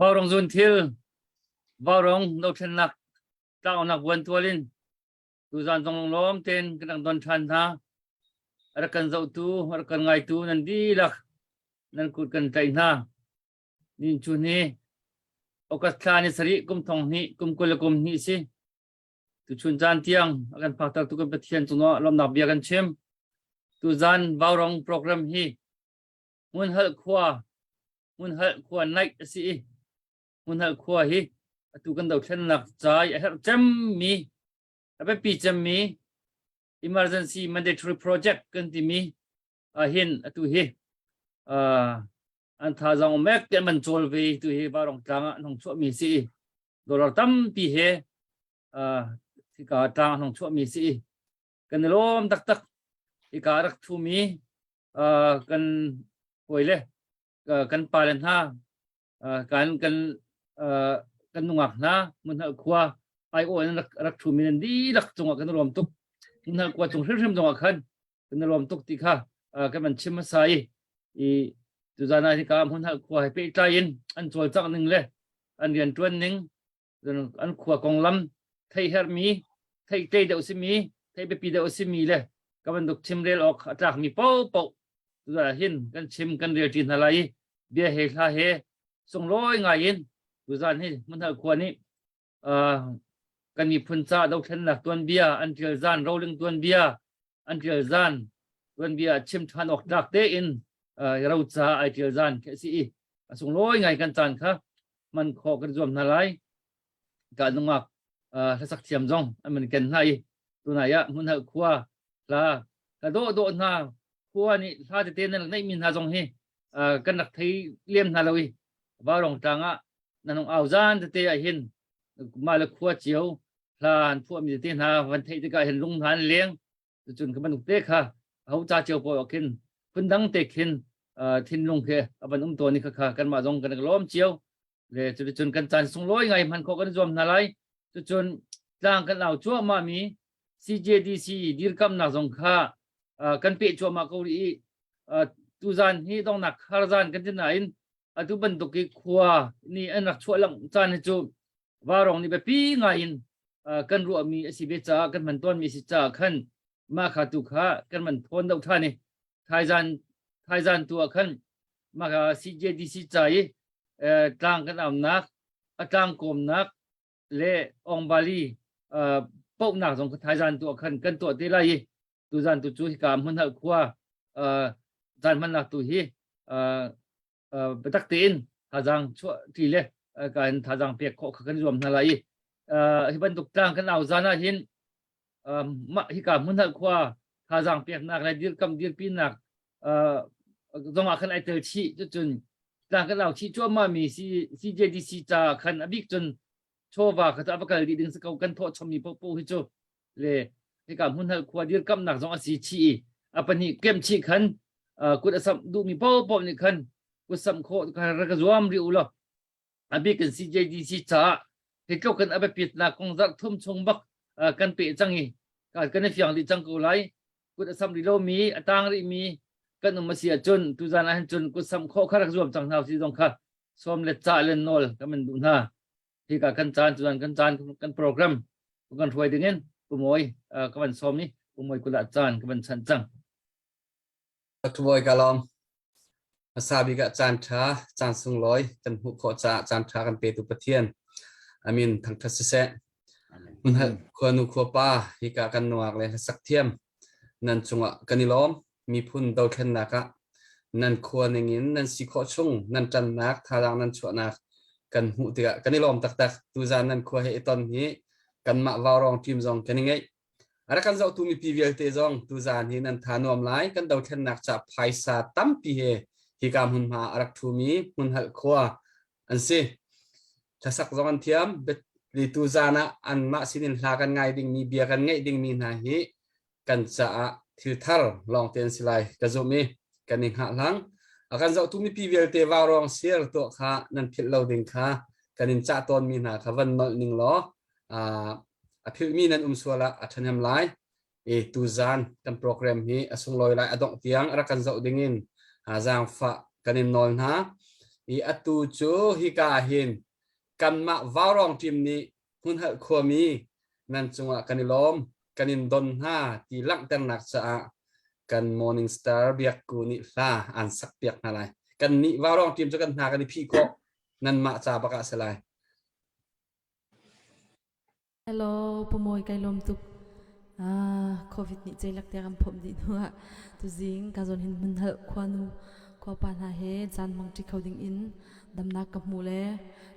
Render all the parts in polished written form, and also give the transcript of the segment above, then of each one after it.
vào rong dun thil vào rong no chen nak tao nak wan tualin tu zan tong lom ten kan don than tha ara kan zau tu ara kan ngai tu nan di lak nan kut kan tai na nin chu ni okas thla ni sari kum thong ni kum kul kum ni si tu chun jan tiang akan phak tu kan pathian chu no lom na bia kan chem tu zan vaurong program hi mun hal khwa night si mun hal khwa hi tu kan dau thlen nak chai a her cham mi a pe pi cham mi emergency mandatory project kan ti mi a hin atu hi an tha jang mek ke man chol ve tu hi barong tanga nong chu mi si dollar tam pi he thi ka tang nong chu mi si kan lom tak tak i ka rak thu mi kan hoile kan palen ha kan nungak na mun ha khwa ai o na rak thu mi di rak chunga kan rom tuk mun ha kwa chung hrim chunga khan kan rom tuk ti kha kan man chim sai i tu zana ti ka mun ha khwa pe ta in an chol chak ning le an rian tuan ning an khwa kong lam thai her mi thai te deu si mi thai pe pi deu si mi le ka man duk chim rel ok atrak mi pau pau tu za hin kan chim kan rel tin halai bia he kha he song loi ngai in tu zan hi mun ha khwa ni kan mi phun cha dau thlen nak tuan bia an til zan rolling tuan bia an til zan tuan bia chim than ok tak te in rau cha ai til zan ke si song loi ngai kan chan kha man kho kan zom na lai ka nungak sak thiam jong an man ken nai tu na ya mun ha khwa la do na khwa ni tha te te na nei min ha jong hi kan nak thei lem na loi ba rong tanga nanong au zan te a hin ma la khwa chiu lan phu mi te na van thei te ka hin lung han leng chun ka man te kha hau cha chiu po kin phun dang te khin thin lung khe aban to ni kha kan ma jong kan lom chiu le chun kan chan sung loi ngai man kho kan zom na lai chun tlang kan lau chu ma mi CJDC dir kam na jong kha kan pe chu ma ko ri tu zan hi dong nak khar zan kan tin na in atu ban to ki khwa ni an rak chu lang chan chu warong ni be pi nga in kan ru mi si be cha kan man ton mi si cha khan ma kha tu kha kan man thon dau tha ni thai zan tu khan ma ka CJDC cha yi tlang kan am nak atang kom nak le ong bali pau nak jong thai zan tu khan kan to ti lai tu zan tu chu ka mun ha khwa zan man nak tu hi betak tin thajang chu ti le kan thajang pe kho kan zom na lai hi ban tuk tang kan au zana hin ma hi ka mun ha khwa thajang pe nak lai dir kam dir pi nak zong a kan ai tel chi chu chun tang kan au chi chu ma mi CJDC cha kan abik chun chowa ka ta bakal di ding sa kan tho chomi po po hi chu le hi ka mun ha khwa dir kam nak zong a si chi apani kem chi khan kut asam du mi po po ni khan ku sam kho ka ra ka zuam ri ulo abi kan CJDC cha he ko kan abe pit na kong zak thum chung bak kan pe changi ka kan fiang di chang ko lai ku asam ri lo mi atang ri mi kan ma sia chun tu zan han chun ku sam kho kha ra zuam chang nau si jong kha som le cha len nol ka man du na hi ka kan chan tu zan kan chan kan program kan thoi dingen ku moi ka man som ni ku moi ku la chan ka man chan chang tu boy kalom sabi ga chan sung loi kan hu kho chan tha kan pe tu pathian amin thang thas se mun ha kho nu kho pa hi ka kan nuak le sak thiam nan chunga kanilom mi phun do khen na ka nan kho ningin nan si kho chung nan chan nak tharang nan chu nak kan hu ti ga kanilom tak tak tu zan nan kho he ton hi kan ma warong tim jong kaningai ara kan zau tu mi pvl te jong tu zan hi nan thanom lai kan do khen nak cha phaisa tam pi he hi kam hun ma arak thu mi mun hal khwa an se thasak jong an thiam bet li tu zana an ma sinin hla kan ngai ding mi bia kan ngai ding mi na hi kan cha thil thar long ten silai ka zo mi kan ning ha lang akan zau tu mi pvl te warong sel to kha nan phil lo ding kha kanin cha ton mi na kha van nol ning lo phil mi nan swala athanem lai tu zan kan program hi asung loi lai adong tiang ara kan zau dingin azang fa kanin nol na atu chu hi ka hin kan ma warong tim ni hun hal khomi nan chunga kanilom กันอินดอนฮาตีลักเต็นนักจะกันมอร์นิ่งสตาร์เบียกกูนิลาอันสักเบียกอะไรกันนี่ว่าร้องทีมจะกันหากันนี่พี่ก็นั่นมาจากประกาศอะไร Hello ปมวยไกลมตุกโควิดนี่ใจลักเตะกันผมดีนัวตุจิงกาจนเห็นมันเหอะควานูควาปานหาเฮจานมังที่เขาดิ่งอินดำนักกับมูเล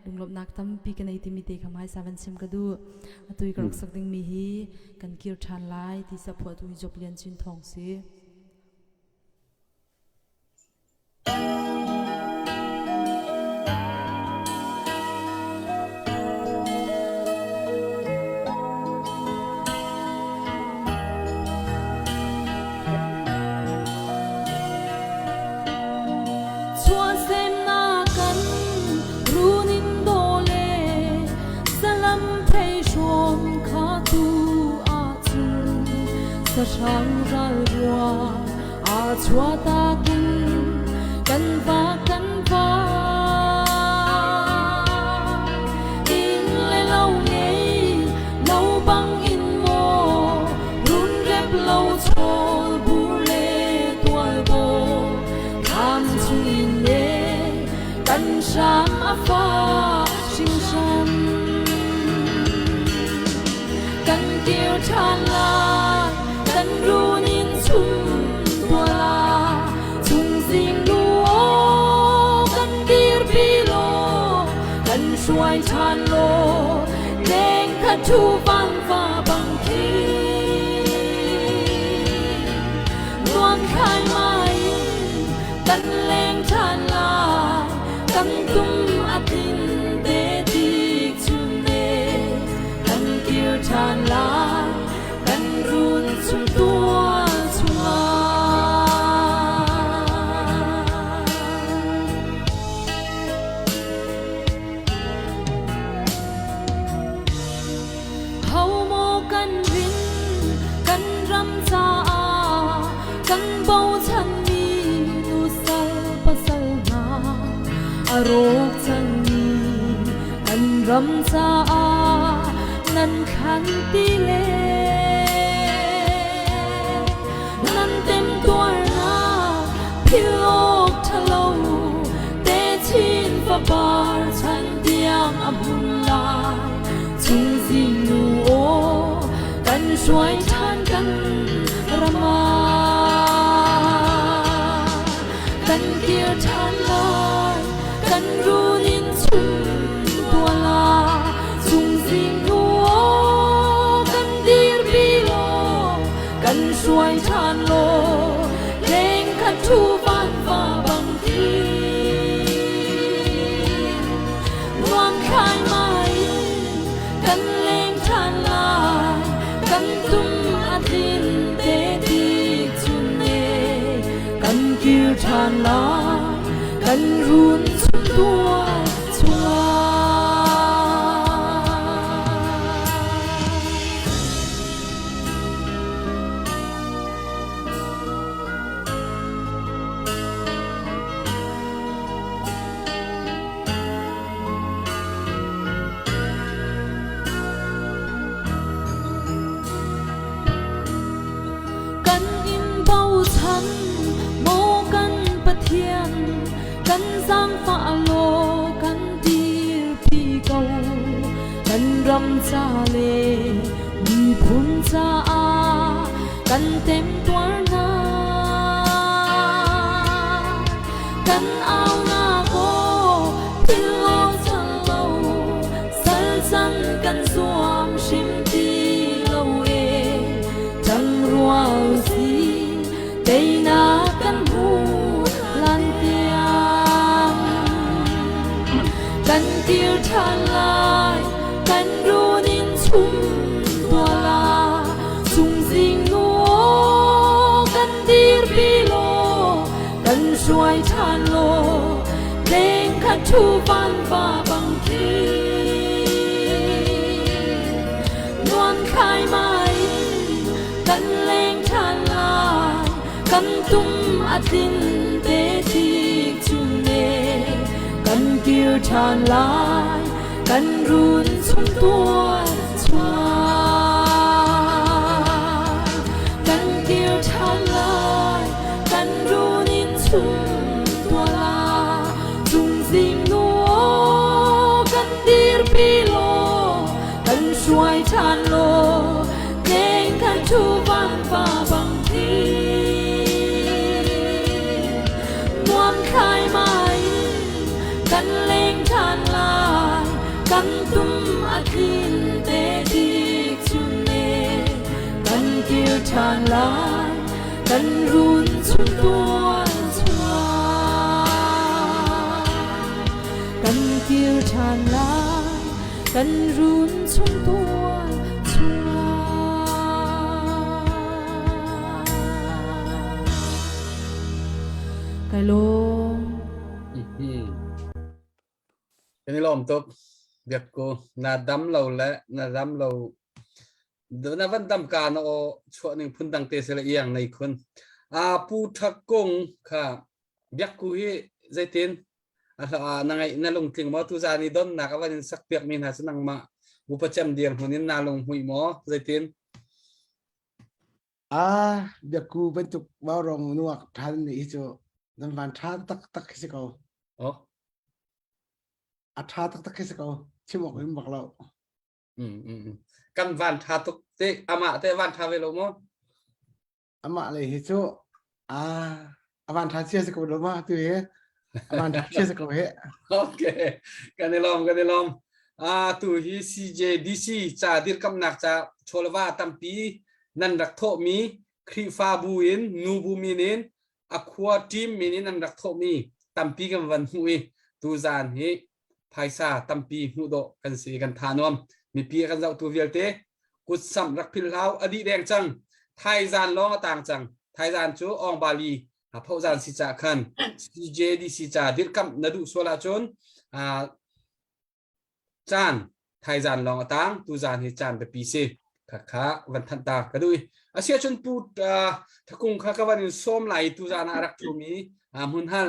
ลุงลบนักตั้มปีกันในที่มีเตะขมายสาวันซิมกระดูตุยกรกสักดิ่งมีฮีกันเกี่ยวชานไล่ที่สะพอตุยจบเรียนชินทองซี sa sang ral rua chua ta kin kan va in le lâu nghe lâu băng in mo run rep lâu chol bu le tual bo tham chung in le kan sham afa sing san kan kiêu chan laกันรู้นินชุ่มตัวลาชุ่มสิ่งรู้กันดีร์ปีโลกันช่วยชันโลเด้งขัดชูบังฟ้าบังคีรวมขายไม้กันแรงชันลากันตุ้มอาทินเดดีชุ่มเนกันเกี่ยวชันลาchung tua chung hau mo kan rin kan ram cha kan bau chan mi nu sal pasal na arok chang mi kan ram cha nan khan ti le Pilok thalo te chin fa bar chan diam amun lai chung jing nu o kan shuai chan kan rama kan kier chan lai kan runin chung tua la chung jing nu o kan dir bilo kan shuai chan lo thu ban và bằng thi loan khai mai căn lên tràn lại căn tung adin để đi chun nè căn kêu tràn lại căn run chung tua chuaกันสร้างฟ้าโลกันดีพี่เก่ากันรำจาเลมีพุนจากันเต็มตัวนากันเอาหน้าโกพิโลจันโลสัลสันกันสวมชิมตีโลเอจังรัวสีเตยนากันหูกันเกี่ยวทานลายกันรู้นินชุ่มตัวลาชุ่มสิ่งนัวกันดีร์ปีโลกันช่วยทานโลเด้งขัดชูบันฟ้าบังคีนวลขายไม้กันเล่งทานลายกันตุ้มอาทินเตทีจุนเนกันเกี่ยวชานลายกันรุนชุ่มตัวชวา ช่วยทานโลเก่งกันทุบังฟ้าบังทีมวมคายไม้กันเล่งทานลายกันตุ้มอาทินเตดีจุนเนกันเกี่ยวทานลายกันรุนสุนตัวชวากันเกี่ยวทานลายกันรุนสุนตัวชวาไก่ลงเป็นลมตบเด็กกูนาดำเราและนาดำเราเดี๋ยวนาวันดำการเอาช่วงหนึ่งพุ่นดังเตะเสลียงในคนปูทักกงค่ะเด็กกูฮีใจเต้นนั่งไงนั่งลงถึงมอตุจานีดอนนักวันนี้สักเปียกมีนาสนังมาบุปผาเดียงคนนี้นาลงหุยหมอใจเต้นเด็กกูเป็นจุกว่ารองนวกทันนี่จูนั่นวันท้าตักสิเขาอ๋อท้าตักสิเขาชิมบอกเลยบอกเรากันวันทาตุกเตะอามาเตะวันทาเวโลโมอามาเลยฮิจูวันท้าเชื่อสิเขาดูมาตัวเฮวันท้าเชื่อสิเขาเฮโอเคกันได้ลองตัวฮีซีเจดีซีจ่าดิรกำนักจ่าโชลวาตัมปีนันรักโทมีครีฟาบูอินนูบูมินินอควาทีมมินินันรักโทมีตัมปีกันวันหุยตูจานเฮไพซาตัมปีหูโดกันสีกันทานอมมีปีกันเจ้าตัวเวียลเตกุศลรักพิลลาวอดีแดงจังไทยจานร้องต่างจังไทยจานจูอองบาลีพาวจานสิจ่าคันซีเจดีสิจ่าดิรกำนดูโซลาจนจานไทยจานร้องต่างตูจานเฮจานไปปีเซข้าวันทันตากระดุยอาเซียชนพูดถ้าคงข้าก็วันนี้ส้มไหลตูจานอารักทูมีมุนฮัล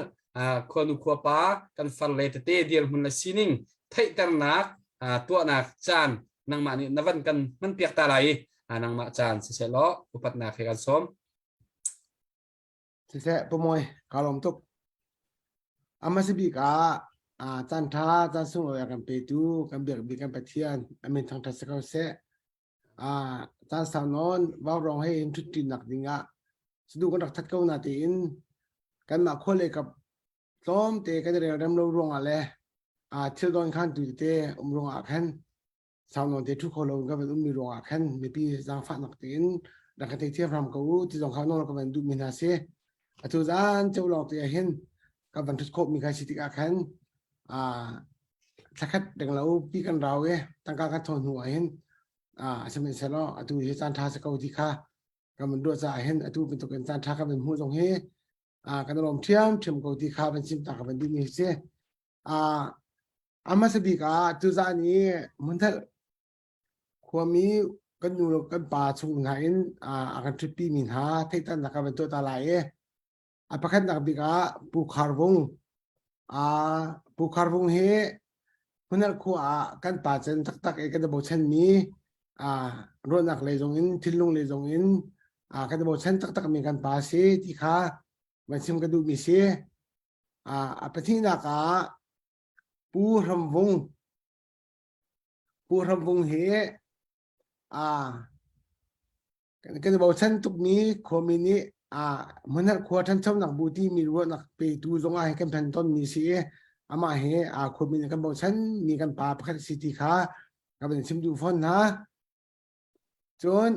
คนอุควป้ากันฟันเลตเตเดียร์มุนละซินิงไทยแต่นักตัวนักจานนางมานี่นวันกันมันเปียกตาไหลนางมาจานเสียล้ออุปัตนาเขกันส้มเสียปมวยกาลมตุกอามาสิบิกาจันทาจันสุงอยกันไปดูกันเบียกบีกันไปเทียนมีทางทัศน์เขาเสจันสาวนอนว่ารองให้อินทุตินักดิงสะดุกันรักทัดเก้านาทีอินกันมาคนเลยกับซ้อมเตะกันเรียนรำรวงอะไรเชื่อโดนขันตุยเตะรวงขันสาวนอนเตะทุกคนเราก็เป็นมีรวงขันมีปีจางฟ้านักตีนดังกันเทียบรำเขาที่ตรงเขาโน่นก็เป็นดูมินาเซ่ทุกท่านเจ้าหลอกตัวเห็นกับบันทึกครบมีการสิทธิขันสักแค่เด็กเราปีกันเราตั้งการทนหัวเห็นสมัยเสร็จแล้วตุยจานทาสกาวที่ข้าก็มันดูจะเห็นตุเป็นตัวกันจานทาก็เป็นหูตรงเฮกันลมเทียมกาวที่ข้าเป็นซิมตาก็เป็นดูมิเซ่อามาสบิกตุจานี้มันถ้าความมีกันอยู่กันป่าชุงไหนกันทริปปีมินหาที่ตั้งนักเป็นตัวตาไหลประคันนักบิกปูคาร์วงเฮมันนั่นขัวกันป่าเซนตักกันจะบอกเช่นนี้รถนักเลยตรงอินทิลลงเลยตรงอินกันจะบอกเช่นตักมีกันป่าเสียที่ข้ามันซิมกันดูมีเสียประเทศนักปูรำวงเฮกันจะบอกฉันตุกนี้คอมินี้มันนั่นขวดฉันชอบนักบูตีมีรู้นักไปดูตรงให้กันแผ่นต้นมีเสียมาเฮคอมินี้กันบอกฉันมีกันป่าประคัตสิทธิข้าก็เป็นชิมดูฟอนนะจน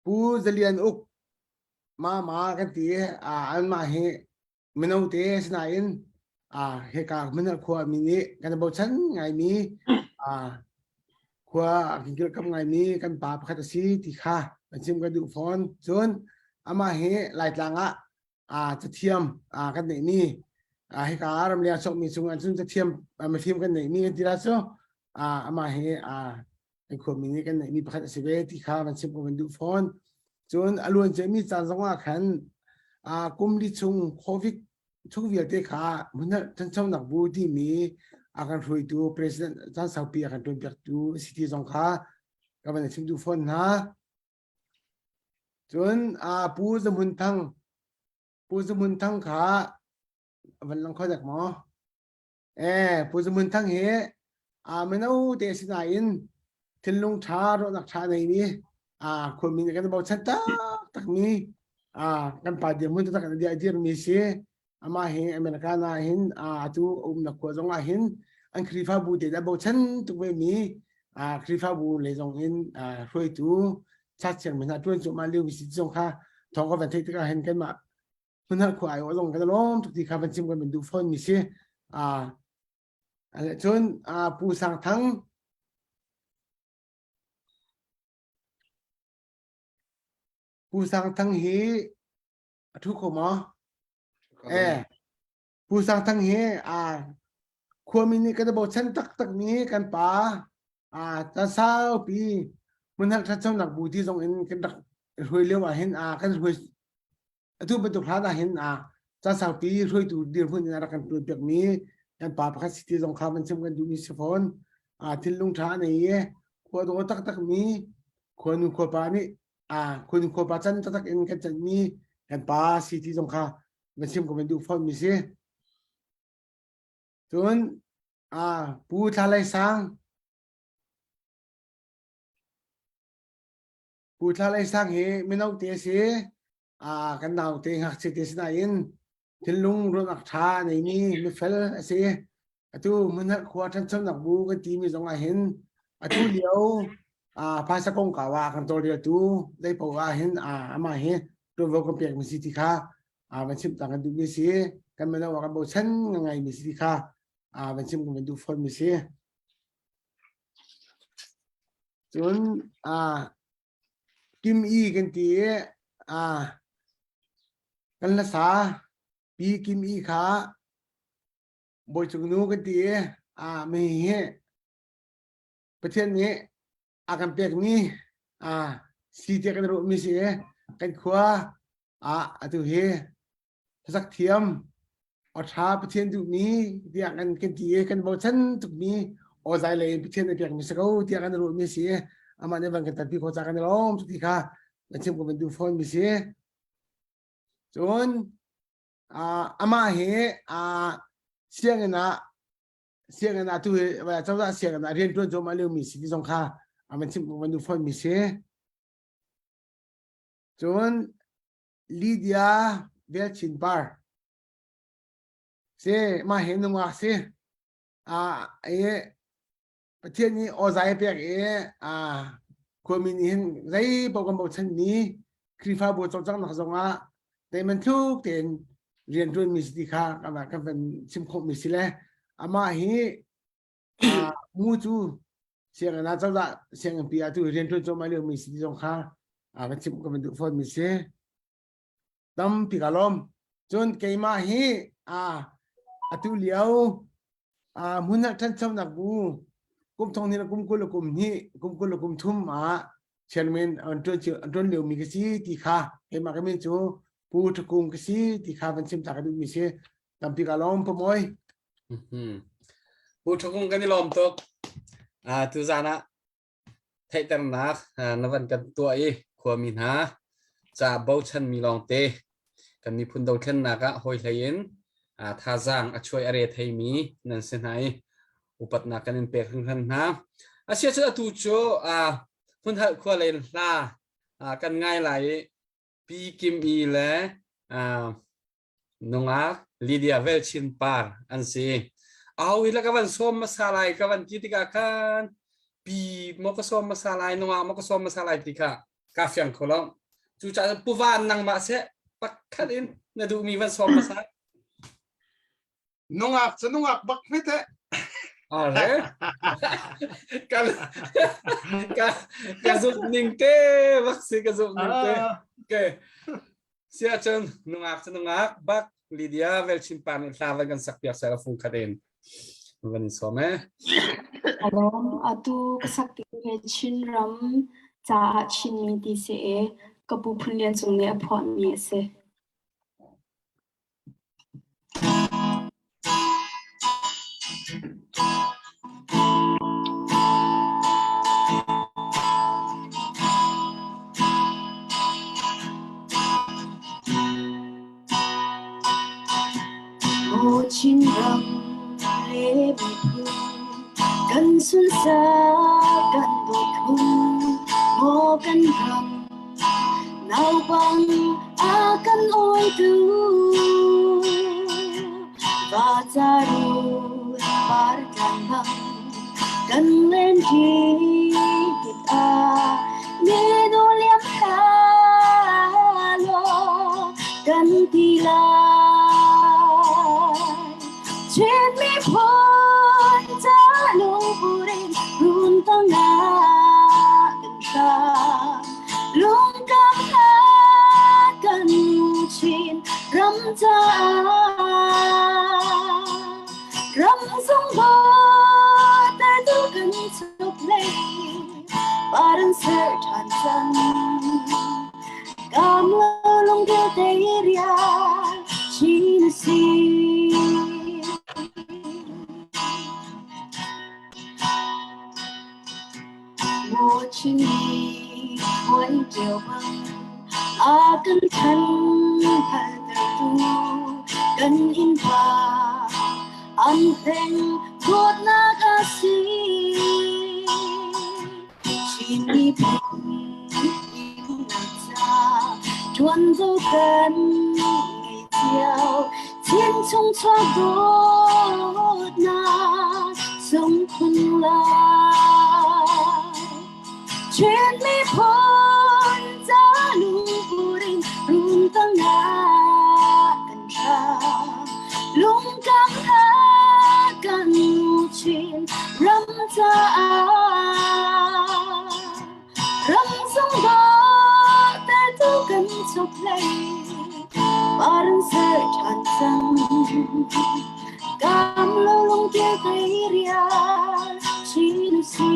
ปูจะเรียนอุกมากันตีอันมาเฮมันเอาเตะสนายนเหตุการณ์มันขวามินิกันบอกฉันไงมีขวากินกินกับไงมีกันป่าประคัตสีที่ข้าเป็นชิมกันดูฟอนจนมาเฮหลายต่างจะเทียมกันไหนนี่เหตุการณ์รำเลียงชกมีสุงอันซึ่งจะเทียมมาเทียมกันไหนนี่ทีละโซมาเฮไอ้ขวามินิกันไหนมีประคัตสีเวที่ข้าเป็นชิมกันดูฟอนจนอารมณ์จะมีจานสงว่าขันกุมดิชงโควิดทุกเวียดเตขามันนั่นท่านเจ้าหนักบูที่มีอาการช่วยตัวประธานท่านสาวปีอาการตัวเปียกตัวสิทธิสงขาก็เป็นชิมดูฟอนนะจนปูสมุนทั้งขาวันหลังเขาจากหมอปูสมุนทั้งเฮมันเอาเตสินายน ทิ้งลงช้ารถนักช้าในนี้คนมีกันบอกฉันตักมีกันป่าเดียวมันจะตักเดียเดียมีเสียอามาเห็นอเมริกาเห็นตัวนักขวดจงเห็นอันคริฟาบูเดียบอกฉันตัวไม่มีคริฟาบูเลยจงเห็นรวยตัวชัดเจนเหมือนตัวจงมาเลี้ยววิสิตจงค่ะทองก็เป็นที่ก็เห็นกันมามันน่าขวายว่าลงกันล้อมทุกทีครับมันชิมกันเป็นดูฟอนมีเสียอะไรจนผู้สั่งทั้งผู้สั่งทั้งเฮทุกคนมั้งผู้สั่งทั้งเฮควรมีนี่ก็จะบอกฉันตักนี้กันป่าจะเศร้าปีมันนักทัศน์นักบูที่ทรงเห็นกันดักรวยเลี้ยวเห็นกันรวยทุกเป็นตัวพระได้เห็นจะเศร้าปีรวยตัวเดียวพูดในรักกันตัวแบบนี้กันป่าประกาศสิทธิสงครามมันชิมกันดูมีสฟอนทิ้งลงท้าในควรตัวตักนี้ควรนุควรป่านี่คุณควรป่าฉันตักเองกันจะมีกันป่าสิทธิสงครามมันชิมกันดูฟอนมีเสียจนผู้ทลายสังผู้ทลายสังเฮไม่นเอาเตะเสียกันเอาเตะหักเสียเตะสนายนทิ้งลุงรถอักษาในนี้ไม่เฟลเสียตัวมันนักขวดทั้งสองนักบูกันทีมีสองเห็นตัวเดียวภาษากงกว่ากันตัวเดียวตัวได้บอกว่าเห็นมาเห็นตัววกันเปลี่ยนมีสิทธิค่ามันชิมต่างกันดูมีเสียกันไม่ได้ว่ากันบอกฉันยังไงมีสิทธิค่ามันชิมกันดูฟอนมีเสียจนกิมอีกันทีกันละสาปีกิมอีขาบอยจุกนูกันทีไม่เห็นประเทศนี้กันเปียกนี้สีเทียกันรู้มีเสียกันขวาตัวเฮสักเทียมอัฐาประเทศตุนี้เดียกันกันทีกันบอกฉันตุนี้โอ้ใจเลยประเทศในเปียกมีสักเอาเทียกันรู้มีเสียมันในบางกันแต่พี่เขาจากกันล้อมทุกทีค่ะแล้วชิมก็เป็นดูฟอนมีเสียจนมาเฮเสียงนะตัวเวลาเจ้าเสียงนะเรียนตัวจบมาเร็วมีสิทธิสงครามมันชิมก็เป็นดูฟอนมีเสียจนลีเดียเวลชินปาร์เสียมาเห็นนึงว่าเสียประเทศนี้โอใจเปียกควรมีนี่ไรบอกกันบอกฉันนี้คริฟาบัวจงจังนักจงแต่มันทุกเต็นเรียนรู้มีสิทธิค่ะกันเป็นชิมคมมีสิเลยมาเฮมูจูเสียงนะเจ้าละเสียงปีอาตุเรียนรู้จงมาเรื่องมีสิทธิสงครามมันชิมกันเป็นดูฟอนมีเสียตั้มปีกาลมจนเกมาเฮอาตุเลียวมุนักท่านเจ้านักบูกุมทองนี่ละกุมกุลกุมนี่กุมกุลกุมทุ่มเชนเมนอันตรเลียวมีกษีที่ข้าเห็นมากันเป็นจูปูตะกุมกษีที่ข้าเป็นชิมจากกันดูมีเสียตั้มปีกาลมพมอยปูตะกุมกันนี่ลมตกตุจานะไทยตังนักนวันกันตัวขวามีนะจะเบาชันมีลองเตกันมีพุนดาวชันนักหอยไหลนท่าจางช่วยอะไรไทยมีนั่นเส้นไหนอุปนักกันเป็นเพื่อนนะเชื่อจะตูโจพุนหัดขวาเลนล่ากันง่ายไหลปีกิมอีและน้องลีเดียเวลชินปาร์อันซีเอาอีแล้วก็วันส้มมาสลายก็วันกิติกากันปีมกส้มมาสลายน้องมกส้มมาสลายติกากาเฟียงคนละจูจ่าปูวานนังมาเสะปักขัดินนาดูมีวันส้มมาสลายน้องจะน้องบักไม่เตะอะไรกันสุดนิ่งเต้บักสิกันสุดนิ่งเต้โอเคเสียจนน้องจะน้องบักลีเดียเวลชิมปานลาวันกันสักเปียกเสร็จฟุ้งขัดินวันนี้สมัยอารมณ์อาตุกสักติเวชินรำจะชินมีดีเสกับบุพเรียนส่งเนี่ยพอมีเสโอชินรำเลบิคุกันสุนสากันบุค Baran sertan san Gamlo long de deiria Chinsi Mo chini Hoi kiều băng Akan thân Hal tertu Kan inpa Ang theng Buat nagasi Chini pun Im nagsa Chuan dâu cần Ngày chiều Thiên trong cho đốt na Sống khôn la Chuyện mi phôn Giá lũ vô đình Rung tăng ngã Cần tra Lung cam ha Cần ngủ chuyện Râm ta Râm sông đó Tại tôi cần chọc lấy Baran ser chan sang Cam lo lung kia tay ria Chinu si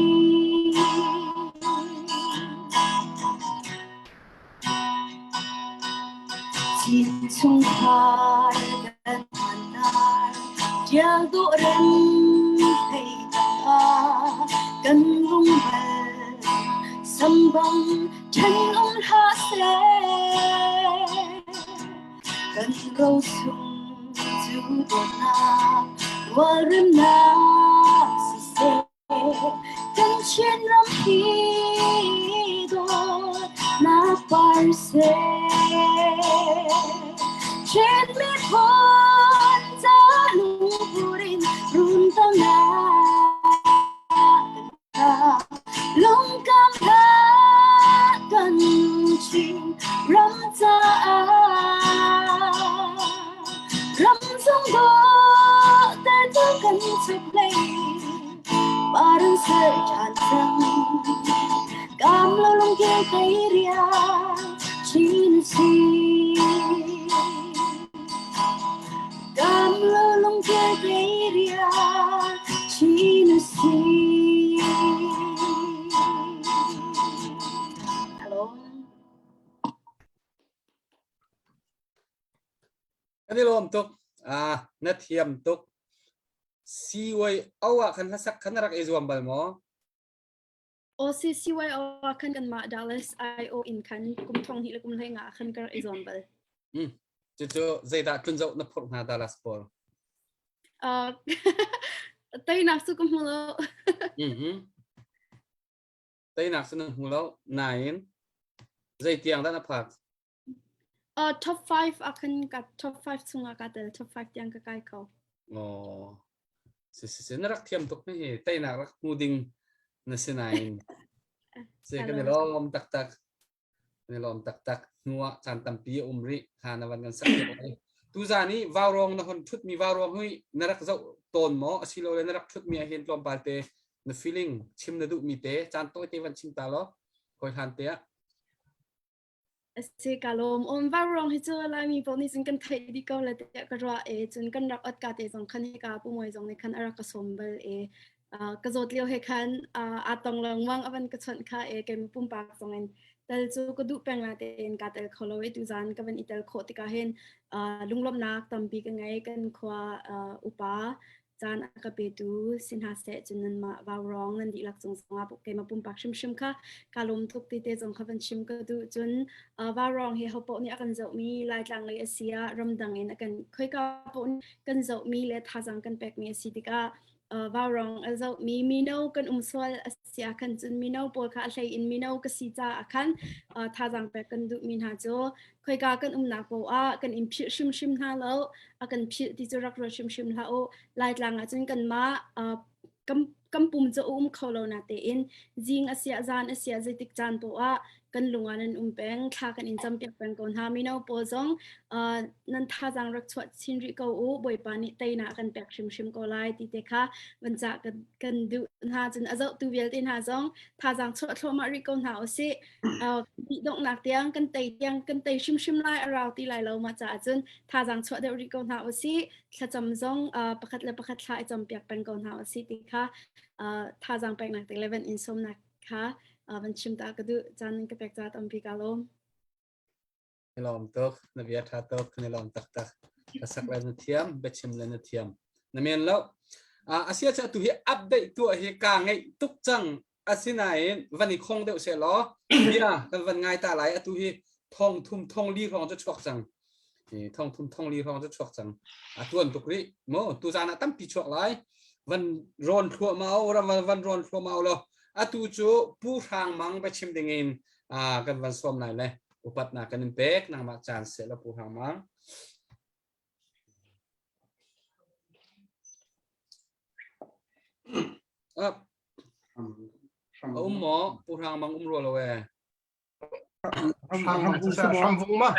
Chín chung khai gần hoàn đài Chia độ rân thầy ta Cần vung về Sâm băng chân ông hạ xe Cần râu sung chú đồn na Qua râm na xì xê Cần trên râm hì đô Na par xe Trên mi phôn giá lũ vô đình Run tăng na Lung cam ha Cần chinh râm ta Râm sông đó Tại tôi cần chụp lấy Baran ser chan sang Cam lo lung kia tay ria Chinu si Cam lo lung kia tay ria Chinu si Hello กันที่รวมตุกนัดเทียมตุกซีไว้เอาคันสักคันรักเอซวมบัลมอ OCCY akan kan ma Dallas IO in kan kum thong hi le kum lai nga kan kar example จู่ๆใจดาจุนเจ้านับพลนาดาลัสปอลtay nak su kum lo แต่หนักสนุกหูแล้วนายใจเตียงด้านผักtop 5 akan kat top 5 sunga katel top 5 yang ka kai ko อ๋อสินรักเทียมตุกนี่แต่หนักรักมูดิงนั่นสินายเสกันในล้อมตักในล้อมตักนัวจานตัมปีริหานาวันกันสักเดียวตูจานี้วาวรองนะคนชุดมีวาวรองหุ้ยนรักเจ้าตนหมอสิโลเลยนรักชุดมีเห็นลมปาเตนfeeling ชิมนดุมีเตจานโตเตวันชิมตาล้อคอยทานเตะสิกาลมว่าร้องให้เจออะไรมีพวกนี้จึงกันไทยดีก็เลยแต่ก็ว่าจนกันรักอัดกาเตจงคันให้กาผู้มวยจงในคันอรักกสมเบลกระโดดเลี้ยวให้คันอาตองลังวังอวันกระชนค่ะเกมปุ่มปากจงเงินแต่จูก็ดูแปลงลาเตนกาเตลคอลเวดูจานก็เป็นอิตาลโคติกาเห็นลุงลมนักตั้มปีกันไงกันขวาอุปาจานกระเปตูสินหาเสจนันมาว่าร้องนั่นดีหลักจงสงบเกมปุ่มปากชิมค่ะการลมทุกตีเตจงค่ะเป็นชิมก็ดูจนว่าร้องเฮฮปนี่อากันจะมีลายกลางเลยเสียรำดังเองอากันค่อยกับปนกันจะมีเลท่าจังกันแปลกมีสิติกาว่าร้องจะมีโนกันสวลเสียกันจนมีโนปวดขาใส่อินมีโนก็สีจ้าอากันท่าจังแปลกกันดูมีหาโจค่อยกับกันหนักปัวกันพิชิมหาแล้วอากันพิที่จะรักเราชิมแล้วลายกลางจนกันมากำปุ่มจะเขาเราหน้าเตียนจิงอาเซียจานอาเซียจะติดจานปัวกันลุงอันนั้นแปงท่ากันอินจำเปียกแปงก่อนหามีโนปวดจงนั่นท่าจังรักชดชินริเขาบ่อยปานิเตยหน้ากันแปลกชิมก็ไล่ตีเตค่ะมันจะกันดูหาจนอาจจะตัวเวลตินหาจงท่าจังชดโทมาริเขาหาสิปีดงหนักเตียงกันเตยชิมไล่เราตีไล่เรามาจากจนท่าจังชดเดริเขาหาสิถ้าจำจงประคัดท่าจำเปียกแปงก่อนหาสิตีค่ะท่าจังแปลงหนักเตย11อินสมนักค่ะ วันชิมตากระดูจานนึงก็แปลกจาตอมปีกาลม ในลอมตุกนเบียทาตุกในลอมตักกระสักเลนเทียมเบชิมเลนเทียมนั่นเองแล้วอาเซียจะตัวอัปเดตตัวเหตุการณ์ไงทุกจังอาศินัยวันนี้คงเดียวเสียล้อเบียกันวันง่ายตาไหลตัวทองทุ่มทองลีรองจะชกจังทองทุ่มทองลีรองจะชกจังตัวตุกนี้โมตัวจานะตั้มปีชกไหลวันร้อนทั่วเมาวันร้อนทั่วเมาแล้วตัวจูผู้ทางมังไปชิมเดงินกันวันส้มไหนเลยอุปัตนากันเป็กนางมาจานเสร็จแล้วผู้ทางมังหมอผู้ทางมังรัวเลย ทำวงมา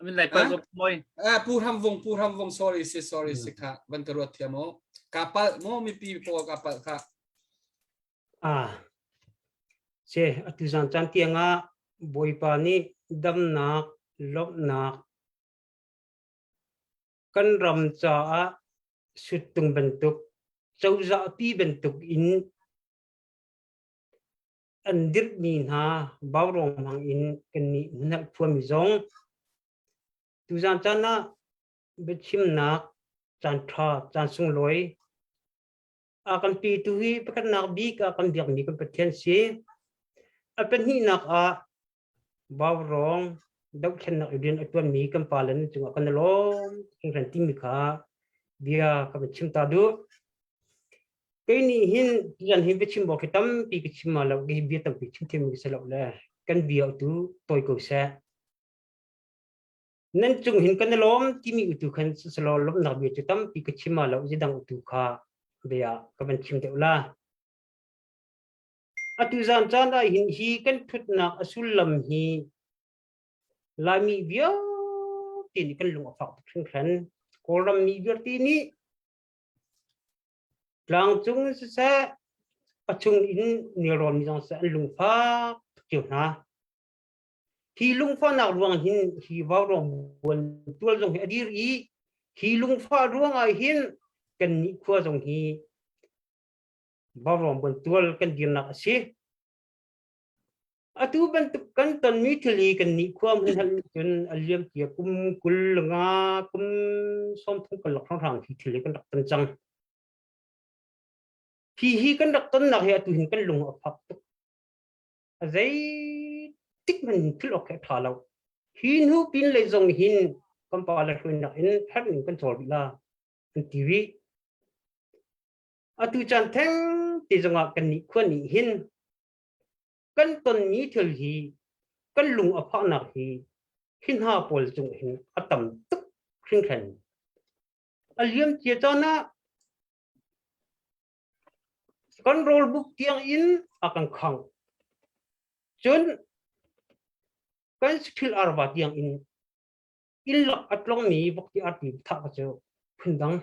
mình lại quay một môi ผู้ทำวง sorry สิค่ะวันกระโดดเทียมกาปะโมมีปีโปกาปะค่ะเช่อตุจันจันเตียงบอยปานีดำนักลบนักกันรำจ่าสุดตุงเป็นตุกเจ้าจะปีเป็นตุกอินอันดิบมีนาบาวรองมังอินกันนี่นักพัวมิจงตุจันจันนะเบ็ดชิมนักจันทราจันสุงลอยakan pituhi pekan nak bik akan biak ni kan potensi apan hi nak bawrong dok chen nak udin atwan mi kan palan chung akan lom king ran tim kha bia ka chim ta du ke ni hin yan hin chim bo kitam pi ki chim ma lo ge bia tam pi chim them mi se lo la kan bia tu toy ko sa nan chung hin kan lom ti mi tu khan se lo lom nak bia tam pi ki chim ma lo ji dang tu kha bia kaban chim te ula atu zan chan da hin hi kan thut na asulam hi lami bia tin kan lung fa thing khan koram mi bia ti ni lang chung sa achung in neuron mi jang sa lung fa chiu na hi lung fa na ruang hin hi wa rong bun tual jong adir i hi lung fa ruang ai hin kan ni khua jong hi bawrong bun tual kan din nak si atu ban kan ton mi thli kan ni khua mun hal chun aliam tia kum kul nga kum som thung kan lak rang hi thli kan dak tan chang hi kan dak tan nak he atu hin kan lung aphak tu azai tik man thil ok thalo hin hu pin le jong hin kan pa la hrun na in phat ning kan chol la tv atu chan theng ti zonga kan ni khwa ni hin kan ton ni thil hi kan lung apha na hi hin ha pol chung hin atam tuk khring khan aliam che chana kan roll book tiang in akan khang chun kan skill arwa tiang in lak atlong ni bok ti ati tha ka cho phundang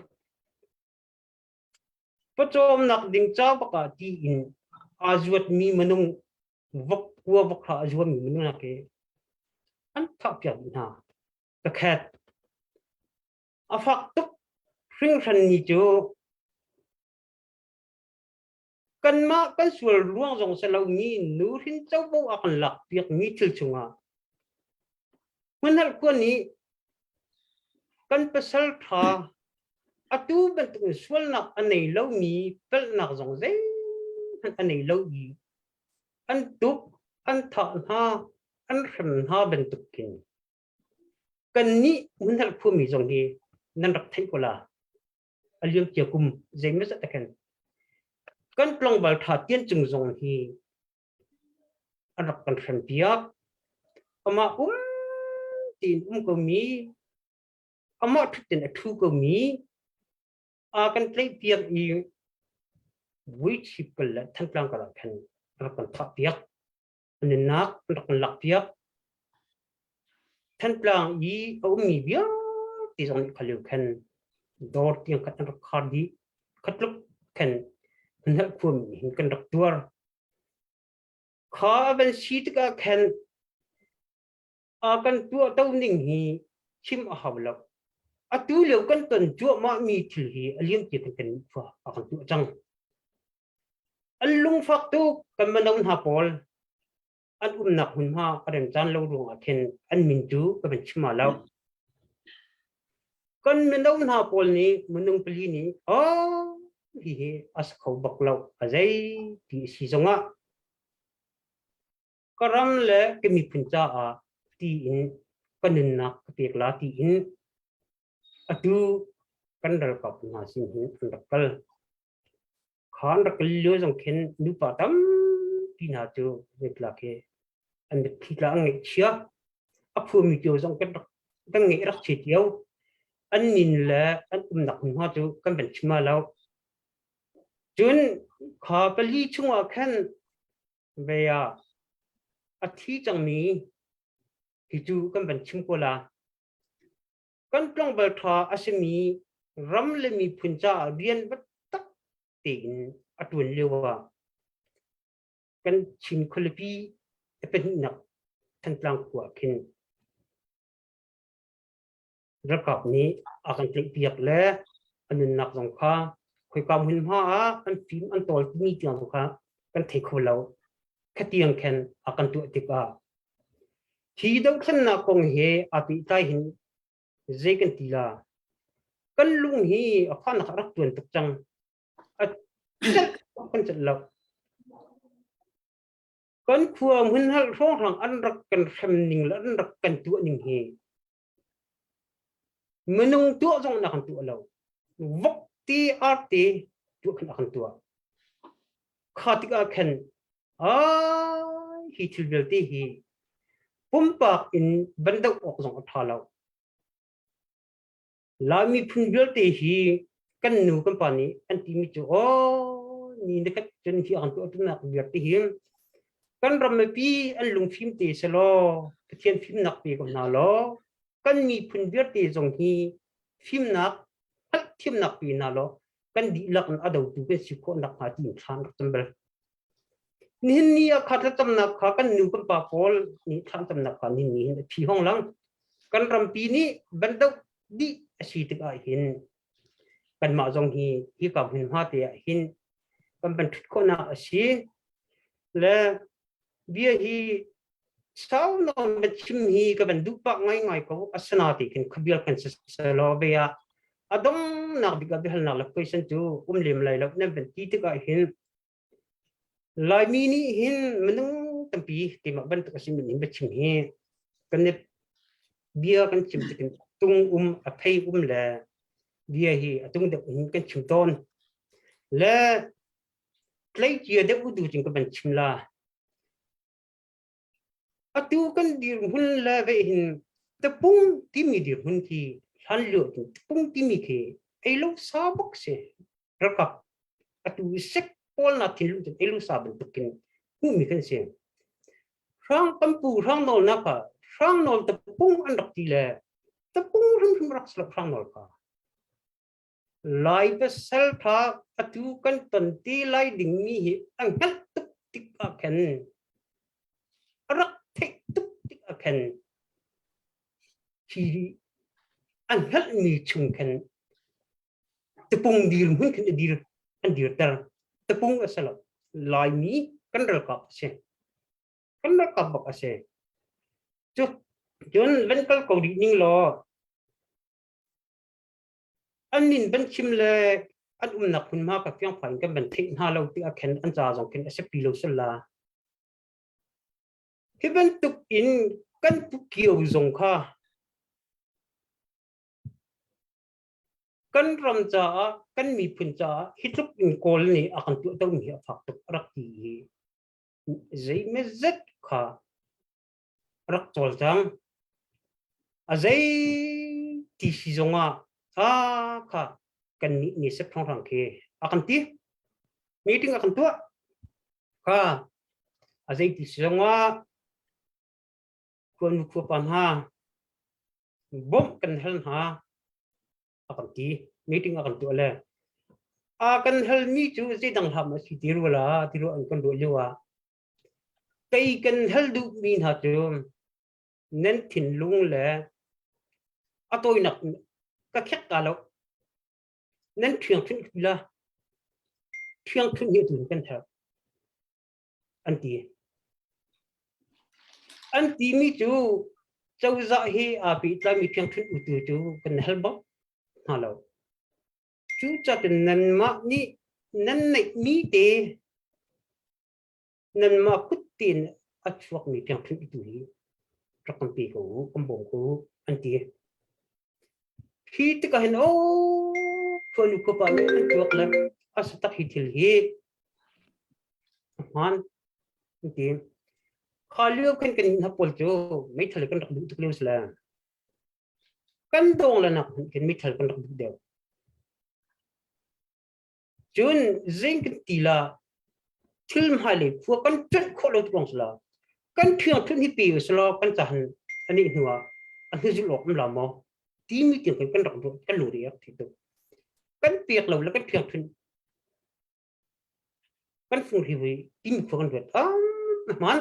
pachom nak ding cha baka ti in azuat mi manung vok kwa vok ha azuat mi manung ke an tha pya na ta khat afak tuk ring ran ni jo kan ma kan sul ruang jong selo ni nu rin chau bo akan lak piak mi thil chunga manal ko ni kan pasal tha atu ban tu sual nak anei lo mi pel nak jong zai anei lo yi an tuk an tha ha an kham ha ban tuk kin kan ni mun hal khu mi jong ni nan rak thai ko la alium chia kum zai me sa takan kan plong bal tha tien chung jong hi an rak kan kham piak ama tin ko mi ama thutin thu ko mi kan play piak i which people than plang kala khan kan tha piak an nak kan lak piak than plang i mi bia ti jong khalu khan dor tiang kan khadi khatluk khan na khum hin kan rak tuar kha ban sit ka khan kan tu tau ning hi chim a hawlak atu leu kan ton chu ma mi thil hi aliam ti kan fa akan tu chang allung fak tu kan manong ha pol an nặc hun ha adem chan lo rung a khen an min chu ka ben chima lo kan min đâu na pol ni munung pli ni hi as khau bak lo azai ti si zonga karam le ke mi puncha a ti in kanin na pek la ti in atu kan dal kap na sin hin rakal khan rakal lo jong khen nu pa tam ti na chu nekla ke an de thila nge chia a phu mi chu jong kan kan nge rak che tiao an min le an nak hun ha chu kan ben chima lo chun kha pali chunga khan ve ya a thi chang mi thì chú căn bản chim cô là căn trong bờ thọ asemi ram le mi punja rian bắt tắc tiền ở tuần liêu à căn chim kholipi bên nặc thân lang của kinh rất cặp ní ở căn tịnh việc lẽ anh nặc dòng kha khơi cầm hình hoa anh phím anh tol mi tiếng dòng kha căn thấy khổ lâu cái tiếng khen ở căn tụi tiệt à khi đâu thân nào còn hệ à bị tai hình dễ cần tì là căn lung hi ở phan là rất tuần tập trăng à căn chật lộc căn khua muốn hal phong rằng ăn rất cần xem ninh là ăn rất cần tụi ninh hệ mình nung tụi trong là cần tụi lâu vóc ti art ti tụi cần tụi khát cái khen hi chịu ti hi pumpak in bandau ok zong thalo lami phunjol te hi kan nu company anti mi chu ni ne khat chen hi an to na việc te hi kan ram me pi an lung phim te selo pathian phim nak pe ko na lo kan mi phunjol te zong hi phim nak hat phim nak pi na lo kan di lak an adau tu ke si ko nak ha tin than tambal nín ní khát tâm nạp khát căn nụ căn bà phol ní tham tâm nạp khát nín ní phi hong lăng căn ram pi ní ban đâu đi si tự ai hin căn mà dòng hi cảm hình hoa tiệt hin căn ban thut con nào si là bia hi sao nó ban chim hi cái ban đúc bạc ngay ngay có asana thì kan khabil kan selo về à đông nạp bị cái hal nạp là question tu liềm lại là nên ban ti tự ai hin lại mini hin menung tempi ti ma ban ta sim ni ba chim he kan ne bia kan chim tin tung a thei la bia hi atung de kan chim ton la play chia de u du jing ka ban chim la atu kan dir hun la ve hin ta pung ti mi dir hun ki han lu pung ti mi ke ai lo sa bok se rakap atu sek Paul na tin lu elu sabun tukin hu mi kan se rang tampu rang nol na ka rang nol ta pung an rak ti le ta pung rum rak slap rang nol ka lai pe sel tha atu kan ton ti lai ding mi hi ang hal tuk tik a ken rak thek tuk tik a ken hi an hal mi chung ken ta pung dir hun ken dir an dir tar tepung asal lai mi kan ral kap se kan ral kap bak ase chu jon len kal ko di ning lo anin ban chim le an nak hun ma ka kyang phan kan ban thik na lo ti a khen an cha jong ken ase pi lo sel la hi ban tuk in kan pu kiu jong kha kan ram cha kan mi phun cha hitluk in kol ni akan tu to mi phak tuk rak ti zai me zet kha rak chol chang a zai ti si zonga kha kan ni se phong rang ke akan ti meeting akan tu kha a zai ti si zonga kon ku pan ha bom kan hel ha akan ti meeting akan tu le akan hal mi chu si dang ham si tiru an kan do lewa kai kan hal du min ha chu nen thin lung le atoi nak ka khet ka lo nen thiang thun la thiang thun ni tu kan tha an ti anh tí mi chú châu dạ hi à bị ta mi phiền thun u tu chú cần help bóc hello chú cho tình nên mà ni nên này mi tê nên mà cút tiền ở chuộc mi phiền thun u tu hi cho con pi của con bông của anh tí khi tất cả hình ô phần của bạn anh chuộc là ở sát tắc hi thil hi han anh tí Khalio kan hapol jo may thal kan rak duk lews la kan dong la nak kan may thal kan rak duk dew chun zing kan tila thil hale fu kan chat kholo trong sla kan thiang thun hi pi sla kan chahan ani hnuwa an hu lok am la mo ti mi ti kan rak duk kan lu riak thi tu kan piak lo la kan thiang thun kan fu hi wi ti mi fu kan vet man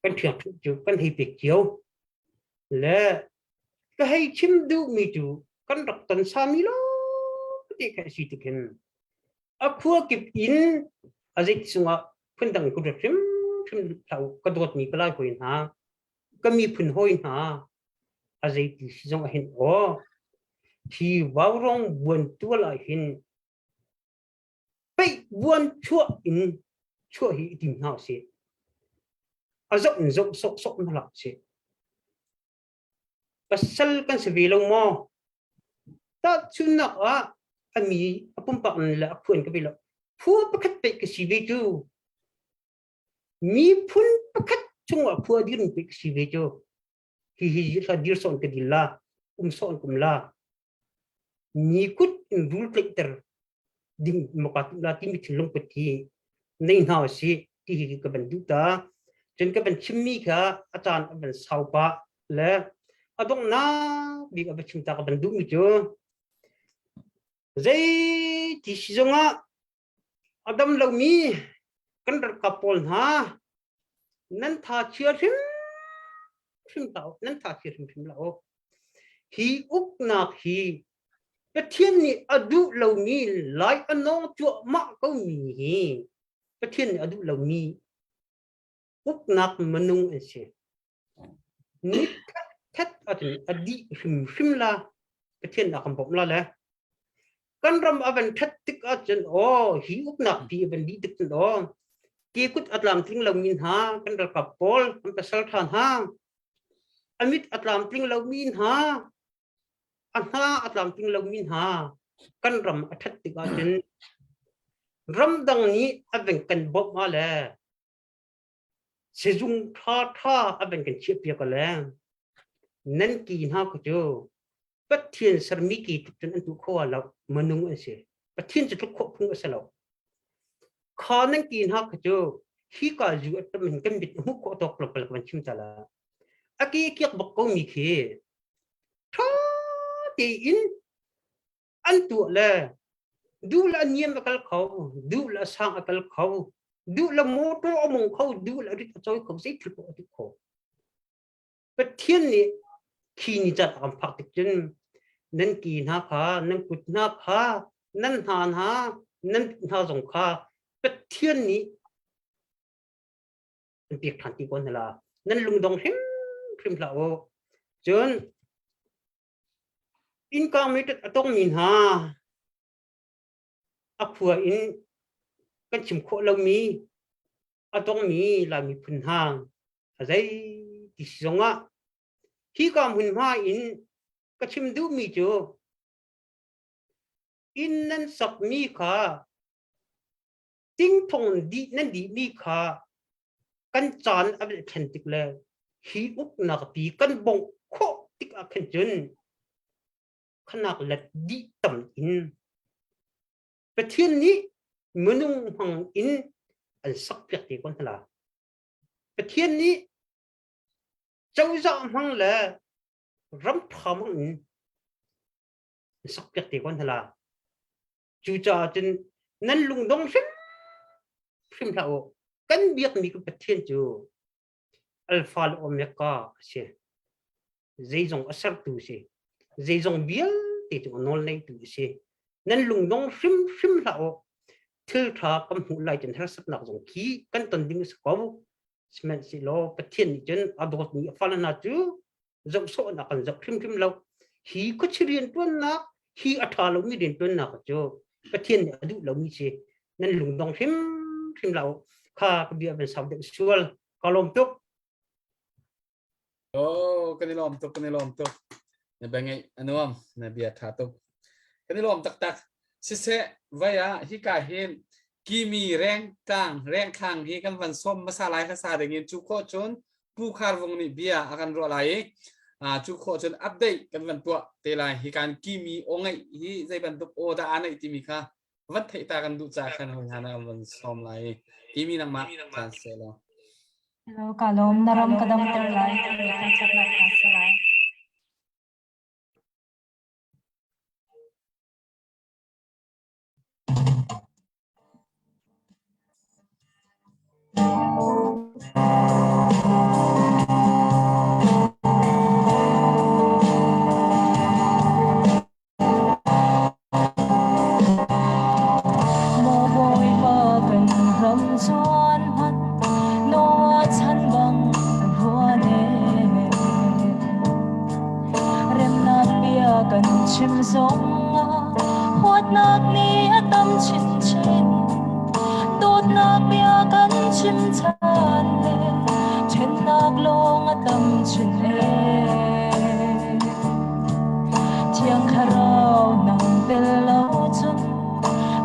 kan thiang chu kan hi pek chiu le ka hay chim du mi chu kan rak tan sa mi lo ti ka si ti ken a phua kip in a zik sunga phun dang ku rim phun thau ka dot ni kala ko in ha ka mi phun hoi ha a zik ti song hin o thi wau rong buan tu la hin bay buôn chua in chua hi tìm nào sẽ rộng rộng sốc sốc nó lọc sẽ pasal kan sa bilong mo ta chuna a ami apum pak la phun ka bilo phu pakat pe ka si veju mi phun pakat chunga phu dir pe ka si veju hi sa dir son ka dilla son kum la mi kut in rule collector ding makat la ti mi thilong pe thi nei nào si ti hi ka ban du ta chen ka ban chimmi ka achan ban sau pa le adong na bi ka chim ta ka ban du mi jo zai ti si zonga adam lo mi kan ra ka pol ha nan tha chia thim tao nan tha chia thim lao hi uk na hi cái thiên này adu lâu mi lại anh nó chuột mạ câu mi cái thiên này adu lâu mi úc nạp mà nung anh sẽ nít thắt ở trên adi phim la cái thiên là không bổng la lẽ căn ram ở bên thắt tích ở trên ô hi úc nạp thì bên đi tích trên đó kia cút ở làm tiếng lâu mi ha căn ra cặp pol căn ra sal than ha amit ở làm tiếng lâu mi ha anh ha làm tiếng lâu min ha căn ram thắt tích ở trên ram đằng ní ở bên cạnh bốc mà lẽ sử dụng tha ở bên cạnh chiếc bia cái lẽ nên kỳ ha có chỗ bất thiên sar mi kỳ trên anh tụ khoa là mà nung anh sẽ bất thiên chỉ tụ khoa không có sao đâu khó nên kỳ ha có chỗ khi cả dù ở mình cái việc hút khoa tộc là mình chim ta là à kia bọc câu mi khi thì in anh tụ là du là niệm akal khâu du là sang akal khâu du là mô tô mông khâu du là rít chơi không dễ chịu được khâu bất thiên này khi ni chặt am phật chân nên kỳ na kha nên cút na kha nên hàn ha nên ha dòng kha bất thiên này việc thành tỷ quan là nên lung dong him lão chân in ka mi tet atong min ha akhua in kan chim kho lo mi atong mi la mi phun hang azai ti zonga hi ka mun ha in ka chim du mi jo in nan sak mi kha ting thong di nan di mi kha kan chan ab then tik le hi uk na pi kan bong kho tik a khen chun khnak let di tam in cái thiên ní menung hang in an sắc việc thì con là cái thiên ní châu dạo hang là rắm thầm in sắc việc thì con là chú cha trên nên lùng đông phim thảo cân biết mi cái thiên chú alpha omega sẽ dây dòng asar tu sẽ dây dòng biếng thì chúng nó lên tu sẽ nên lùng đông phim thảo thil tha kam hu lai chen thar sap nak jong ki kan ton ding ko semen si lo pathian chen adot ni falana chu zong so na kan zong khim lo hi ko chirian tuan na hi atha lo mi din tuan na ka chu pathian ni adu lo mi che nan lung dong khim lo kha ka bia ben sau de sual kalom tuk cái này lom tuk nè bên ngay anh em nè bia thả tuk cái này lom tak sẽ vậy à hi cả hiện kimi reng kang hi kan van som masalai ka sa dengin chu ko chon pu khar vong ni bia akan ro lai chu ko chon update kan van tua te lai hi kan kimi ongai hi zai ban tuk o da anai ti mi kha vat thei ta kan du cha khan hoi hana van som lai kimi nang ma chan se lo Hello, kalom naram kadam ter lai kan chat lai ka se lai chim sông huat nak ni atam chin đốt nak bia kan chim chan le chen nak long atam chin thiang kharau nang tel lo chun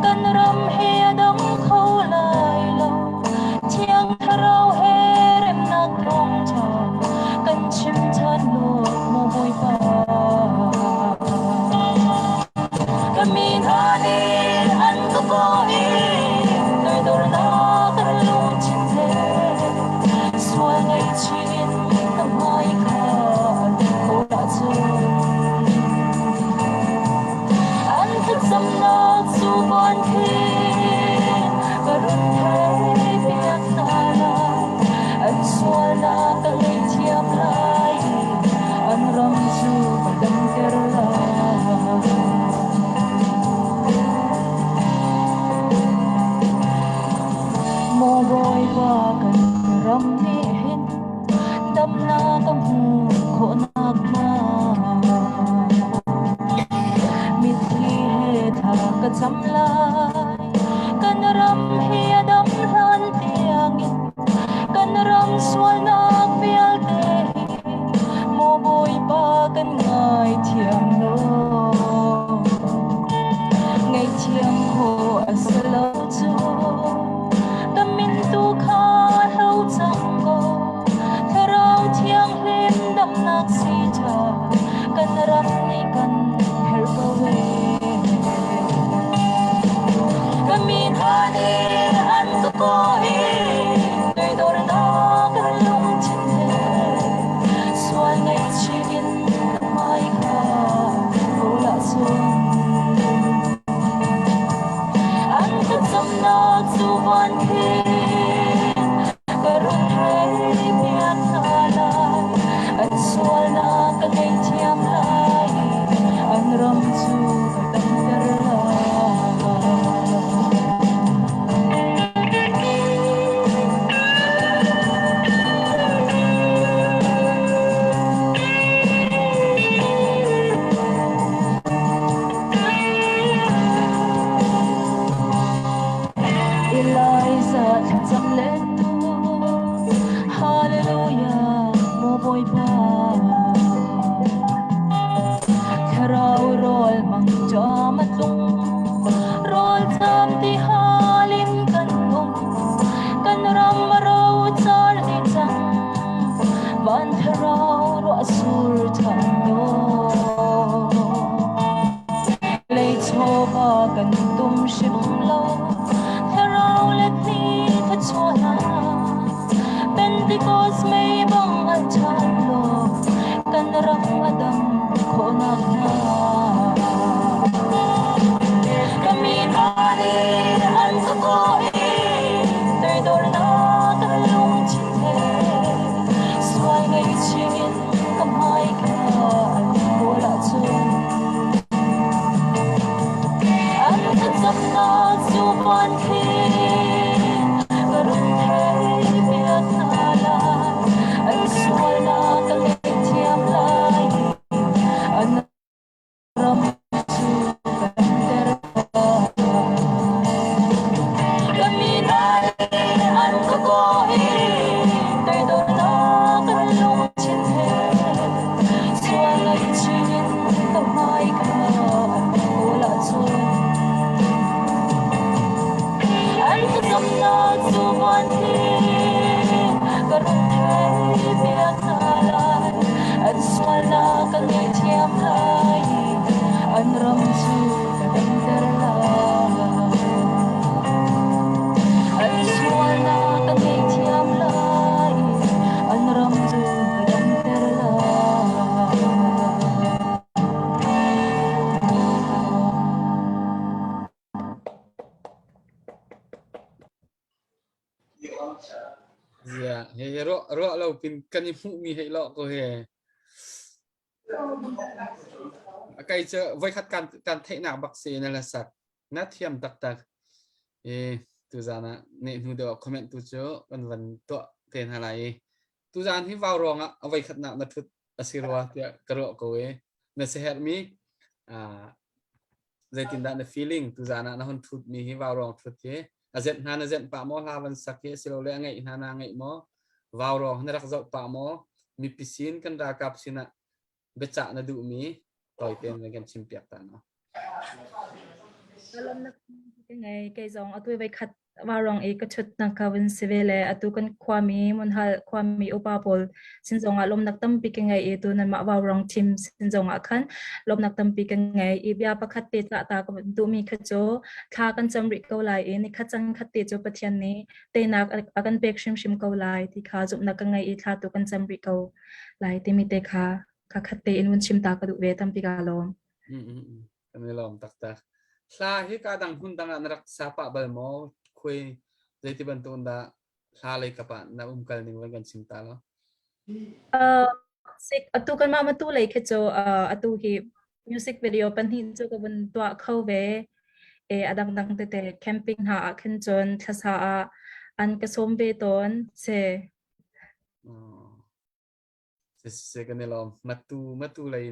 kan ram he adam khâu lai lo thiang kharau he rem nak rong cha kan chim chan lo mo boy pa min hani an ko ko e nơi đâu na kan lung chin the sual ngai chin tam mai kha ko la chu an thức sam na chu ban thi karun thai piak na la an sual na ka ngai thiam lai an ram chu badam ter la boy ba kan ram ni hin dam na kam hu kho nak ma mit hi he tha ka cham lai kan ram hi dam han tiang kan ram swal nak pial te mo boy ba kan ngai thiam lo ngai thiam ho asalo chu min tu kha lâu chẳng go thao thiang lim đam nak si cha kan ram ni kan help away kamin hani an to ko hi doi dor na kan lung chin the sual ngai chin mai kha ko la sun an ta sam na chu ban khi karun hai piak na lai an sual na ka ngai thiam lai an ram chu ka dam ter la Eliza anh có ý tay đôi lá cánh lông trên hè xua lấy chín tàu mai cả cô là xuân anh cứ dâm na dù ban thiên cả rung thế biết ta lại anh xua na cả ngày chiêm lại anh râm su cả đêm ter anh xua na cả ngày chiêm lại anh râm su cả đêm ter dạ he ro lâu pin kan ni mu mi he lo ko he cái chợ với khách can thể nào bác sĩ này là sạch nát thiêm tắc tắc từ giờ nè nên thu được comment từ chỗ vân vân tọa tiền hay này từ giờ thì vào rồi á với khách nào là thuật asirwa thì cái độ của ấy nó sẽ help me dây tin đạn the feeling từ giờ nè nó hơn thuật mi thì vào rồi thuật thế dân hà nó dân pa mò la văn sắc cái silo lệ ngày hà na ngày mò vào rồi nó đặt dọc pa mò mi pisin kan ra cặp xin ạ beca na du mi tỏi tiền là cái chim piak ta nó cái ngày cái dòng ở tôi với khách vào rong ấy cái chút năng kavin civile ở tôi cần kwami muốn hal kwami upapol xin dòng ở lom nặc tâm pi cái ngày ấy tôi nên mặc vào rong team xin dòng ở khăn lom nặc tâm pi cái ngày ấy bia pa khát tết ta có tôi mi khát cho kha kan chăm ri câu lại ấy khát chân khát tết cho bắt chân này tây nak akan pek shim câu lại thì kha giúp nak cái ngày ấy kha tôi kan chăm ri câu lại thì mi tây kha khát tết in muốn shim ta có đủ về tâm pi cả lom cái này lom tắc tắc sa hi ka dang hun dang an rak sa pa bal mo khui dei ti ban ton da sa le ka pa na kal ning gan sim ta lo sik atu kan ma tu lai khe cho atu hi music video pan hin cho ka bun tua khau ve e adang dang te te camping ha khen chon thasa an ka som ve ton se se kan lom matu lai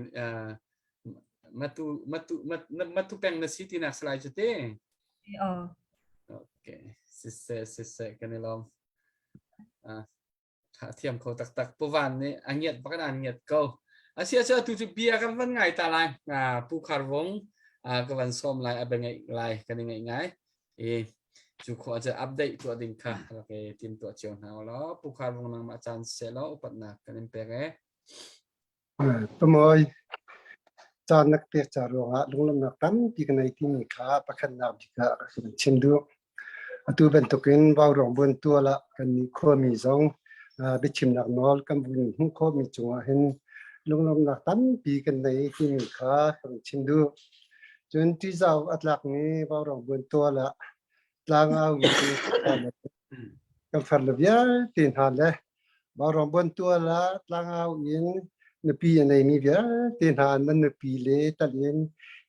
matu peng na city na slide jete okay se kan lom thiam khâu tắc tắc po van ni angiat pa kan angiat ko asia cha tu bia kan van ngai ta lai pu khar wong ka van som lai abengai lai kan ngai ngai chu kho cha update to ding kha okay tim to chion ha lo pu khar wong nang ma chan se lo upat na kan pe ge tôi choนักเตะจารวะลงลำนักตั้มปีกันในที่มีขาประคันนับดีกว่าเช่นดูตัวเป็นตัวกินว่าวรองบนตัวละกันนี้ข้อมีสองไปชิมนักนอลกันบุญหุ้นข้อมีจังหวะเห็นลงลำนักตั้มปีกันในที่มีขาเช่นดูจนที่เจ้าอัตลักษณ์นี้ว่าวรองบนตัวละลางเอาอยู่ที่กันฝันระเบียตีนหันเลยว่าวรองบนตัวละลางเอาอินนปีอะไรมีเดียตีนหานมันนปีเล่ตะเลียน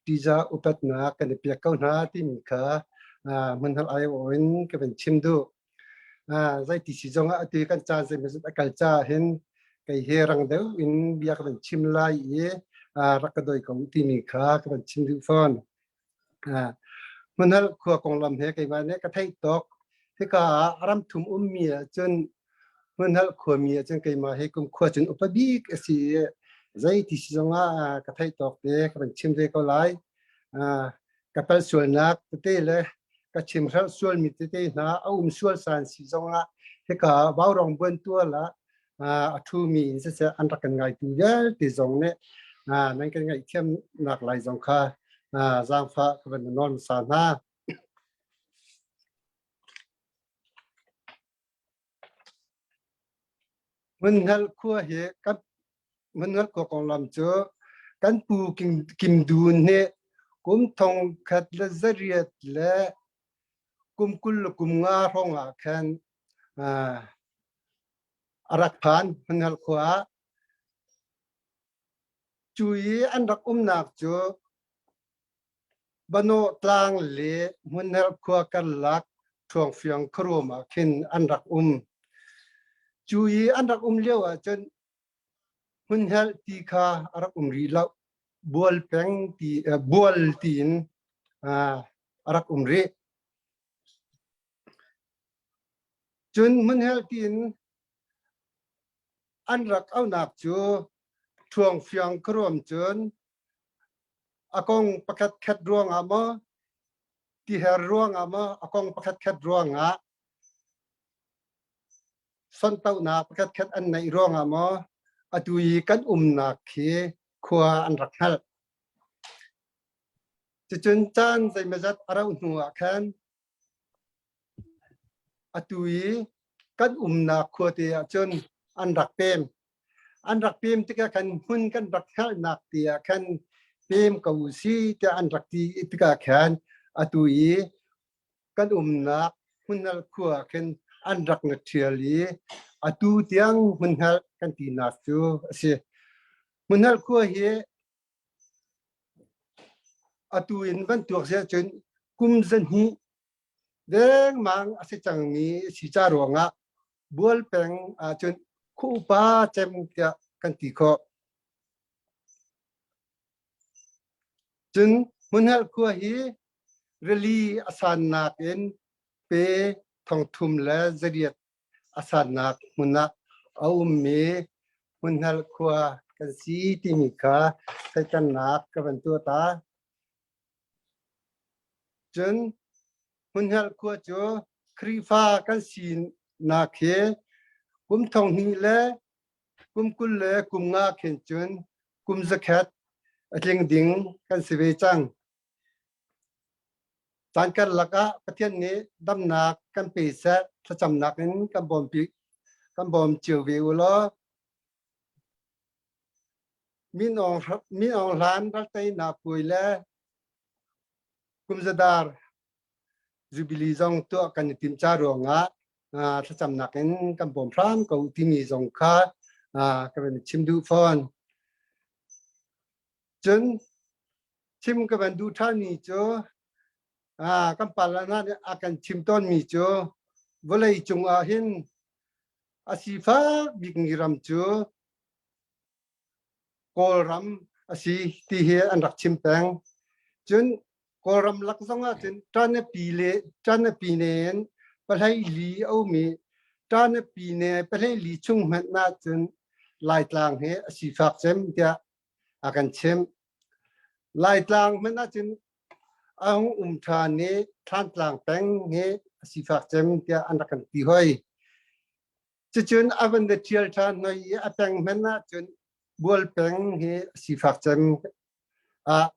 ที่จะอุปถัมภ์กันเปียกเข้าหน้าที่มีขามันทำอะไรโอ้ยก็เป็นชิมดูใจที่สิจงตีกันจ้าจะมีสุดกัลจ้าเห็นไก่เฮรังเดียวอินเบียก็เป็นชิมลายรักกระโดดของที่มีขาก็เป็นชิมดูฟอนมันทำขัวกองลำเฮไก่มาเนี่ยก็ไทยตอกที่ก็อารมณ์ทุ่มมีจนมันฮัลขวมีจังไกมาให้กุมขวจนอุปบีกสิใจที่สิจงกระไทยตอกเด็กเป็นชิมเด็กก็หลายกระเป๋าส่วนนักเต้เลยกระชิมรัลส่วนมีเต้นะเอาส่วนสารสิจงให้กับบ่าวรองบนตัวละทูมีจะอันรักกันไงตัวเยอะที่จงเนี่ยนั่นกันไงเทียมหนักหลายจงค่ะจางฟ้าก็เป็นนอนสานามันฮัลขั้วเหกับมันฮัลขั้วกองลำเจอกันปูกิมดูนเนี่ยกุมทองขัดละเรียดและกุมกุลกุมงาห้องแคนรักผ่านมันฮัลขั้วจุยอันรักนักเจอบโนตลางเล่มันฮัลขั้วกันลักทวงเฟียงครัวมาเข็นอันรักจุยอันรักเลี้ยวจนหุ่นเฮลตีขารักรีแล้วบัวแปงตีบัวตีนรักรี chun mun hel tin an rak au nak chu thuang fiang krom chun akong pakat khat ruang ama ti her ruang ama akong pakat khat ruang a son tau na pakat khat an nei ruang ama atui kan na khi khua an rak hal chun chan zai mazat arau nuwa khan atui kan na khua te chun an rak pem tika kan hun kan rak hal nak tia kan pem kau si te an rak ti tika khan atui kan na hunal khua khan an rak na thiali atu tiang hunal kan ti na chu ase hunal khua hi atu in ban tuak se chun kum zan hi deng mang ase chang mi si cha ronga bual peng a chun khu pa chem tia kan ti kho chun hunal khua hi really asan nak in pe thong thum la zariat asan nak munna au me hunal khua kan si ti mi kha sai kan nak ka ban tu ta chun hunal khua cho krifa kan sin na khe kum thong ni le kum kul le kum nga khen chun kum zakhat atling ding kan sive chang tan kan laka pathian ni dam nak kan pe sa cham nak in kan bom pi kan bom chiu ve lo min ong lan ral tai na pui le kum zadar jubilee zong to kan tim cha ronga cham nak in kan bom phram ko ti mi zong kha ka ben chim du phon chun chim ka ben du tha ni cho kan palana akan chim ton mi cho volei chung a hin asifa bigniram cho kolram asi ti he an rak chim peng chun kolram lak zonga chun tan pi nen palai li au mi tan pi ne palai li chung man na chun lai tlang he asifa chem tia akan chem lai tlang man na chun ang tha ne than tlang peng he asifa chem tia an rak ti hoi chun avan de thial than noi apeng man na chun bual peng he asifa chem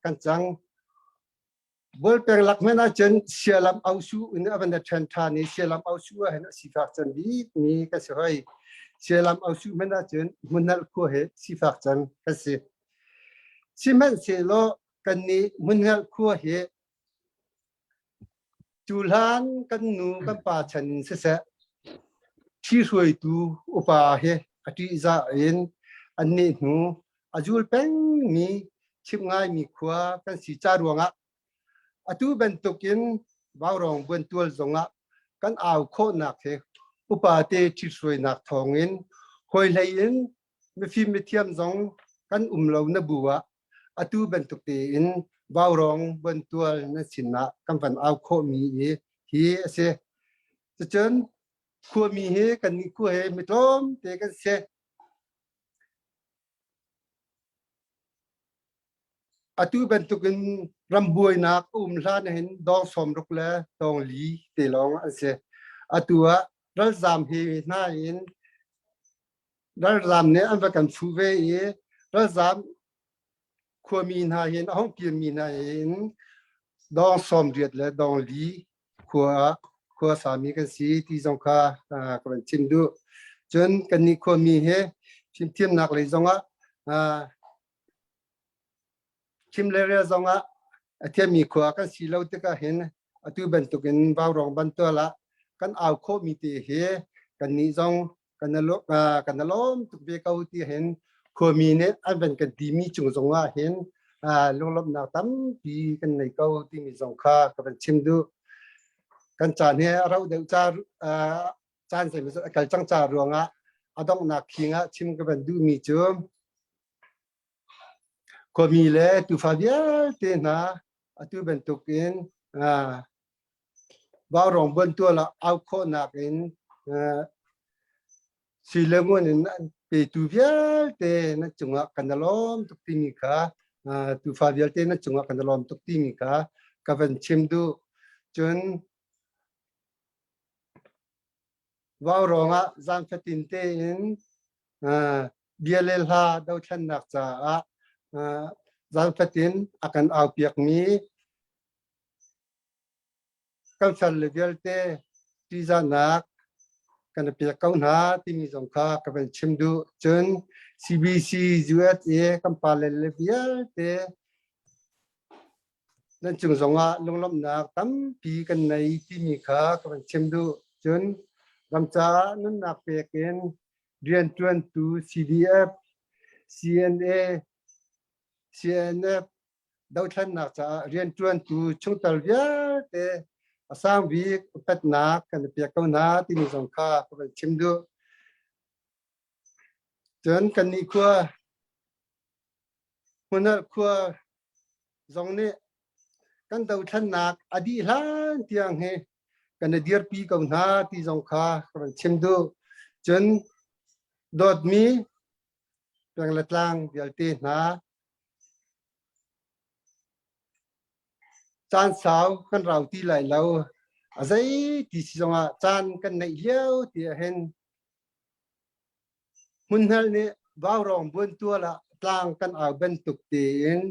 kan chang bual peng lak man na chun sialam ausu in avan de than tha ne sialam ausu he asifa chem bi ni ka se hoi sialam ausu man na chun munal ko he asifa chem ka se simen se lo kan ni munal ko he chulhan kan nu kan pa chan se se chi suai tu upa he ati za in anni nu ajul peng mi chim ngai mi khwa kan si cha ruanga atu ben tukin bawrong bun tual zonga kan aw kho nak he upa te chi suai nak thongin hoi lein mi fi mi thiam zong kan lo na buwa atu ben tuk te in bawrong bun tual na sinna kan van aw kho mi hi ase chun khu mi he kan ni khu he mi tom te kan se atu ben tukin rambuai nak hlan hin dong som ruk le dong li te long ase atua ral zam he na in ral zam ne an va kan fu ve ye ral zam khu mi na hin hong pi mi na in dong som riat le dong li khua sa mi kan si ti zong kha kan chim du chun kan ni khu mi he chim thiam nak le zonga chim le re zonga athiam mi khua kan si lo te ka hen atu ben tukin bawrong ban to la kan aw kho mi te he kan ni zong kan lom tu be ka ti hen khu mi ne an ben kan ti mi chung zonga hen longlop na tam pi kan nei ka ti mi zong kha kan chim du kan chan he rau de cha chan se mi kal chang cha ruanga adong na khinga chim ka ben du mi chu ko mi le tu fa bia te na atu ben tukin ba rong bon tu la au kho na in suy lơ nguồn nên về tu viết thế nó chung ngã cần lom tục tin cả tu pha viết thế nó chung ngã cần lom tục tin cả các vấn chim du chun vào rồi ngã gian phát tin thế in bia lê ha đâu chân nạc cha gian phát tin akan ao piak mi các phần lệ viết thế tuy ra nạc kan pia kau na timi jong kha ka ben chimdu chun CBC USA kam palel bia te nan chung zonga lunglom na tam pi kan nei timi kha ka ben chimdu chun gamcha nun na pe ken rian tuan tu CDF CNA CNF dau than na cha rian tuan tu chung tal bia te asam vi pet na kan pia kau na timi jong kha ka ben chimdu chun kan ni khua huna khua zong ne kan dau than nak adi hlan tiang he kan dir pi kau na ti jong kha ka ben chimdu chun dot mi tang latlang dial ti na chan sao kan rau ti lai lo azai ti songa chan kan nei liao ti hen mun hal ne baw rong bun tua la tlang kan au ben tuk tin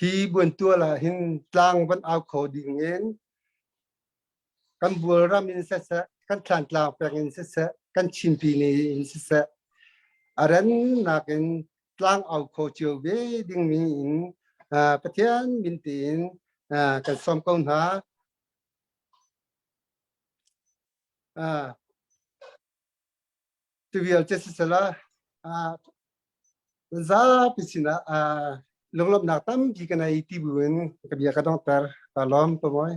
hi bun tua la hin tlang ban au kho ding en kan bul ram in se se kan tlan tlang pek in se se kan chin pi ni in se se aran na ken tlang au kho chiu be ding mi in pathian min tin kan som kon ha trivial test sala za pisina longlop nak tam ki kana iti buin ka bia ka dong tar kalom to moi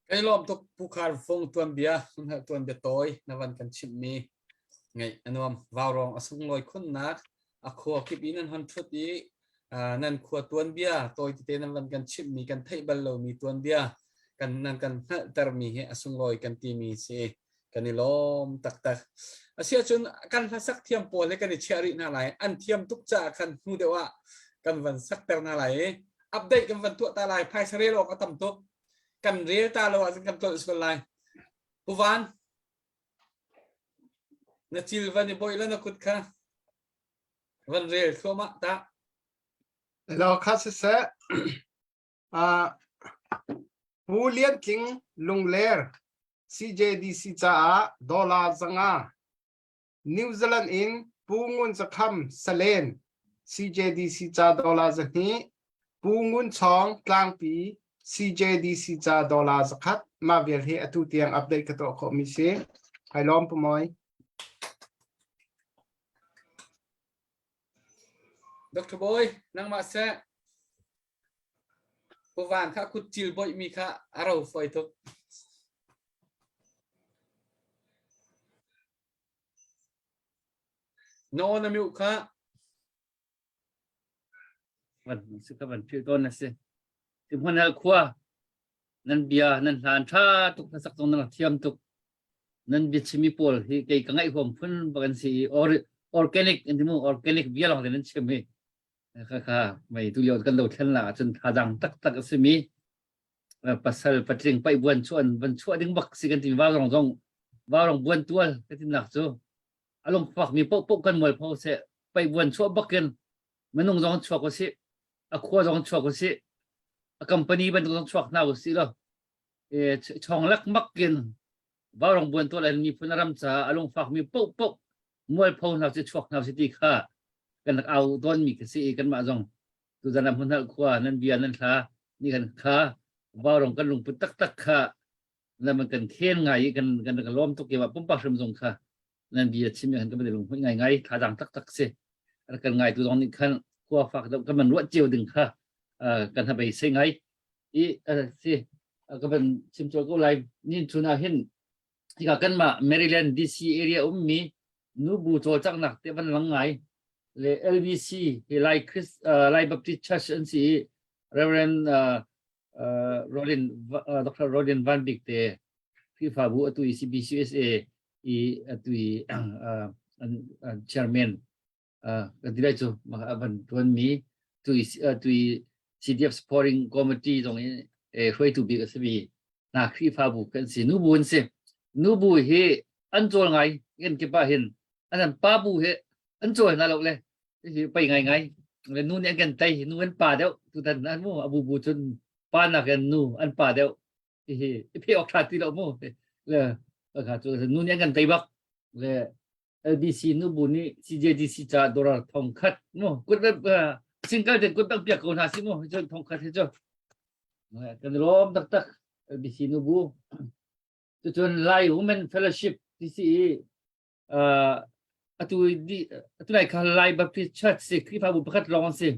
cái lom tục pu khar phong tuan bia tuan bia toy na van kan chim mi ngai anom vào rong asung loi khun nak a kho kip in an han thut i nan kho tuan bia toy ti nan van kan chim mi kan thei bal lo mi tuan bia kan nan kan tar mi he asung loi kan ti mi se kan ni lom tak tak asia chun kan sak thiam pol le kan ni chari na lai an thiam tuk cha kan hu dewa kan van sak ter na lai update kan van tu ta lai phai sare lo ka tam tuk kan real ta lo azin kan to skol lai puvan na chil van ni boy la na kut kha van real khoma ta lo kha se pu lian king lung ler CJDC cha dollar zanga New Zealand in pungun zakham salen CJDC cha dollar zahi pungun chong tlang pi CJDC cha dollar zakhat ma vel he atu tiang update ka to kho mi se hai lom pu moi Dr. Boy nang ma se puvan kha kut chil boy mi kha aro foi thuk no na miu khaวันสุขวันพิจารณาสิที่พนักขวานั่นเบียนั่นหลานชาตุกสักตรงนั้นเทียมตุกนั่นบิชิมีโพลที่เกี่ยกังไอ้ผมพุ่นบางสิ่งออร์แกนิกอันที่มึงออร์แกนิกเบียหลังจากนั้นใช่ไหมค่ะไม่ตุยอดกันเราเช่นละจนทาดังตักสิมีปัสสาวะปัจจิงไปบวนชวนดึงบักสิกันที่ว่าลองบวนตัวก็ที่หนักจู่อารมณ์ฝักมีปุ๊กกันหมดพอเสไปบวนชวนบักกันมันต้องชวนก็สิขวาต้องชวนก็สิคอมพานีมันต้องชวนน่าก็สิล่ะช่องลักมักกันว่าลองบวนตัวอะไรมีพนักงานจ่าอารมณ์ฝักมีปุ๊กมวยพอน่าจะชวนน่าสิตีข้ากันเอาต้นมีกสิกันมาจงตัวจะนำพนักขวานั่นเบียนั่นข้านี่กันข้าว่าลองกันลงปุ๊ตักข้าแล้วมันกันเทียนไงกันล้อมตุกเกี่ยวกับปุ๊บปักสมจงข้านั่นเบียชิมอย่างกันไม่ได้ลงไงทาดังตักสิแล้วกันไงตัวตรงนี้ขั้นขวาฝักก็มันรวดเจียวดึงข้ากันทำไปเสียไงสิก็เป็นชิมโจก็ไลน์นี่ชุนาเห็นที่กันมาแมริแลนด์ดีซีเอเรียมีนูบูโจจักหนักแต่วันหลังไงเลย LBC ไลน์คริสไลน์บัพติสต์เชิร์ชอันสิเรเวน Dr. Rodin Van Beek te FIFA bu atui CBCSA i atui chairman kadilai chu maka aban tuan mi tui CDF supporting committee dong hroi tu bi asbi na FIFA bu kan si nu bun se nu bu he an chol ngai ngen ke pa hin an pa bu he an chol na lo le hi pai ngai le nu ne kan tai nu an pa deu tu tan an mo abu bu chun pa na kan nu an pa deu hi pe ok tha ti lo mo le ka chu nu ne kan tai bak le LBC nu bu ni CJDC cha dolar thong khat mo kut single de kut tak pia ko na si mo jo thong khat he jo kan rom tak tak LBC nu bu tu chun lai women fellowship TC atu lai kha lai baptist church se kri pa bu pakhat long se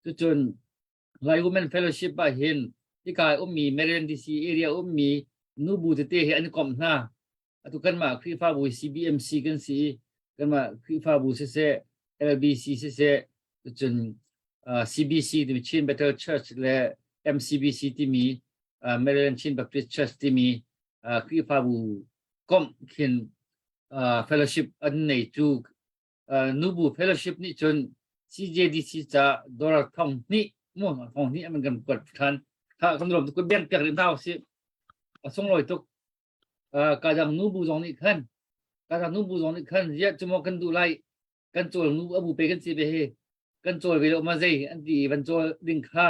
tu chun lai women fellowship ba hin ti ka mi Maryland DC area mi nu bu te he an kom na atu kan ma kri fa bu CBMC kan si kan ma kri fa bu se LBC se tu chun CBC ti Chin Better Church le MCBC ti mi Maryland Chin Baptist Church ti mi kri fa bu kom kin fellowship an nei chu nu bu fellowship ni chun CJDC cha dolar thong ni mo thong ni man kan kot than tha kan rom tu ko ben pek rim thau si song loi tuk kadang nu bu zong ni khan kadang nu bu zong ni khan ya chumo kan du lai kan chol nu abu pe kan si be he kan chol ve lo ma zai an ti ban chol ding kha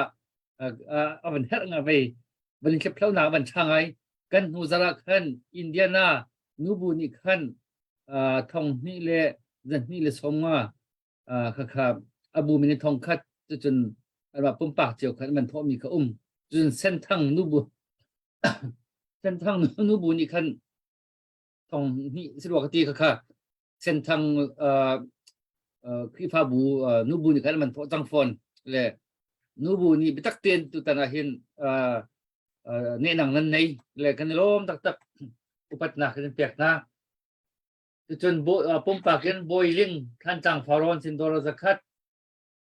aban her nga ve ban khep thlau na ban changai kan nu zara khan Indiana nu bu ni khan thong ni le zan ni le songa kha abu mi ni thong khatจนว่าปุ่มปากเจียวขันมันพอมีกระจนเส้นทางนูบุเส้นทางนูบุนี่คันทองนี่สะดวกตีค่ะเส้นทางขี้ฟ้าบูนูบุนี่คันมันพอจังฟอนเลยนูบุนี่ไปตักเตียนตุตันเห็นเนนังนั้นในเลยกันล้มตักอุปัตนากันเปียกนะจนปุ่มปากกันบอยลิงท่านจังฟารอนสินดอลสักคัด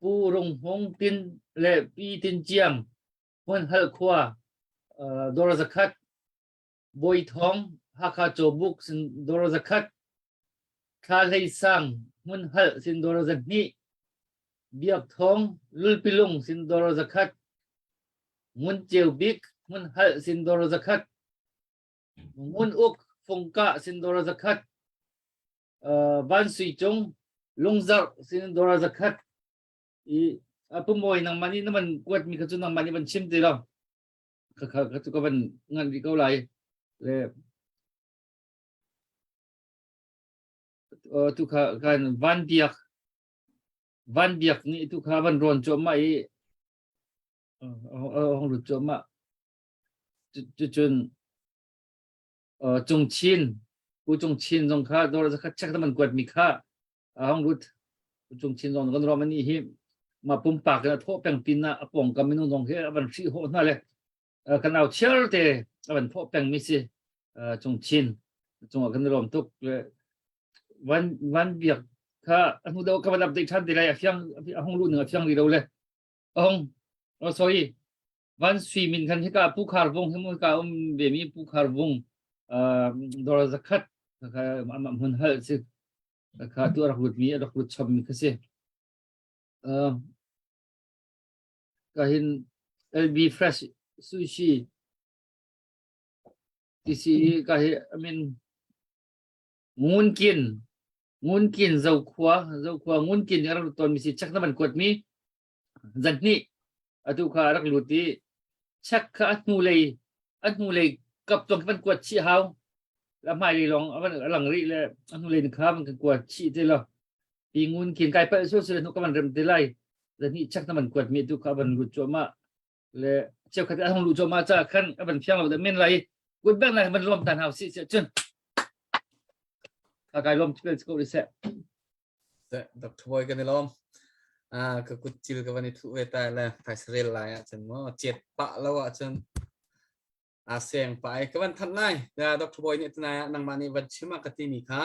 ปูรงหงตินและปีตินเจียงคนฮัลคัวดอลสักคัดบอยทองฮักคาโจบุกสินดอลสักคัดคาเลซังคนฮัลสินดอลสักนี้เบียกทองลุลปิลุงสินดอลสักคัดมุนเจียวบิกมุนฮัลสินดอลสักคัดมุนอุกฟงกะสินดอลสักคัดบ้านสุยจงลงจักสินดอลสักคัดปุ่มบอยนางมันนี่นั่นมันกวดมีกระจุนนางมันนี่มันชิมตีเรากระจุกมันงานดีเกาไหลเลยทุกการวันเบียกนี่ทุกวันร้อนจมมาห้องหลุดจมมาจนจงชินผู้จงชินจงข้าโดนจะคัดชักมันกวดมีค่าห้องหลุดจงชินจงกันรอมันนี่หิมาปุ่มปากกันโทษแปลงปินนะป่องกันไม่นุ่งตรงเฮ้ยวันที่โหดนั่นเลยกันเอาเชื่อเตะวันโทษแปลงมิสิจงชินจงกันรวมทุกเลยวันเบียกข้าอันนู้นเดียวกับวันรับเด็กท่านที่ไรเพียงห้องรุ่นหนึ่งเพียงดีเราเลยห้องสอยวันสวีมินคันที่ก้าผู้คาร์วงที่มุ่งก้าเบมีผู้คาร์วงดอลลาร์คัดข้ามันหัลสิข้าตัวรักรุดมีรักรุดชมมีก็สิก็เห็น LB Fresh Sushi ที่สิก็เห็นI mean งูนกินเจ้าขวางูนกินรักตอนมีสิชักน้ำมันกดมีจันนี่ทุกข้ารักลุตีชักข้าอัดมูเลยกับตัวมันกดชี้เฮาแล้วไม่ได้ลองมันหลังรีเลยอัดมูเลยนะครับมันกดชี้ได้หรอปีงูนกินไก่ไปสู้สุดทุกมันเริ่มได้ไล่จันนี่ชักน้ำมันกดมีทุกข้ามันลุจมาเลยเจ้าข้าจะห้องลุจมาจากขั้นมันเพียงเราแต่ไม่ไรกดแบงไหนมันรวมตันเฮาสิจนกายลมที่เป็นสกูลิเซ่แต่ดอกทวยกันในลมก็กุจิลกับวันนี้ทุเวตายแล้วไทยเสรีไลน์จนว่าเจ็ดปะแล้วจนเสียงไปก็วันทันไล่แต่ดอกทวยเนี่ยตัวนายนางมานี่วันชิมากติมีค่ะ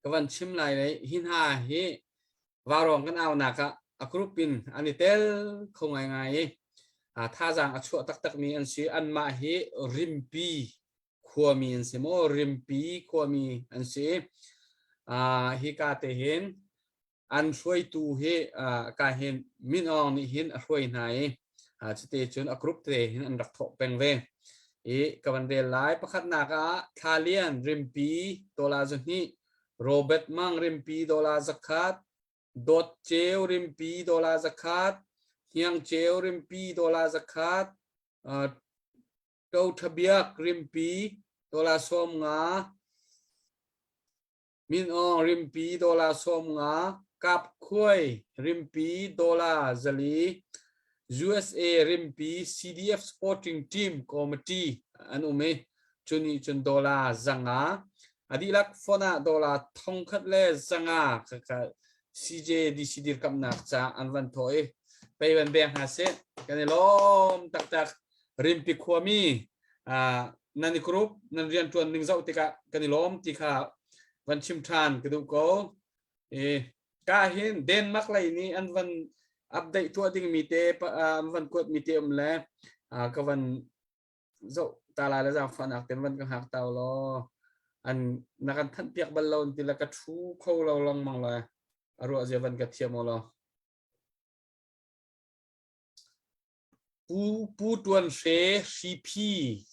ก็วันชิมไล่เลยหินหาฮิวารองกันเอาหนักอะกรุ๊ปปินอันนี้เตลคงไง ท่าจางอัชวตักมีอันสีอันมาเฮริมปีขัวมีอันสีโมริมปีขัวมีอันสีฮิกาเตเห็นอันช่วยตูเฮกาเห็นมินอองนี่เห็นช่วยไหนสเตจนอกรุปเตเห็นอันรักทบเป็นเวกับวันเรียนไลฟ์ประคัดนักทาเลียนริมปีดอลลาร์จุนี่โรเบิร์ตมังริมปีดอลลาร์สักคัดดอทเจลริมปีดอลลาร์สักคัดเฮียงเจลริมปีดอลลาร์สักคัดเต้าทะเบียกริมปีดอลลาร์ส้มงามินอองริมปีดอลลาร์ส้มงากับคุยริมปีดอลลาร์จลี USA ริมปี CDF Sporting Team Committee อันอุเมจุนีจุนดอลลาร์จังอาอดีลักฟอนาดอลลาร์ทองคัดเลจังอาค่ะ CJ ดีซีดีกับนักจ้าอันวันถอยไปวันเบียงหาเซกันล้อมตักริมปีขวามีนันนิกรุ๊ปนันเรียนตัวหนึ่งเจ้าติกะกันล้อมติกะวันชิมทานกระดูกโกกาเห็นเดนมาร์กเลยนี่อันวันอัปเดตตัวดิ่งมีเตปวันกดมีเตมแล้วก็วันเจ้าตาลายแล้วจะฟันอักเต็มวันก็หักเตาล้ออันนักท่านเปียกบอลลูนที่ละกระชูเข้าเราลองมองเลยอารมณ์จะวันกระเทียมล้อผู้ตวนเชซีพี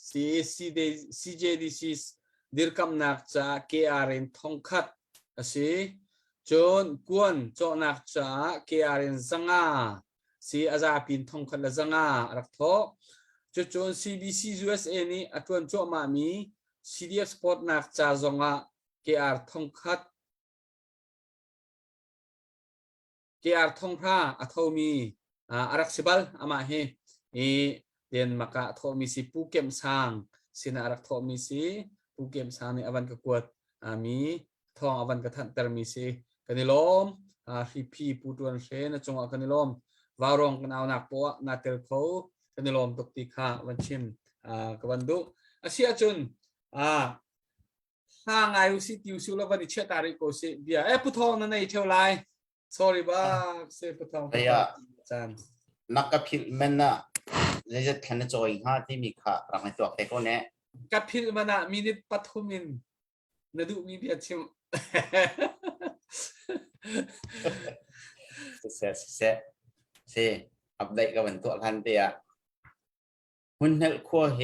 ซีเจดีซีดิรกำนักจาก KRN ทองคัดสิจนกวนจอนักจาก KRN สังอาสีอาจารย์พินทองคัดละสังอารักท้อจน CBC USA นี่อัตวนจอมามี CDF Sport นักจากจงอา KR ทองคัด KR ทองพระอัตมีอารักสิบัลอามาเฮเดียนมากะทอมีสิผู้เก็บสร้างสินารักทอมีสิผู้เก็บสร้างในอวันกกวดมีทองอวันกทันเตอร์มีสิกันนิลมรีพีผู้ตวนเชนจงกันนิลมวารองกันเอาหนักปัวนาเตลเขากันนิลมตกติขาวันชิมกับวันดุอาเซียจุนห้างไออุสิติวสุลวันดิเชตาริโกสิเบียผู้ทองนั่นในเท่าไร sorry บ้าเซผู้ทองจันนักกับพิลเมนน่ะจะแทนจอยห้าที่มีข่ารังในตัวแต่ก็เนี้ยกับพิลมันมีนิปัทุมินนดูมีเบียชิมเสอัปเดตกับวันตัวทันเดียหุ่นเฮลคัวเ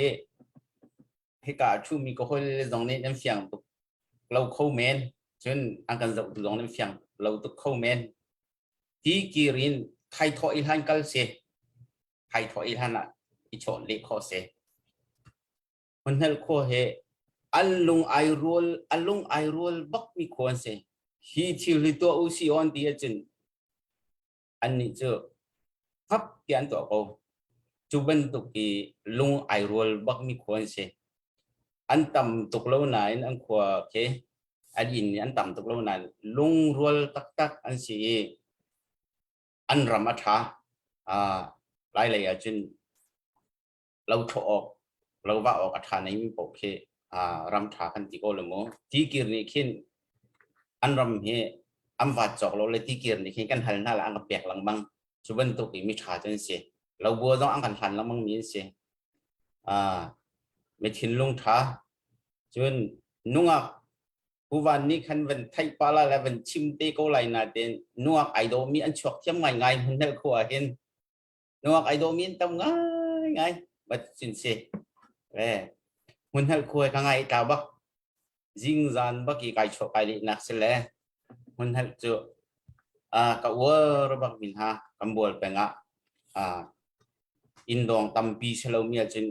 ฮกาชูมีก็คนตรงนี้น้ำเสียงตุกเราเข้าเมนจนอังกันจะตรงน้ำเสียงเราตุกเข้าเมนที่กีรินไทยทออิลันกัลเซไทยทออิลันอ่ะอิชอนเล็กข้อเซหุ่นเฮลคัวอัลลุงไอรัวบักมีคนเซฮีทิลิตัวอุซิออนที่จะอันนี้เจอครับเกี่ยนตัวเขาจุบันตุกีลุงไอรัวบักมีคนเซอันต่ำตกเล่าไหนอันขวาเคอันอินอันต่ำตกเล่าไหนลุงรัวตักอันสีอันรำอัฐาหลายเลยจนเราถอดเราว่าออกอัฐาในมีปกเครำถากันติโกลโมที่กิรนี่ขึ้นอันรำเฮอันวัดจอกเราเลยที่กิรนี่ขึ้นกันหันหน้าละอันกับเปียกหลังบังจุบันตุกีมีถาจนเสียเราบัวต้องอันกันหันหลังบังมีเสียไม่ทิ้งลงถาจนนุ่งผู้วันนี้คันวันไทยปาลาและวันชิมเตโกไลนาเดนนุ่งไอโดมีอันชกเทียมง่ายมันเนลขัวเห็นนุ่งไอโดมีทำง่ายบัดสินเสียมันเฮลคุยกันไงตาบักจิงจันบักอีกไอชกไอลินักเสลมันเฮลจูกับวัวรบักมินฮะกัมบัวเป็นอินดองตัมปีเชลมีจน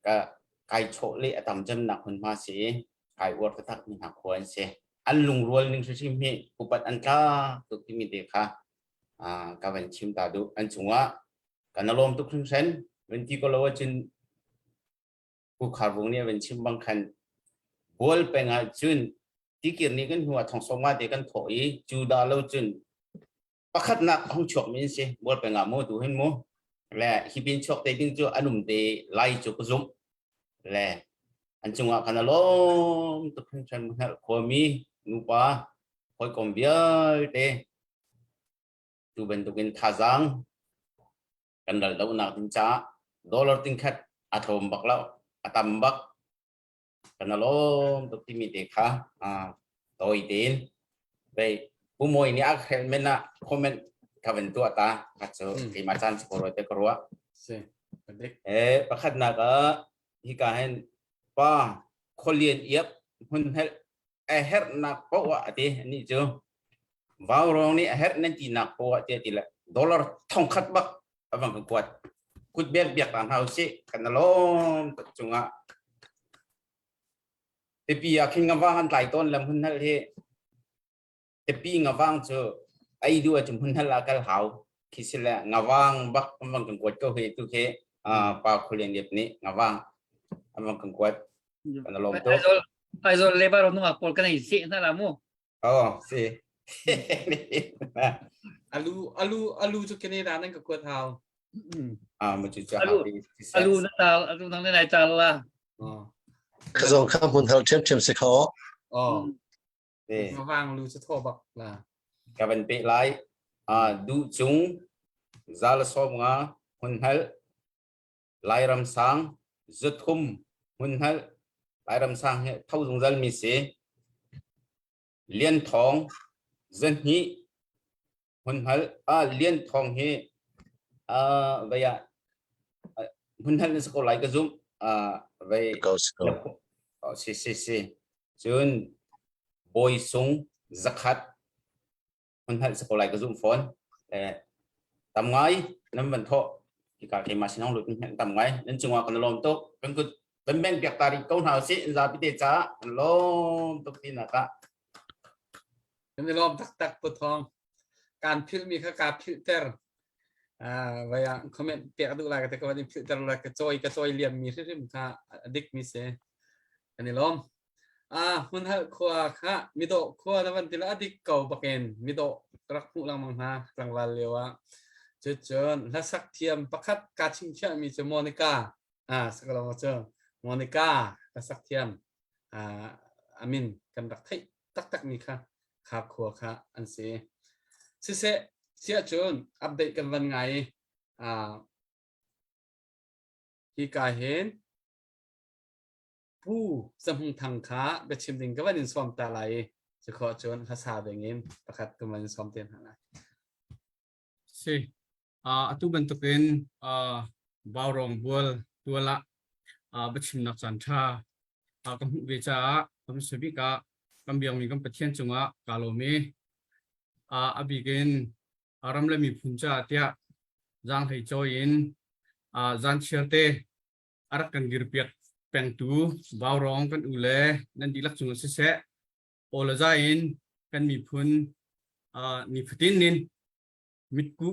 กับไอชกเละตัมจำหนักคนมาเสียไอวัวกระทักมินหักควรเสียอันลุงรัวนึงชิมเฮอุปัตอันก้าตุกที่มีเด็กค่ะกับวันชิมตาดูอันจุงว่ากันอารมณ์ทุกครึ่งเซนวันที่ก็เราจนผู้ขาวงเนี่ยเป็นชิมบางคันบอลเป็นจุนที่เกี่ยนี้กันหัวทองสมาเด็กกันถอยจูดาเราจุนประคัดนักของฉกมินเสบอลเป็นโมดูเห็นโมและฮิบินฉกแต่ดิ้งจูอนุมเดไล่จุกซุมและอันจังหวะคันล้มตุกขึ้นชันมันขวามีนูปะคอยคอมเบียเตจูเป็นตุกินท่าจังกันดัลดาวนักดินจ้า dollar tingkat atom bak lau atam bak kanalom tuk timi dekha toy tin bei pumoy ni akhel mena comment kaven tu ata katso ki machan skoro te korwa si pendik pakhat na ka hikahen pa kholien yep hun hel her na po wa ati ni jo vào rong ni her nen ti na po ati ti la dollar thong khat bak avang ka kwat kut biak biak tan hau si kanalom chunga te pi a king ngawang an tlai ton lam hun hel he te pi ngawang cho ai du a chum hun hel akal hau kisila ngawang bak avang ka kwat ko he tu he pa kholien yep ni ngawang avang ka kwat kanalom to ai rồi lebar nung apol ka nai si na la mo si alu cho cái này đã nên cái quật hào mà chỉ cho alu nang nai tal la cái dòng khám hồn hậu chém sẽ khó nó vang alu cho thô bạc là cái vấn đề lại du chúng ra là so ngã hôn hel lại ram sang rất thum hôn hel lại ram sang hệ thâu dùng dân mi sẽ liên thong dân hi hôn hel liên thong hi vậy hôn hel sẽ có lại cái zoom vậy si chun boy sung zakat hôn hel sẽ có lại cái zoom phone tầm ngay năm vận thọ thì cả cái mà xin không được tầm ngay nên chung còn lom tốt vẫn cứ vẫn bên việc ta đi câu nào sẽ ra bị trả lom tốt tin là cả cái lom tắc bột thongการพิลมีค่าการพิลเตอร์vậy comment เปียกดูอะไรกันแต่ก็วันนี้พิลเตอร์อะไรกระจอยเลี่ยมมีที่มันค่าดิกมีเสอันนี้ลมมันให้ขวาค่ะมีโตขวาแต่วันที่ละดิกเก่าบักเอ็นมีโตรักผู้ลังมังหากลางวันเลยวะเจอและสักเทียมประคัดการชิงเชื่อมีเจอโมนิก้าสักลองเจอโมนิก้าและสักเทียมอามินกันรักให้ตักมีค่ะขาขวาค่ะอันเสียเสียจนอัปเดตกันวันไงที่กายเห็นผู้สมุนทางค้าไปชิมดิ่งก็ว่านินสวมตาไหลจะขอจนภาษาแบบนี้ประกาศกันวันสวมเตียนหาสิtu bentukin bawrong bual tuala bachim nak chancha kamu beca kamu sebika kambiang mi kam pathian chunga kalomi abigin aramle mi phuncha tia jang thei choin jan chiarte arakan girpiak pengtu bawrong kan ule nan dilak chunga se olajain kan mi phun ni phutin nin mitku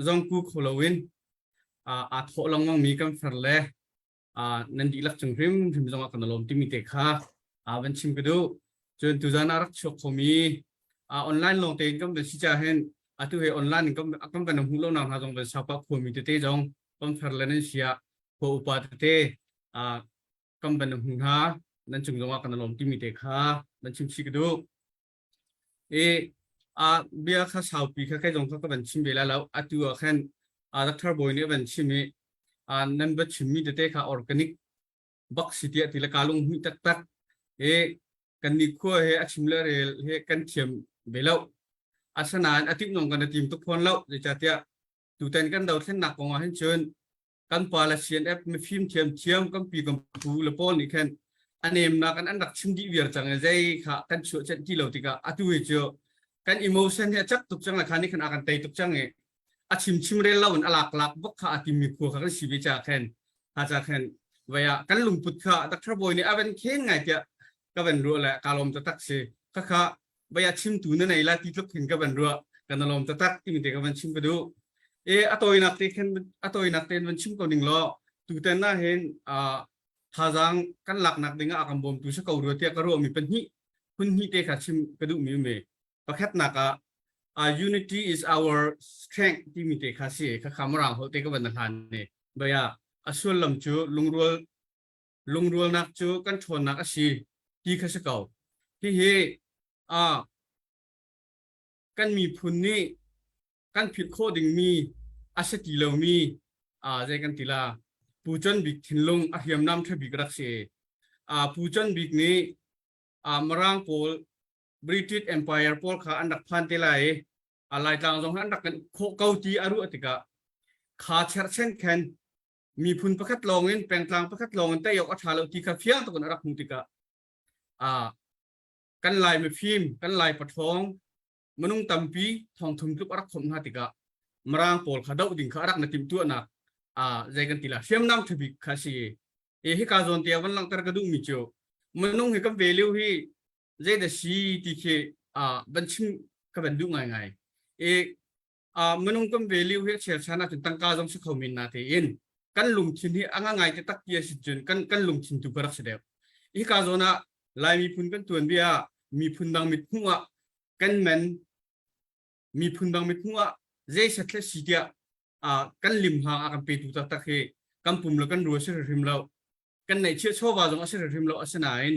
zongku kholowin tho longmang mi kam ferle nan dilak chungrim zonga kanalom timi te kha ban chim kedu chen tu jana rak chok khomi online long te kam be sicha hen atu he online kam kan hulo na ha jong be sapa khomi te jong kam ferle nen sia ko upa te kam ban hu ha nan chung zonga kanalom timi te kha ban chim si kedu bia kha sau pi kha kai jong kha ban chim bela law atu khan doctor boy ne ban chimi nan ba chimi te kha organic bak city atila kalung hui tak kan ni kho he achimla re he kan thiam belaw asanan atik nong kan tim to phone law je chatia tu ten kan daw thlen nak ko hen chön kan pala cnf me film thiam kan pi kan pu le pon ni khan anem na kan an dak chim di wir chang jai kha kan chu chen ki lo tika atu he cho kan emotion he chak tuk chang la khani khan akan tai tuk chang e chim re lawn alak bok kha atim mi khu kha kan si be cha khan ha cha khan waya kan lung put kha doctor boy ni aven khen ngai tia ka ben ru la kalom ta tak se kha waya chim tu na nei la ti tuk khin ka ben ru kan lom ta tak ti mi te ka ben chim ka du atoi nak te ben chim ko ning lo tu ten na hen thajang kan lak nak dinga akam bom tu se ko ru tia ka ru mi pen hi hun hi te kha chim ka du mi me pakhat naka unity is our strength ti mi te kha si kha khamrang ho te ka ban han ne baya asul lam chu lungrul nak chu kan thon nak asi ti kha se kau hi he kan mi phun ni kan phit kho ding mi asati lo mi jai kan tila ปูจนบิกทินลงอาเฮียมน้ำทบิกรักเสียปูจนบิกนี้มรางโพลบริติชเอ็มไพร์โพลขาอันดับพันเทลัยอะไรต่างๆอันดับกันโคเกาตีอารุอติกะขาเชิดเช่นแคนมีพุนประคัดลงเงินแปลงกลางประคัดลงเงินแต่ยกอัฐาเราตีกาเฟียงตะกันรักมุติกะกันลายไม่ฟิล์มกันลายปะท้องมนุษย์ตั้มปีทองทุนทุกรักขมนาติกะมรางโพลขาดาวดิ่งขารักนักติมตัวนักใจกันตีละเสียมน้ำทบิกขาสีฮิกาโซนเตียวันหลังตระกระดูมิโจมนุษย์ฮิกับเวลิวฮีใจเดชีที่เคบัญชีกับบันดูง่ายๆมนุษย์กับเวลิวฮีเชื่อชานะจนตั้งกาจงสุขมินนาเทียนกันลุมชินฮีอ่างง่ายจะตักเกียสิจุนกันลุมชินตุกรักเสด็จฮิกาโซนะลายมีพุนกันตัวเบียมีพุนดังมิดหัวกันแมนมีพุนดังมิดหัวใจสัตว์สีเดียกันลิมหางอากันไปตุตักเฮกันปุ่มแล้วกันรัวเสริมเรากันในเชื่อชอบว่าจงเสริมเราอาศัยอิน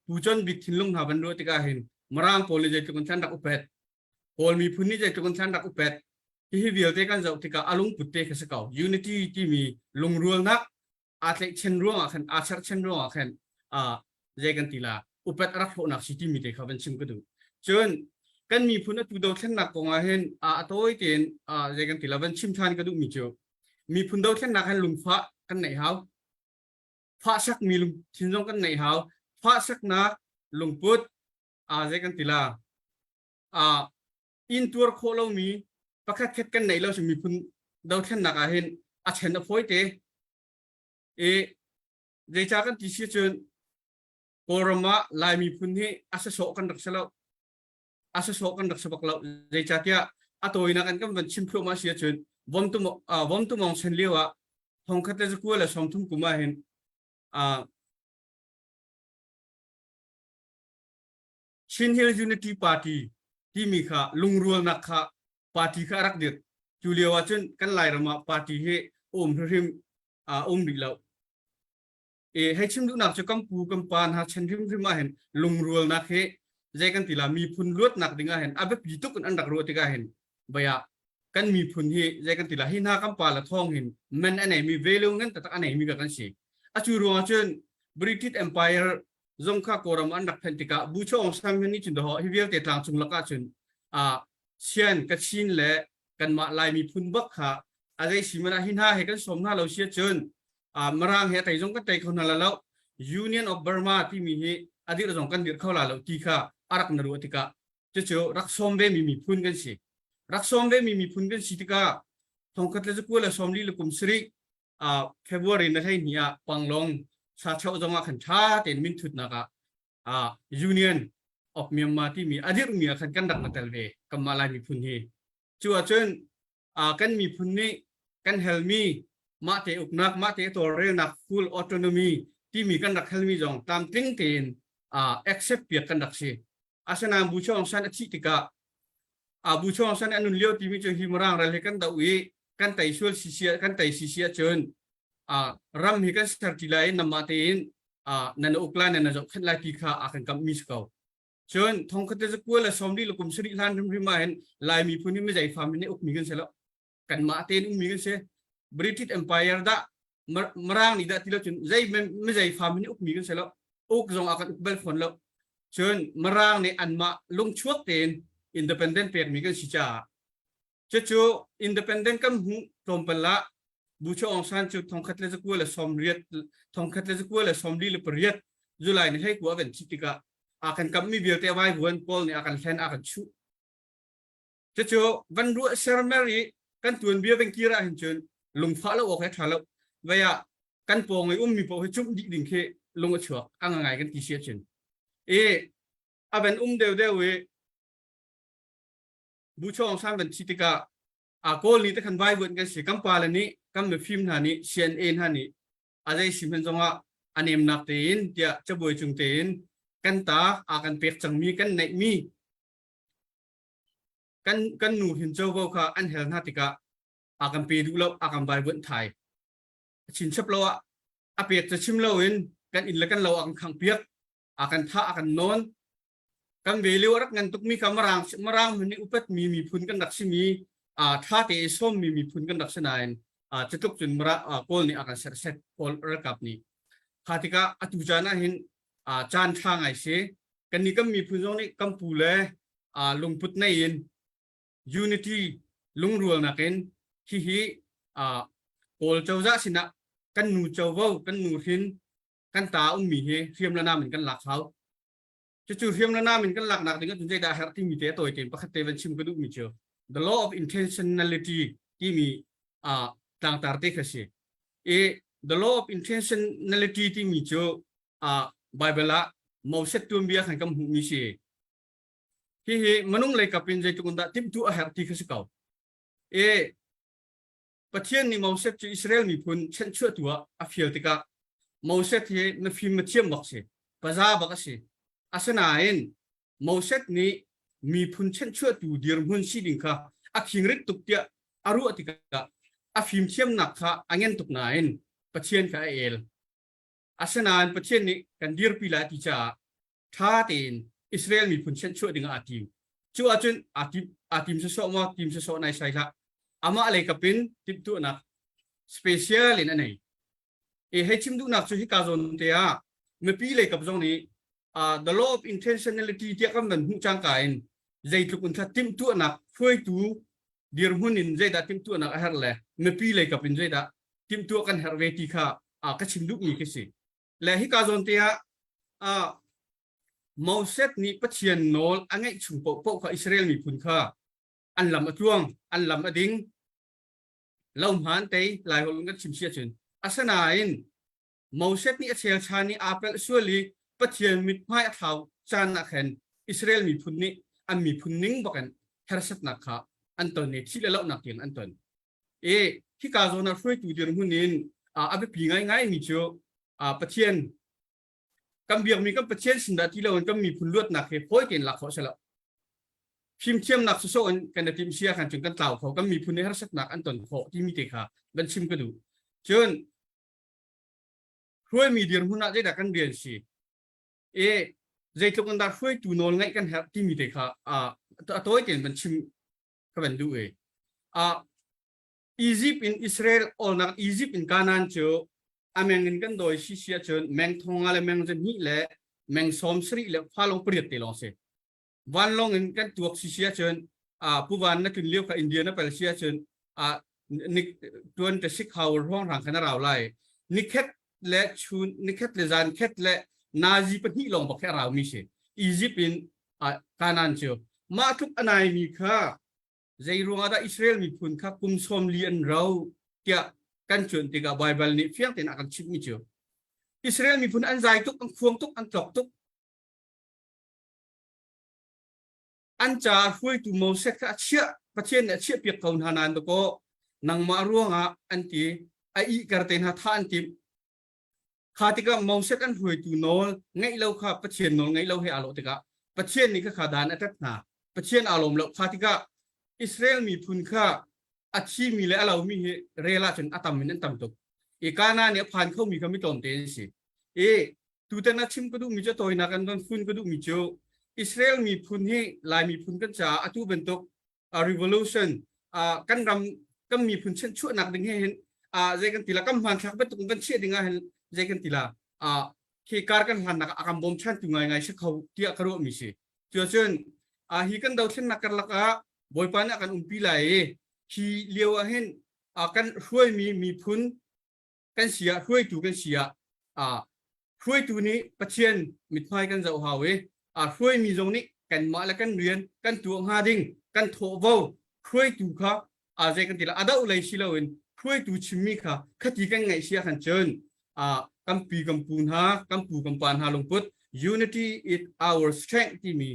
ผู้จนบิดทิ้งลงหาบันรัวติกาเห็นมารางโพลิใจตุกันชันดักอุปเปตโพลมีพุนนี้ใจตุกันชันดักอุปเปตที่วิลเตกันจะติกาอารมณ์ปุตเตกสกาวยูนิตี้ที่มีลงรัวนักอาจจะเช่นรัวกันอาจจะเช่นรัวกันใจกันตีลาอุปเปตรักโหนักสิที่มีเด็กเขาเป็นชิมก็ดูจนกันมีพุนตุดาวเช่นนักกงอาเห็นตัวเตียนใจกันตีลาเป็นชิมทานก็ดูมีโจมีพุนดาวเช่นนักให้ลุงฟ้ากันไหนเขาฟ้าสักมีลุงทิ้งลงกันไหนเขาฟ้าสักนะลุงพุทธใจกันตีลาอินตัวโคเรามีประคัดคัดกันไหนเราจะมีพุนดาวเช่นนักเห็นอาเช่นอภัยเตใจจากกันที่เชื่อจนโกรมาลายมีพุนที่อาศัยโศกันดักเสลาอาศัยโศกันดักสบักเราใจจากยาตัวอินักันก็เป็นชิมพลุมาเสียจนวันตุมองเชนเลียวะทองคัดจะกู้เลยสมทุมกุมาเห็นชินเฮลยูนิตี้ปาร์ตี้ที่มีค่ะลุงรัวนักค่ะปาร์ตี้ค่ะรักเด็ดจูเลียวะจนกันไล่ระมาปาร์ตี้เฮริมดิเราให้ชิมดูนักจะกำปูกำปานหาเชนริมมาเห็นลุงรัวนักเฮใจกันตีละมีพุนรวดนักดิ่งเห็นอาเบบยิตุกันอันดักรัวติกาเห็นบายกันมีพุนเฮใจกันตีละให้หน้ากำปาละทองเห็นมันอันไหนมีเวลูงั้นแต่อันไหนมีกันสิอาจูรัวจนบริติชเอ็มไพร์จงข้าโกรมอันดักเพนติกาบูชองสามนี้จุดเดียวฮิเวลเตตังจุงลักจนเชียนกัดชินเละกันมาลายมีพุนบักค่ะอะไรสิมันหินหาให้กันสมหน้าเราเชียจนมารางเหตุแต่จงกันแต่คนนั้นแล้ว Union of Burma ที่มีเหตุอดีตจงกันเดือดเข้าแล้วที่ค่ะอารักนรัวติกาจะเจอรักสมเวมีพุนกันสิรักสมเวมีพุนกันสิติกาทงคัดเลจะกู้เลยสมลีลุกุมสรีFebruary นั่นให้เนี่ยปังลงชาเช่าจงอาขันชาเต็นมินทุดนะคะUnion of Myanmar ที่มีอดีตมีขันกันดักมาเตลเวกับมาลายมีพุนเฮจัวจนกันมีพุนนี้กันเฮลมีมาเตอุกนักมาเตตัวเรื่องนัก full autonomy ที่มีกันดักเฮลมีจงตามติ้งเตนaccept เปียกกันดักเชอาสนามบูชองสันอธิติกาบูชองสันอนุเลียวที่มีเจอหิมรังอะไรกันดาวีกันไต่ช่วยสิเสียกันไต่สิเสียจนรำให้กันสตาร์ทไลน์นำมาเตนนันอุกลานันจะขัดไล่ที่ข้าอาการกับมิสเขาจนทองคัตจะกู้เลยสมดีลูกกุมสริลานริมมาเห็นลายมีผู้นี้ไม่ใจฟาร์มนี่อุกมีกันเสียแล้วกันมาเตนอุกมีกันเสียบริติชเอ็มไพร์ด่ามารางนี่ด่าที่เราจนใจไม่ใจฟาร์มนี่อุกมีกันเสียแล้วอุกจงอาการอุกเบลฟอนแล้วจนมารางในอันมาลงช่วงเตนอินดิเพนเดนต์เปียกมีกันสิจ้าจู่อินดิเพนเดนต์กันหูตรงเป็นละบูชองสันจุดทองคัดเลจะกู้เลยสมเรียดทองคัดเลจะกู้เลยสมดีเลยเปรียดจุลัยนี่ให้กัวเป็นชิติกาอาการกับมีเบียร์เตวายหัวปอลนี่อาการแทนอาการชูจู่วันรู้เซอร์เมอรี่กันตัวเบียร์เป็นกีฬาเห็นจนลงฟ้าแล้วออกให้ถ่ายแล้วเวียกันปองไอ้มีปองให้จุ่มดิ่งเคลงเฉื่อยอ่างไงกันที่เสียจนเป็นเดียวเวบูชองสันเป็นชิติกาโกลนี่แต่ขันไว้บนกันสิกัมปาลนี้กัมเมฟิล์มท่านี้ CNN ท่านี้อะไรสิมันจงว่าอันเอ็มนักเตีนเดียจะบวยจุงเตีนกันตากันเปียกจังมีกันไหนมีกันหนูเห็นเจ้าบ่ค่ะอันเฮลนาติกากันปีดูแล้วกันใบบนไทยชินชับเราเปียกจะชิมเราเห็นกันอินแล้วกันเราขังเปียกกันท่ากันนอนกันเวลีวรักเงินตุกมีคำมารางมันนี่อุปมีพุนกันดักชิมีท่าเตะส้มมีพุนกันดักสนาย จะตุกจนมระโกลนี่อาการเสร็จโกลระกับนี้ข้าที่ก็อตุจานะเห็นจานทางไอเสกันนี้ก็มีพื้นที่นี้กัมพูเลลงพุทธในอิน unity ลงรัวนักเองที่โกลเจ้าจ้าสินะกันหนูเจ้าว่ากันหนูหินกันตามีเฮเทียมละนาเหมือนกันหลักเขาจู่ๆเทียมละนาเหมือนกันหลักหนักถึงก็จนใจได้หาที่มีเตะตัวเองประคัตเตวันชิมก็ดูมีเจอ the law of intentionality ที่มีต่างตาร์ติกสิthe law of intentionality ที่มีเจอBible ละมาวเซตตัวเบียขันกำหูมีเสียที่มนุษย์เลยกับเป็นใจตุกันตาทิมตัวอาหารที่เขาสิเขาประเทศนี้มาวเซตอิสราเอลมีพ้นเช่นชั่วตัวอาฟิลติกามาวเซตที่นฟิมเทียมบักเสภาษาบักเสอาสนาเองมาวเซตนี้มีพ้นเช่นชั่วตัวเดียร์หุ่นสีดิ่งค่ะอาคิงริกตุกเตียอารุอติกาอาฟิมเทียมหนักค่ะอังเงินตุกนายประเทศค่ะอาสนานประเทศนี้กันดีร์พิลาติจ่าท่าเต็นอิสราเอลมีผลเช่นช่วยดึงอาทีมช่วยจนอาทีมเสาะมาทีมเสาะในสายละอามาอะไรกับเป็นทิมตัวนักสเปเชียลในนั้นให้ชิมดูนักช่วยให้การสนเตียเมื่อปีเลยกับตรงนี้the law of intentionality ที่กำลังหุ่นจังการใจทุกคนถ้าทิมตัวนักช่วยตัวดีร์หุ่นนินใจได้ทิมตัวนักอะไรเลยเมื่อปีเลยกับเป็นใจได้ทิมตัวกันหาเวทีค่ะก็ชิมดูมีกี่สิและที่การสนเตียมาวเซตนี้ประเทียนโนลอันไงชุมโปโปกับอิสราเอลมีคุณค่าอันลำอัดวงอันลำอัดดิ้งเราหันเตยหลายคนก็ชิมเชียจนอาสนาอินมาวเซตนี้เชียร์ชานีอาเปลส่วนลีประเทียนมิดไม้เท้าจานนักเห็นอิสราเอลมีพุนนี้อันมีพุนนิ่งบอกกันเฮรสัตนักข่าอันตอนนี้ที่เราหนักอย่างอันตอนที่การสนช่วยตัวเดียร์หุ่นนินอาไปปีง่ายๆมีเชียวประเทียนกำเบียงมีก็ประเทศสินดาที่เราก็มีพุ่นลวดหนักเหตุเพราะเก่งหลักเขาใช่แล้วพิมเทียมหนักโซ่กันแต่พิมเชียร์กันจนกันเต่าเขาก็มีพุ่นในรัศนักอันตนเขาที่มีเตะขาบันชิมก็ดูเชิญช่วยมีเดียนหุ่นอะไรดักกันเรียนสิใจตกันดาช่วยตูนอนไงกันแฮปที่มีเตะขาตัวเก่งบันชิมก็เป็นดูอียิปต์in Israel or นักอียิปต์ in กานันเจออาเมงกันโดยชิเชียจนแมงทองอะไรแมงจะนี่แหละแมงสอมสรีแหละฟ้าลงเปรียบตีลองเสวันลงกันตัวชิเชียจนผู้วันนักขึ้นเลี้ยวกับอินเดียนักไปเชียจนนิตัวนั้นจะสิเขาร้องทางคณะเราไล่นิเคตและชูนิเคตและจานเคตและนาซีปนิลงบอกแค่เรามีเสอียิปต์ กานันเจอมาทุกอันไหนมีค่าใจรู้ว่าอิสราเอลมีผลค่ากุมสมเลียนเราเกี่ยกันจนติกาไบเบิลนี้เพียงแต่นักชิมมิเจออิสราเอลมีผลอันใจทุกอันควงทุกอันตกทุกอันจ่าช่วยตัวโมเสสก็เชื่อประเทศเนี่ยเชื่อเปียกเขาหานานตัวก็นังมาร่วงอันที่ไอ้กระเตนหาท่านที่ข้าติกาโมเสสอันช่วยตัวโนลไงเราข้าประเทศโนลไงเราให้อารมณ์ติกาประเทศนี้ก็ขาดานอัตตาประเทศอารมณ์เราข้าติกาอิสราเอลมีผลค่าอาชีพมีและเรามีเรลาจนอัตมินันตัมตุกการนั้นเนี่ยผ่านเข้ามีคำมิตรเต็นสิตัวแต่นักชิมก็ดูมีเจ้าตัวนักการฝุ่นก็ดูมีเจ้าอิสราเอลมีพุ่นให้ลายมีพุ่นกันจ่าอัตุเป็นตุกrevolution กันรำก็มีพุ่นเช่นชั่วนักดึงให้เห็นใจกันทีละก็มันชักเป็นตุกกันเชื่อดึงให้เห็นใจกันทีละที่การกันหันนักอาการบ่มชันถึงไงสักเขาที่อาการรู้มีสิเจ้าเช่นฮีกันดาวเช่นนักการละก็บ่อยปานอาการปีไหลที่เลี้ยวเห็นกันช่วยมีพุ่นกันเสียช่วยถูกันเสียช่วยตัวนี้ประเทศมิตรไทยกันจะเอาไว้ช่วยมีตรงนี้กันมาแล้วกันเรียนกันตัวหาดิ้งกันโถเบาช่วยตัวเขาใจกันทีละดาวเลยสิเราเองช่วยตัวชิมิค่ะคดีกันไงเสียขันเชิญกัมปีกัมพูนหากัมปูกัมปานหาลงพุทธ unity is our strength ที่มี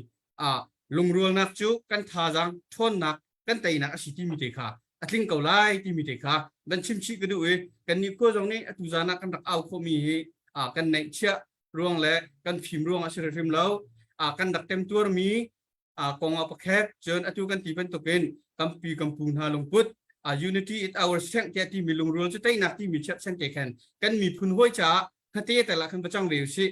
ลงรัวนักจูกันท่าจังทนนักกันแต่นักสิที่มีเด็กค่ะอัดลิงเกาไล่ที่มีเด็กค่ะบันชิมชิกันดูกันนี่ก็ตรงนี้ตุจานักกันตักเอาเขามีกันในเชื่อร่วงและกันพิมร่วงอาชีพพิมแล้วกันดักเต็มตัวมีกองอัปแคบเชิญอตุกันที่เป็นตัวเป็นกัมปีกัมพูนหาลงพุทธunity is our strength ที่มีลงรัวจะได้นักที่มีเชื่อเส้นเกแคนกันมีพุนห้วยจ้าคดีแต่ละขั้นประจังเร็วสิ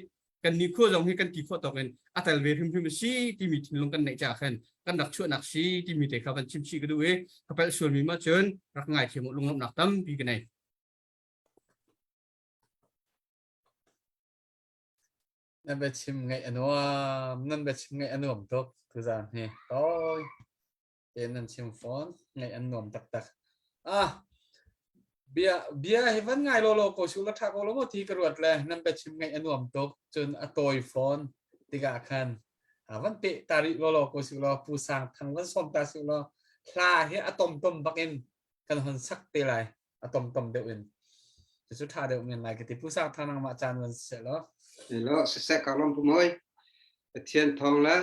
กันนี้ขั้วจงให้กันกี่ขั้วต่อกันอัตราเวทีพิมพ์ซีที่มีลงกันในจากกันดักช่วยนักซีที่มีแต่ขับชิมซีก็ด้วยขับไปส่วนมีมาเชิญรักง่ายเขียนลงลำหนักตั้มปีกันไหนนั่นเป็นชิมไงอันว่านั่นเป็นชิมไงอันนวมตกทุกอย่างเนี่ยโอ้ยเอ็นนั่นชิมฟอนไงอันนวมตักเบียเห็นวันไงโลโลโกชูรัฐาโกโลโมทีกระวดเลยนั่นเป็นชิมไงอันนวมตกจนอโตยฟอนติกาคันวันเปตาริโลโลโกชูโลปูสังทางวันสมตาชูโลคลาเฮอะตอมตมบักเอ็นกันหันสักเตลัยอะตอมตมเดวินจะสุดท้ายเดวินไลกิติปูสังทางนางมาจานวันเสร็จแล้วแล้วเสร็จการลงปุ่มอยเทียนทองละ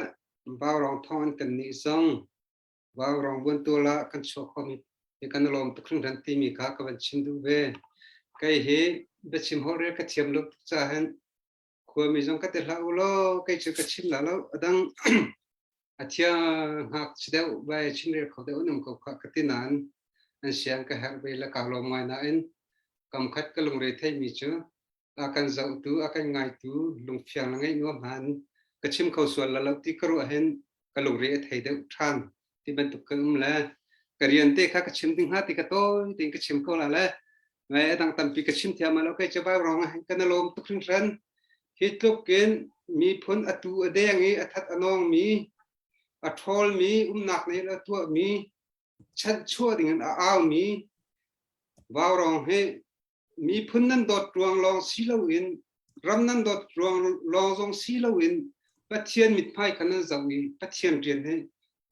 บ่าวรองทองกันนิซงบ่าวรองบนตัวละกันโชคมีกันลมตุกครึ่งทันทีมีข้ากันชิมดูเวใครเห็นเบชิมหัวเรือกันเทียมลุกจะเห็นขวามีจงกัดละอุโลใครจะกันชิมละแล้วดังอาเทียหักเสด็จไปชิมเรือเขาเดี๋ยวนุ่มกับขัดที่นั้นอันเสียงก็หายไปละการลมไม่นานกำคัดก็ลงเรือไทยมีเจอakan zau tu akan ngai tu lung phiang ngai nuam han kachim khau sual la ti karu hen kalung re thai de than ti ban tu kum la karian te kha kachim ding ha ti ka to ti kachim ko la la ngai dang tam pi kachim thia ma lo kai cha ba rong kan lom tu khring ran hit lok ken mi phun atu adeng e athat anong mi athol mi nak nei la tu mi chat chua ding an aw mi wa rong heมีพื้นนั้นดดรวงลองสีลวินรำนั้นดดรวงลองทรงสีลวินปัจเจียนมิดไพ่กันนั้นจะวิปัจเจียนเรียนให้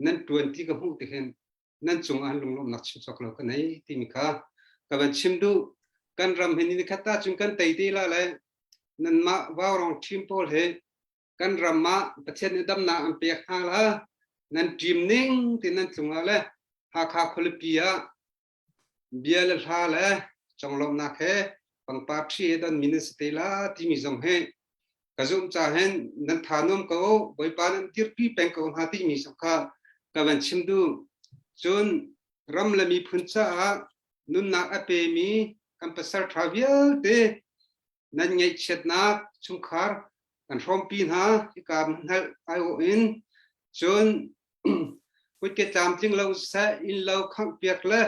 นั้นตรวนที่กระหูติเห็นนั้นจงอันลงลมนักชิมสกเรากันไหนที่มีค่ากับชิมดูกันรำเห็นนี่คัตตาจงกันไต่ตีละเลยนั้นมาว่ารองทีมโพลเฮกันรำมาปัจเจียนดำนาอันเปียกหาละนั้นทีมนิ่งที่นั้นจงละเลยหาขาคนละปีอะเบียร์ละท่าเลยจงลมนักเฮปังปาชีดันมินิสเตล่าที่มีจงเฮกระจุมจ่าเห็นนันทานุมเขาบอยปานันทิร์ปีเป็นเขาหาที่มีสังขารกับวันชิมดูจนรำละมีพุนจ้านุนนักอเปมีกัมปัสสาทราวิลเตนั่นไงเช็ดนักชุมขารกันพร้อมปีนหาที่การให้ไอโอเอ็นจนพุทธเกจามจึงเราใช้อินเราขังเปียกเลย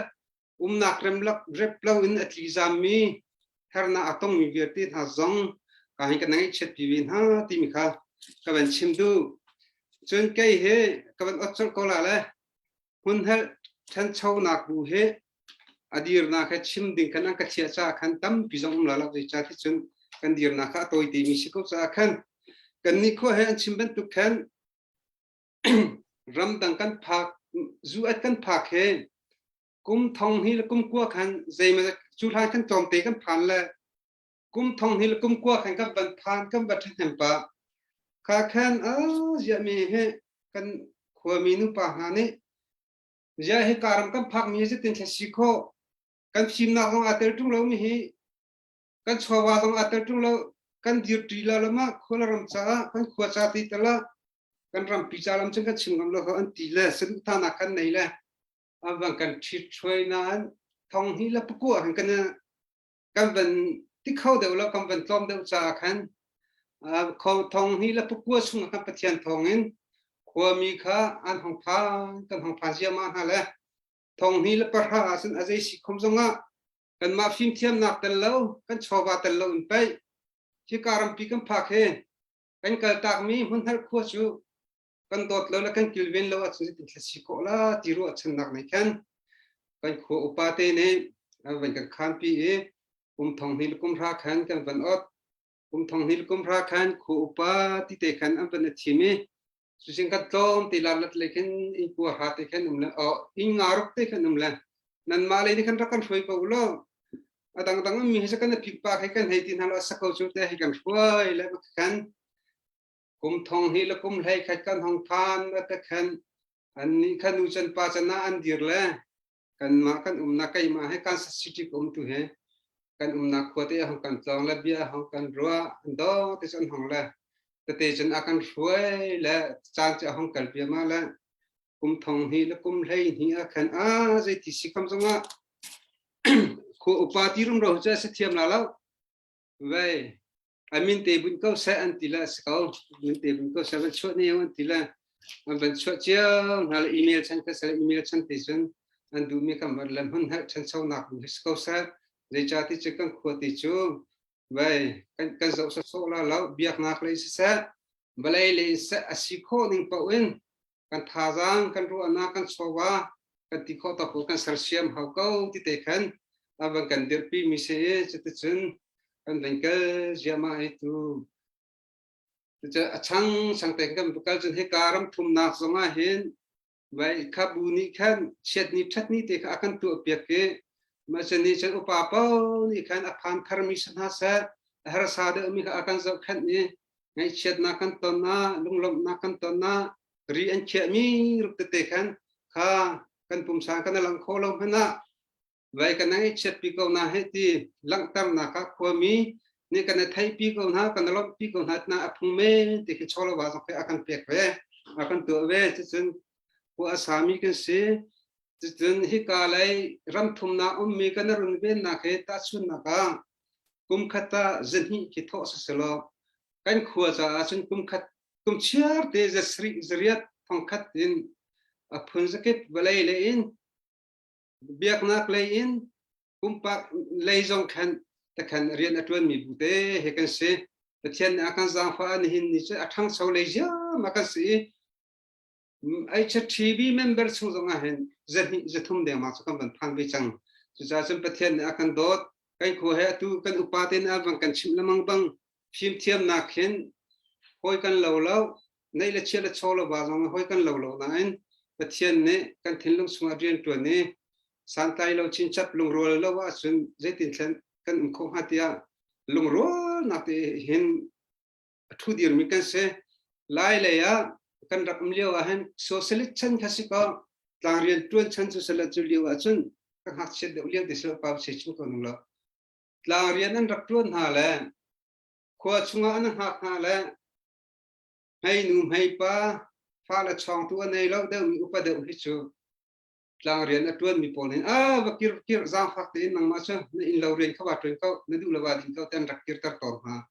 นักเริ่มลักเรียบเล่าอินอัตลิซามีเฮร์นาอัตองมีเวียติท่าซงการให้กันนั่งเช็ดปีวินฮะที่มีค่ะกับวันชิมดูจนใกล้เฮกับวันอัดจนก็ละเลยหุ่นเฮฉันเช่านักดูเฮอดีตนักชิมดิ่งกันนั่งกัดเชียจ้าขันตั้มพิจงละลับใจจ้าที่จนกันดีนักตัวตีมีสิกุจ้าขันกันนี่ข้อเฮอันชิมเป็นตุกขันรำดังกันพักจูอัดกันพักเฮกุมทองฮิลกุมกัวขันใจมันจุฬาขันจอมเตกันผ่านเลยกุมทองฮิลกุมกัวขันกับบันผ่านกับบัดเห็นปะข้าขันจะมีเฮกันขวามีนุปะหานี่จะให้การมกันพักมีจะเป็นเชสิโคกันชิมนาของอัตตุงเรามีเฮกันชาวาของอัตตุงเรากันดิวตีลาละมาคนละรำจ้ากันขวาจ้าตีตละกันรำปีจาลำจังกันชิมกันเราเขาอันตีเลยสนุกท่านักกันไหนเลยบางกันชิดช่วยนั้นทองฮิลปกัวหันกันกันเป็นที่เข้าเดี๋ยวเรากันเป็นต้มเดี๋ยวจากขันเขาทองฮิลปกัวสุ่งกันปะเทียนทองเงินขวามีค่าอันของพากันของพาเสียมาฮะเลยทองฮิลปะหาสินอาศัยสิคมสงะกันมาฟิมเทียมนักแต่เรากันชาวบ้านแต่เราไปที่การปีกันพักเฮกันเกิดจากมีหุ่นหัดขวาชูกันตอดแล้วกันกิลเวนแล้วอันนี้เป็นคลาสสิโกละที่รู้อันนักในกันกันขวอุปาเตเนี่ยวันกันขันปีทองฮิลกุมราขันกันวันอดทองฮิลกุมราขันขวอุปาที่เตขันอันเป็นทีมีสุสิงกันโตมที่ลาลัดเล็กอินปัวหาเตขันนุ่มละอิงอารุกเตขันนุ่มละนั่นมาเลยที่ขันรักกันช่วยกูละต่างๆมีให้สักกันพิกปากให้กันให้ที่นั่นเราสักเขาช่วยให้กันช่วยแล้วกันกุมทองฮิลกุมให้ขัดกันห้องพานแล้วแต่ขันอันนี้ขันอุจันปาจนาอันเดียร์เลยกันมากันนักไก่มาให้กันสิทธิกุมตัวเหกันนักขวดที่ห้องกันจองและเบียห้องกันรัวอันโตที่ฉันห้องเลยแต่ที่ฉันอาการช่วยและจานจะห้องกันเบียมาแล้วกุมทองฮิลกุมให้นี่ขันใจที่สิคำสงะขวอุปาที่รุ่งเราจะเสียมแล้วไว้ amin te bun ko sa antila skau min te bun ko sa ban chot ne antila ban chot chia hal email chan ka sa email chan te sun an du mi kam lam hun ha chan sau nak skau sa le cha ti che kan kho ti chu vai kan zo so la lau biak nak le sa balai le sa asikho ning pa wen kan tha jang kan ru ana kan sowa kan ti kho ta ko kan sar siam hau ko ti te khan awan kan der pi mi se che te chun kan den ka jama itu cha achang sang te kan bukal chun he karam thum nak zonga hin vai khabu ni khan chet ni that ni te ka kan tu pek ke ma chen ni chen upa pa ni khan aphan thar mi san ha sa har sa de mi ka akan zo khan ni ngai chet na kan ton na lunglom na kan ton na ri an che mi rup te khan kha kan pum sa kan lang kho lo hna vậy cái này chết pi câu na hết thì lăng tâm na các khoa mi nên cái này thấy pi câu na cái này pi câu na na phung mê thì cái cho là vào trong cái akan pek về akan tự về chứ chân của asami cái gì chứ chân hi cả lại ram thum na mi cái này run về na cái ta sun na ka kum khata dân hi cái thọ sẽ lo cái khoa ra chân kum chiar để ra sri zriat phong khát in phun zakit balai le in biak nak lein kumpak leizong khan ta khan rian atwan mi bute he kan se ta thian akan zang fa an hin ni che athang chho leja makan si ai cha tv member chu zonga hen zathum de ma chu kan ban phang be chang chu cha chum pathian akan dot kai kho he tu kan upaten awang kan chim lamang bang phim thiam na khen hoi kan lo lo nei la che la cholo ba zong hoi kan lo lo na en pathian ne kan thinlung sunga rian tu ne santai lo chin chap lung rol lo wa sun zetin thlen kan kho hatia lung rol na te hin thu dir mi kan se lai le ya kan rak mlio a hen socialist chan khasi ko tlang rian tuan chan chu sala chu liu a chun ka hak che de liu de so pa se chu ko nung lo tlang rian an rak tuan ha le kho chunga an hak ha le hai nu hai pa fa la chong tu nei lo de mi upa de hi chu lang rian atun mi polin vakir zang fakte in nang ma cha in lo rian khawa tren ko na du lawa din ko ten rakir tar tor ha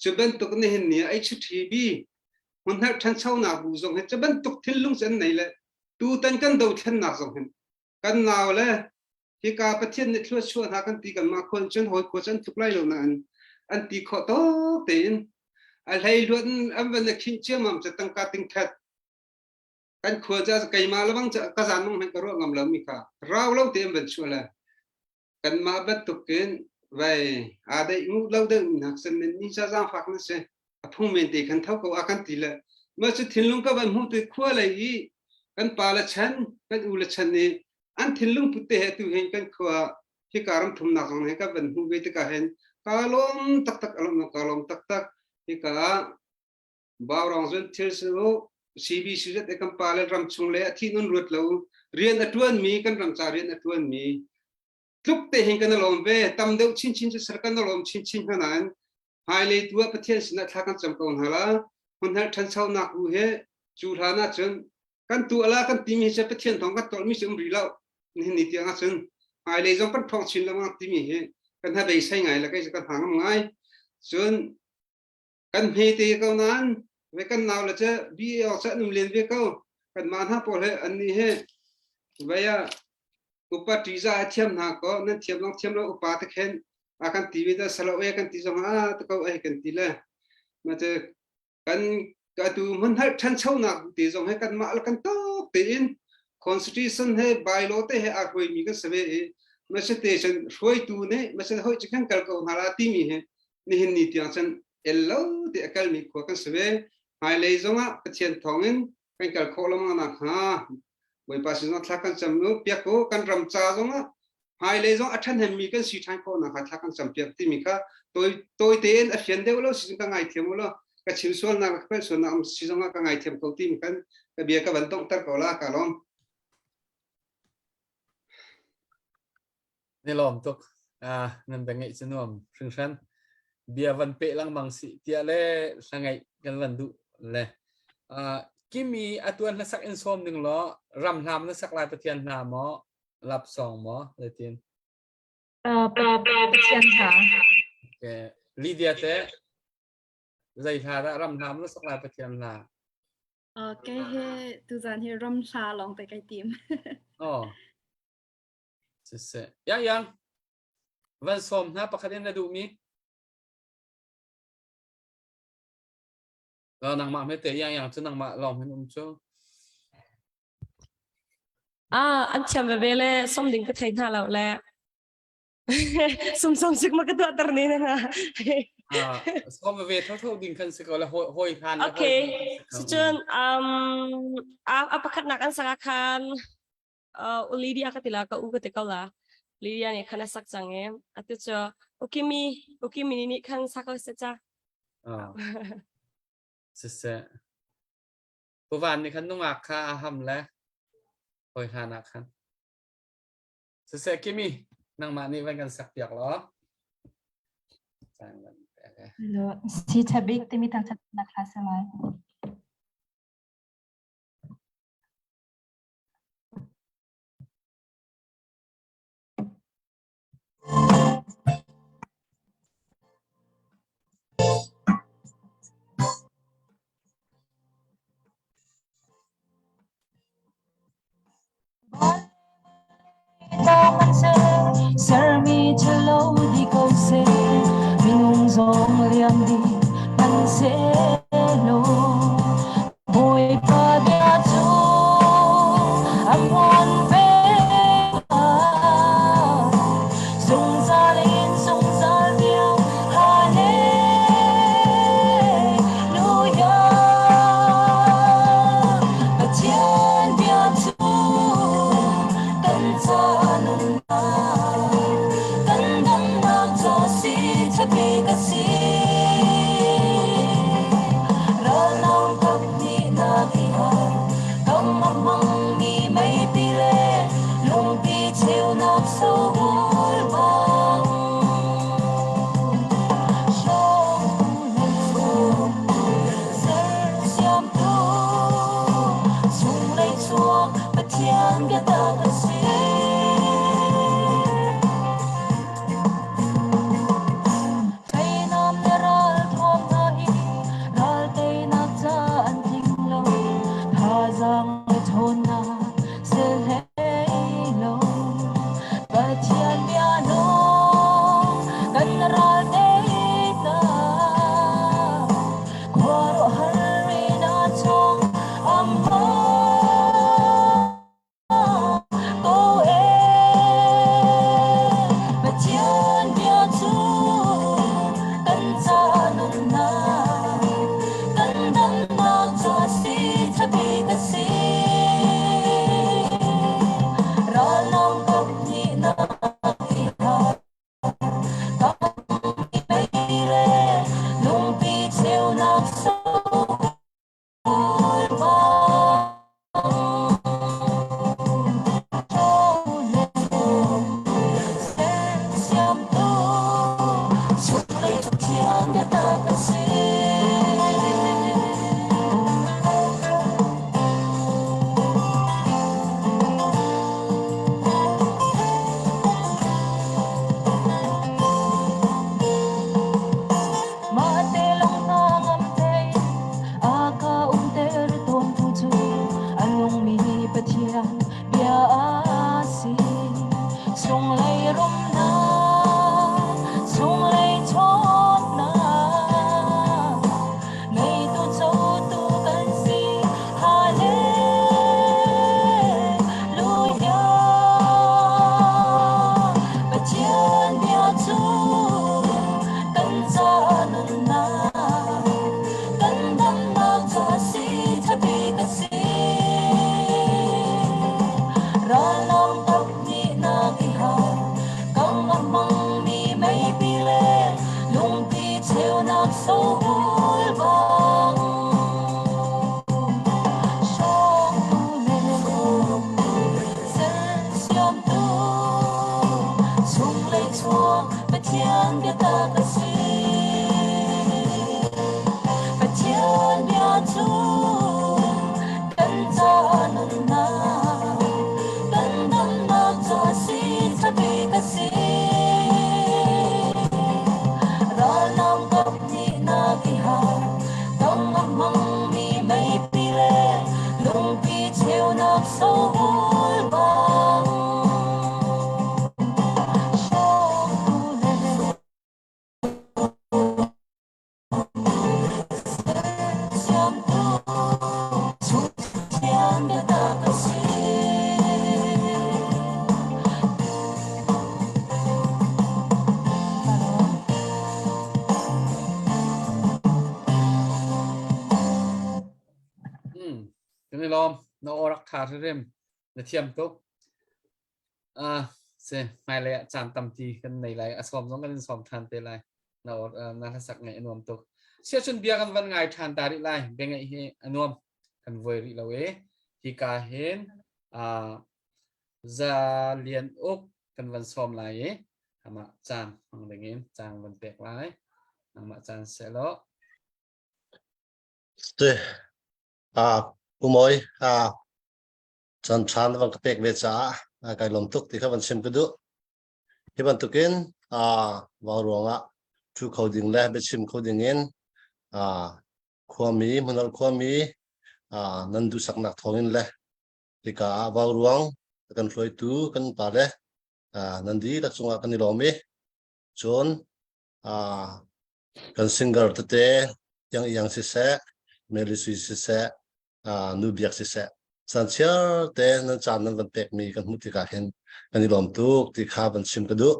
chuban tuk ne hin ni ai chu thibi hun har than chau na bu zong he chuban tuk thil lung chen nei le tu tan kan do than na zong hen kan naw le hi ka pathian ne thlu chu na kan ti kan ma khon chen hoi kho chen tuk lai lo na an ti kho to ten a lei luan am van ne khin che mam cha tang ka ting khat kan khua cha kai ma lawang cha ka zan mong hen ka ro ngam lo mi ka raw lo te ben chu la kan ma bat tu ken vai a dei ngu lo de nak sen ni cha jang phak na se a phung men te kan thau ko akan ti la ma chu thin lung ka ban mu te khua lai yi kan pa la chan kan u la chan ni an thin lung pu te he tu hen kan khua ki karam thum na jong he ka ban hu ve te ka hen kalom tak tak alom no kalom tak tak ki ka baw rong zun thil so CB sujet ekam pale ram chungle athi nun rut lo rian atwan mi kan ram cha rian atwan mi tluk te hin kan lom ve tam deu chin chin sar kan lom chin chin hanan hai le tua pathian sina thakan cham kon hala hun hal than chau nak u he chu thana chen kan tu ala kan ti mi che pathian thong ka tol mi sum ri lo ni ni ti anga chen hai le jong kan thong chin lamang ti mi he kan ha bei sai ngai la kai kan hang ngai chen kan he te ko nan về căn nào là chứ bi ở sẽ nằm liền với câu cần mà ha bỏ hệ anh đi hết vậy à upa trí ra thiam na có nên thiam nó upa thế khen akan tivi ta salo e kan ti song ta câu ai kan ti la mà chứ kan ka tu mun har than chau na ti song hay kan ma la kan to tin constitution hay bylaw te hay a koi mi ka save mà sẽ station roi tu ne mà sẽ hoi chikan kal ko hala ti mi he ni hin ni tiang chan ello ti akal mi ko kan save hai lei zonga pathian thongin kan kal kholom na ha boi pasi no thakan chamnu piako kan ram cha zonga hai lei zong athan hem mi kan si thai ko na ha thakan cham piak ti mi kha toi ten a fian deu lo si ka ngai thiam lo ka chim sual na ka so na si zonga ka ngai thiam ko ti mi kan ka bia ka ban tong tar ko la ka lom ni lom tok nan bangai chunom singsan bia van pe lang mang si tia le sangai kan van du le kimi atuan na sak in som ning lo ram nam na sak lai pathian na mo lap song mo le tin pathian ha ke Lydia te dây thà đã răm làm nó sắc lại bạch thiền là cái he tu gian he ram sa long tại cái team sẽ yang van som na pakadin na dumi nang ma mete yang chu nang ma lom hin chu anh chăm về về lệ xong đỉnh cái thấy thà lão lệ sum sức mà cái tuổi tờ này nè som về thâu đỉnh khăn sẽ gọi là hoi khan okay sejun apa kat nak an sangakan Lydia katila ka u ketika la Lydia ni khana sak change atu cho okimi ni khan sakau secha sẽ cô van ni khăn nung ak kha ham le hoi khan ak khan sẽ kimi nang ma ni van kan sak piak lo Hello, si Tabik timi tang chat na class lai. Sir mi chalo di câu se mình dòng liam đi mình sẽ lo môi pa bia chu am hon ve sung za liao hallelujah và thiên bia chu tân za nung cái này lom nó orak thà thế rem để thiêm tốt xem mai lại chạm tầm thì cái này lại xóm giống cái xóm than tê lại nó nó sắc ngày nuông tốt sẽ chuẩn bịกันวันngày than ta đi lại bên ngày nuôngกันvới đi lâu ấy thì cả hên ra liền úcกันวันxóm lại ấy mà chạm bằng để nghe chạmวันbẹt lại mà chạm sẽ lọ Pumoy chan chan van kapek ve cha kai lom tuk ti kha van sim kudu hi ban tukin wa ronga thu coding le be sim coding in khwami munal khwami nandu saknak thongin le tika wa ruang kan floi tu kan pa le nandi la chunga kan lomi chon kan singer te yang si se melisui si se nubiak si se sanchiar te nan chan nan van pek mi kan muti ka hen kan lom tuk ti kha ban sim kadu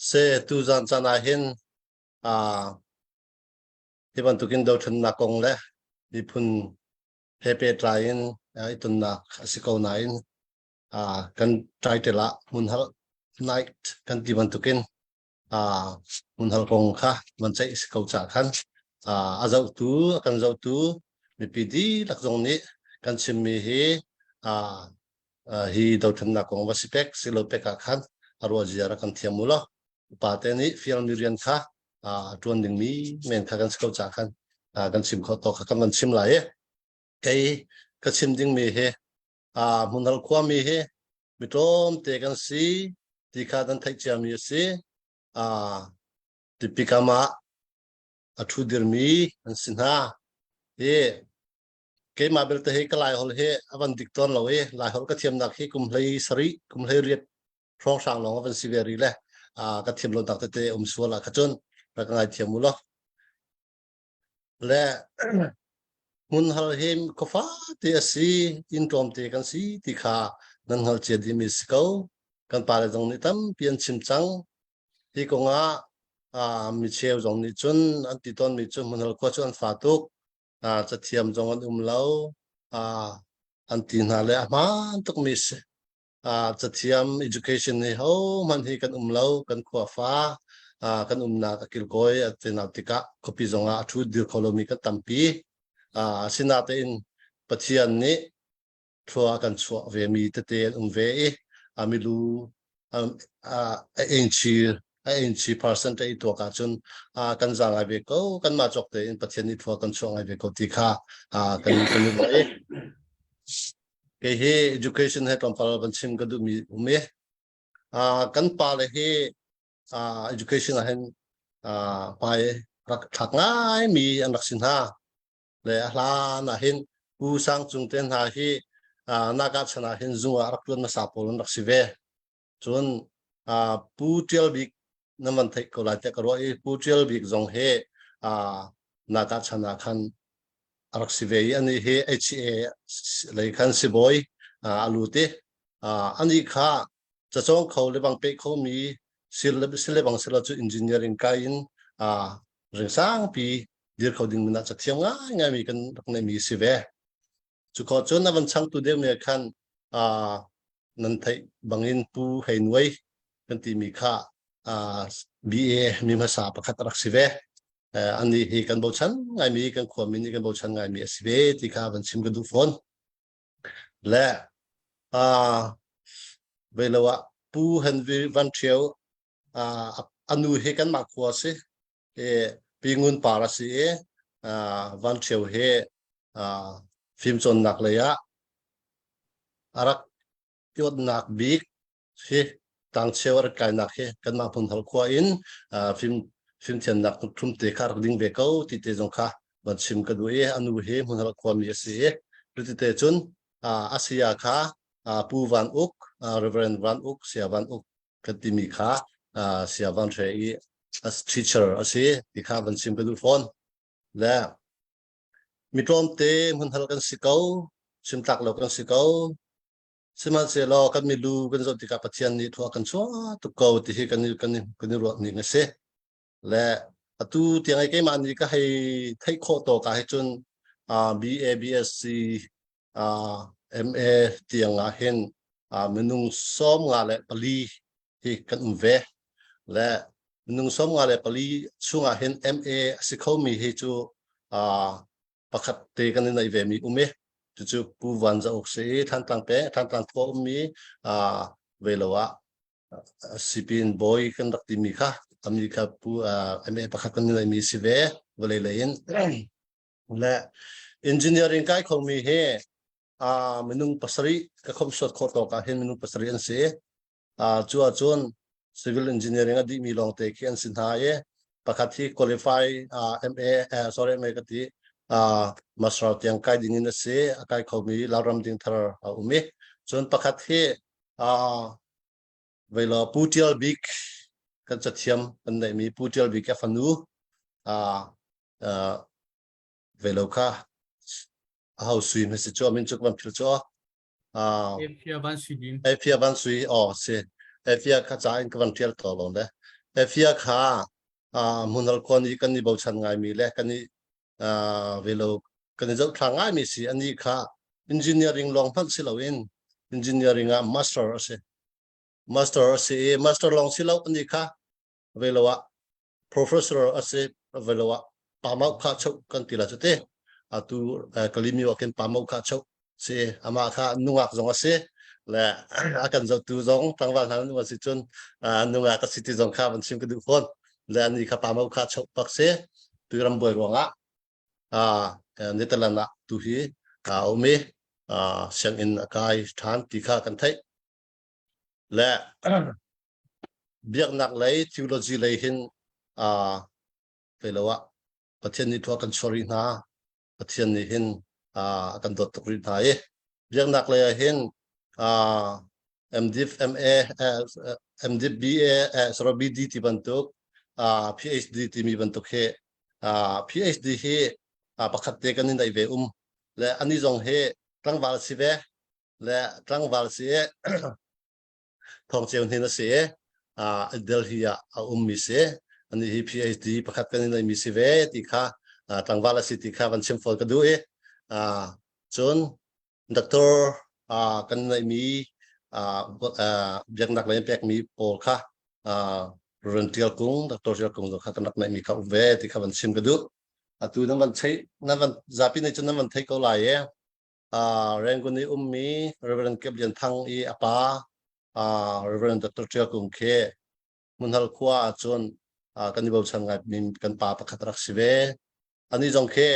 se tu zan chana hen ti ban tukin do thun na kong le bi phun hepe train itun na asiko nain kan try te la mun hal night kan ti ban tukin mun hal kong kha man chai isiko cha khan azau tu kan zau tu mi pidi lak zong ni kan sim mi hi do thun na kong wasipek silo pek khan arwa jiara kan thiamula pa te ni fial mirian kha tuan ding mi men kha kan sko cha khan kan sim kho to kha kan sim lai cái ka sim ding mi he munal khwa mi he mi tom te kan si ti kha dan thai cha mi si ti pikama athu dir mi an sinha cái mà bên thế cái lại hồi he avan dikton lo lại hồi cái thiam đặc he kum lei sari kum lei riết phong sang lo avan siveri le cái thiam lo đặc te suala khachon ra cái thiam mulo le mun hal hem ko fa te si in tom te kan si ti kha nan hal che di mi sko kan pa le jong ni tam pian chim chang hi ko nga mi cheu jong ni chun an ti ton mi chun mun hal ko chun fa tuk cha thiam jong an lo an tin ha le man tuk mi se cha thiam education ni ho man hi kan lo kan khwa fa kan na ka kil koi atenatika copy zonga thu dir kholomi ka tampi sinate in pathian ni thua kan chua ve mi te te ve amilu enchi percentage to ka chun kan zanga ve ko kan ma chok te in pathian ni thua kan chua ve ko ti kha kan ve ke he education he tompal ban sim ka du mi me kan pa le he education hen pai rak thak ngai mi an rak sin ha le hla na hin u sang chung ten ha hi naga chana hin zunga aklun na sapol rak sive chun pu tel bik naman thai ko la te karo pu tel bik zong he naga chana khan rak sive ani he ha le khan siboi alute ani kha chachong kho le bang pe kho mi sile bang sila chu engineering kain ringsang pi dir coding mina cha thiam nga mi kan rakne mi sive chu ko chon na van chang tu de me khan nan thai bangin pu heinwei kan ti mi kha ba mi ma sa pakhat rak sive ani hi kan bo chan ngai mi kan khwa mi ni kan bo chan ngai mi sive ti kha van sim ka du phone le velawa pu han vi van thiau anu he kan ma khwa se pingun para si van thiau he phim chon nak le ya arak pyot nak bik he tang chewar kai nak he kan ma phun thal khwa in phim chen nak thum te khar ding be ko ti te jong kha ban sim ka du anu he mun hal khwa mi si ti te chun asia kha pu van uk reverend van uk sia van uk katimi kha sia van thei as teacher ase ti kha ban sim ka du phone la mitrom te mun hal kan sikau sim tak lo kan sikau sima se lo kan mi lu kan zo ti ka pathian ni thua kan chwa tu ko ti hi kan ro ni nga se la atu ti ngai ke man ni ka hai thai kho to ka hai chun BA BSc MA ที่ยังเห็นมนุษย์ซ้อมงานและปลีที่กันเวและมนุษย์ซ้อมงานและปลีช่วงเห็น MA สิเขามีให้จูประคัดเตกันในเวมีจู่ผู้วันจะออกเสียท่านต่างเป๊ะท่านต่างพวกมีเวลาสิเป็นบอยกันรักที่มีค่ะอเมริกาผู้MA ประคัดกันในมีสิเวเวลาเล่นและ engineering ก็คงมีให้มนุษย์ภาษาก็คงสดโคตรก็เห็นมนุษย์ภาษาอันเสียจวน civil engineering ดีมีลองเตะอันสินหายประคัดที่ qualify MA MA ก็ที่master ที่ใกล้ดิ่งนั่นเสียใกล้เขามีลารำดิ่งทาร์มีจนประคัดที่เวลาพูดเที่ยวบิ๊กกันจะเทียมกันได้มีพูดเที่ยวบิ๊กแค่ฟันนูเวลาค่ะเอาสุยไม่ใช่จ้ามินจุกวันพิลจ้าFIA บันสุย FIA บันสุยเสีย FIA ข้าจ่ายกันวันเที่ยวต่อลงเลย FIA ค่ะมุนหลักคนนี้กันนี่บ่าวชันง่ายมีเลยกันนี่เวลากันนี่จะทางง่ายมีสิอันนี้ค่ะ engineering ลองพันสิเราเอง engineering master เสีย master ลองสิเราอันนี้ค่ะเวลา professor เสียเวลาปามาข้าชุกันทีละจุดเตtu kalimi wakin pamau kha chau se ama kha nungak zong ase le akan zo tu zong tangwal han wa si chun nunga ka city zong kha ban sim ka du phon le ani kha pamau kha chau pak se tu ram boi ronga netalana tu hi ome sang in kai than ti kha kan thai le biak nak lei theology lei hin velawa pathian ni thwa kan sorry na pathian ni hin kan dot tukri thai biak nak le hin MDiv MA MDiv BA soro BD ti bantuk PhD ti mi bantuk he PhD he pakhat te kan in dai ve le ani jong he tlangwal si ve le tlangwal si thong cheun hin se Delhi mi se ani hi PhD pakhat kan in dai mi si ve ti kha tlangwal si ti kha van sim fol ka du chon doctor kan nai mi biak nak lai pek mi pol kha rental kung doctor sia kung kha kan nak nai mi kha ve ti kha van sim ka du atu nam van chai na van zapi nei chon nam van thai ko lai reng kun ni mi reverend kep jan thang apa reverend doctor sia kung khe mun hal khwa chon kan ni bo chan ngai min kan pa pakhat rak si ve ani jong khe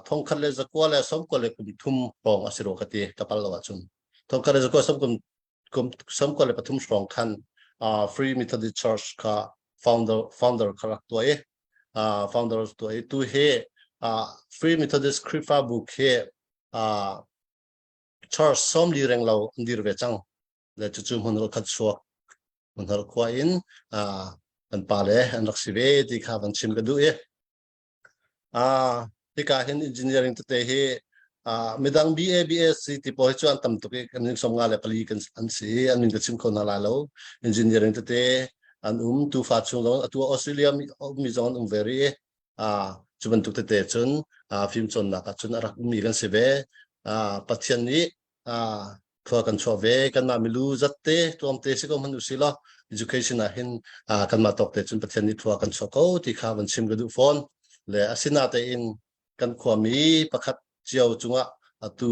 thong khat le zakwa le som ko le kum thum rong asiro khati kapal lawa chun thong khat le zakwa som ko le pathum strong khan free methodist church ka founder kharak to founders to tu he free methodist kripa book he church som li reng law ndir ve chang le chu chu mun ro khat so mun har kwa in an pa le an rak si ve ti kha van chim ka du tika hin engineering te he midang BA BSc ti po chuan tam tu ke kan som nga le pali kan an si an min ka chim ko na la lo engineering te an tu fa chung lo atu Australia mi zon very chuban tu te chun film chon na ka chun arak mi kan se ve pathian ni thwa kan cho ve kan ma milu zatte tom te se ko manu si lo education a hin kan ma tok te chun pathian ni thwa kan cho ko ti kha van chim ga du phone le asina te in kan khwami pakhat chiao chunga atu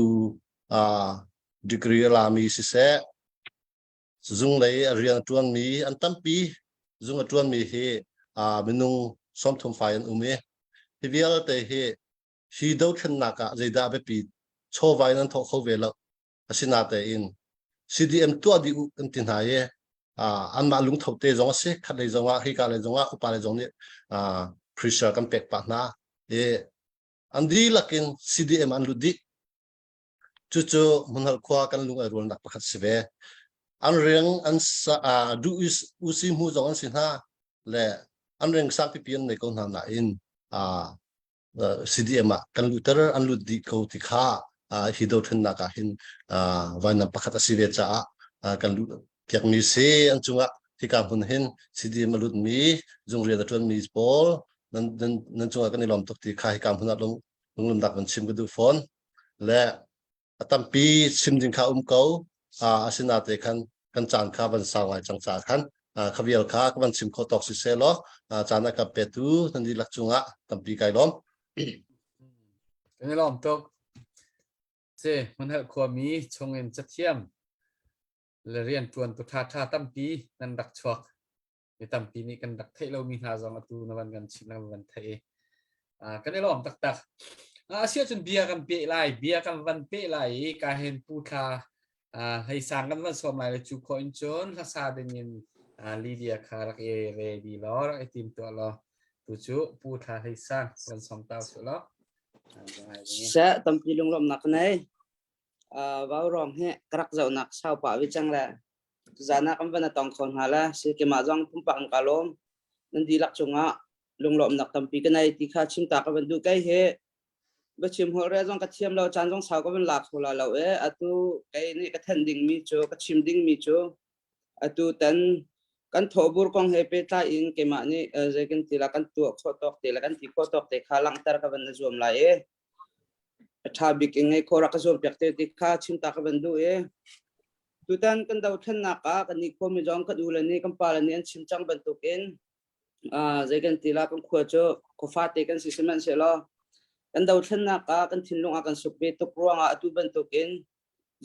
degree la mi si se zung lei riang tuan mi an tampi zung tuan mi he minung som thum fai an ume hivial te he hi do than naka zeida be pi cho vai nan tho kho ve lo asina te in CDM to di an tin ha ye an ma lung thau te zong se khat le zonga hi ka le zonga upa le zong ni pressure kan pek pa na andi lakin CDM an ludi chu munhal khwa kan lunga rol nak pakhat sive an reng an sa du is usi mu zong an sinha le an reng sang pipian nei ko na in CDM kan luter an ludi ko ti kha hido thun na ka hin vaina pakhat sive cha kan lu kyak mi se an chunga ti ka hun hin CDM lut mi jung ria da tun mi pol nan chunga kan ilom tok ti khai kam hunat long lung lam dak kan chim ka du phone le atampi sim ding kha ko asina te kan chan kha ban sa ngai chang cha khan khavial kha kan sim kho tok si se lo chana ka pe tu nan di lak chunga tampi kai lom cái lom tok se man hal khwa mi chongin chathiam le rian tuan tu tha tampi nan dak chuak cái tampi ni kan dak thei lo mi ha zong atu na van kan chim na van thei cái lom tak sia chun bia kan pe lai bia kan van pe lai ka hen pu tha hay sang kan van som lai chu coin chon ha sa dingin Lydia kharak e ready lo ai tim to lo tu chu pu tha hay sang van som tao su lo sẽ tâm pi lung lom nak này vào rong he krak zau nak sao pa vi chang la zana kam van tong khon hala se ke ma jong pum pang kalom nan di lak chunga lung lom nak tam pi ka nai ti kha chim ta ka van du kai he ba chim ho re jong ka thiam lo chan jong sao ka van lak khola lo e atu kai ni ka than ding mi cho ka chim ding mi cho atu tan kan thobur kong he pe ta in ke ma ni je kan ti la kan tu kho tok te la kan ti kho tok te kha lang tar ka van zoom la e tha bi ke ngai khora ka zoom pek te ti kha chim ta ka van du e tu tan kan dau than na ka kan ni kho mi jong ka du la ni kan pa la ni an chim chang ban tu ken je kan ti la kan kho cho ko fa te kan sistemen se lo kan dau than na ka kan thin long a kan su pe to ruanga atu ban tu ken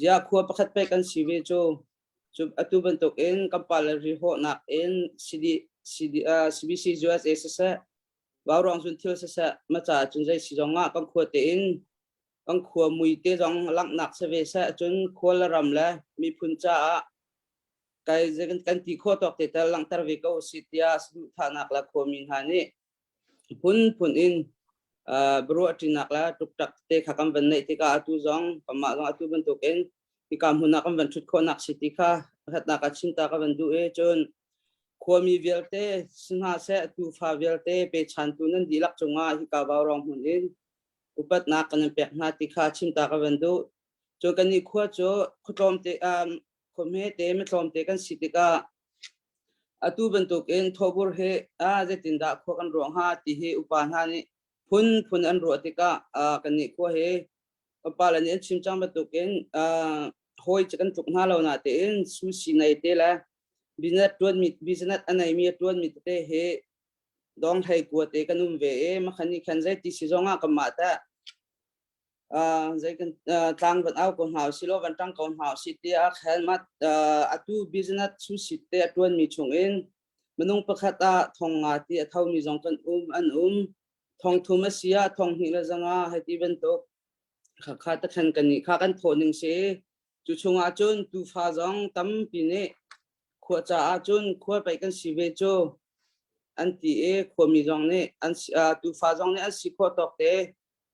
ja kho pakhat pe kan si ve cho chụp atu ban tok en kampal ri ho nak en cbc USA vào rong sun thiêu sa ma cha chun jai si jong nga kam khua te in kam khua mui te jong lak nak se ve sa chun khol ram la mi phun cha kai je kan ti kho tok te ta lang tar ve ko sitia su tha nak la kho min ha ni phun in bro atinak la tuk tak te khakam ban nei te ka atu jong kama jong atu ban tok en ki kam huna kam van thut kho nak siti kha hat na ka chinta ka van du e chon khomi velte sinha se tu fa velte pe chan tu nan dilak chunga hi ka baw rong hun in upat na kan pe na ti kha chinta ka van du cho kan ni kho cho khutom te khome te me thom te kan siti ka atu ban tok en thobur he je tin da kho kan rong ha ti he upan ha ni phun an ro ti ka kan ni kho he kapala ni chim chang ba tok en hoi chakan tuk na lo na te in su si nei te la business anai mi tuan mi te he dong thai ko te kanum ve e ma khani khan zai ti si zonga kama ta zai kan tang ban au ko hau si lo ban tang ko hau si te a khan mat atu business su si te tuan mi chung in manung pakhata thong nga ti a thau mi zong kan thong thuma sia thong hi la zanga ha ti ban to kha ta khan kan ni kha kan thoning se chu chunga chun tu fa jong tam pi ne kho cha a chun kho pai kan si ve cho an ti e kho mi jong ne an tu fa jong ne an si kho tok te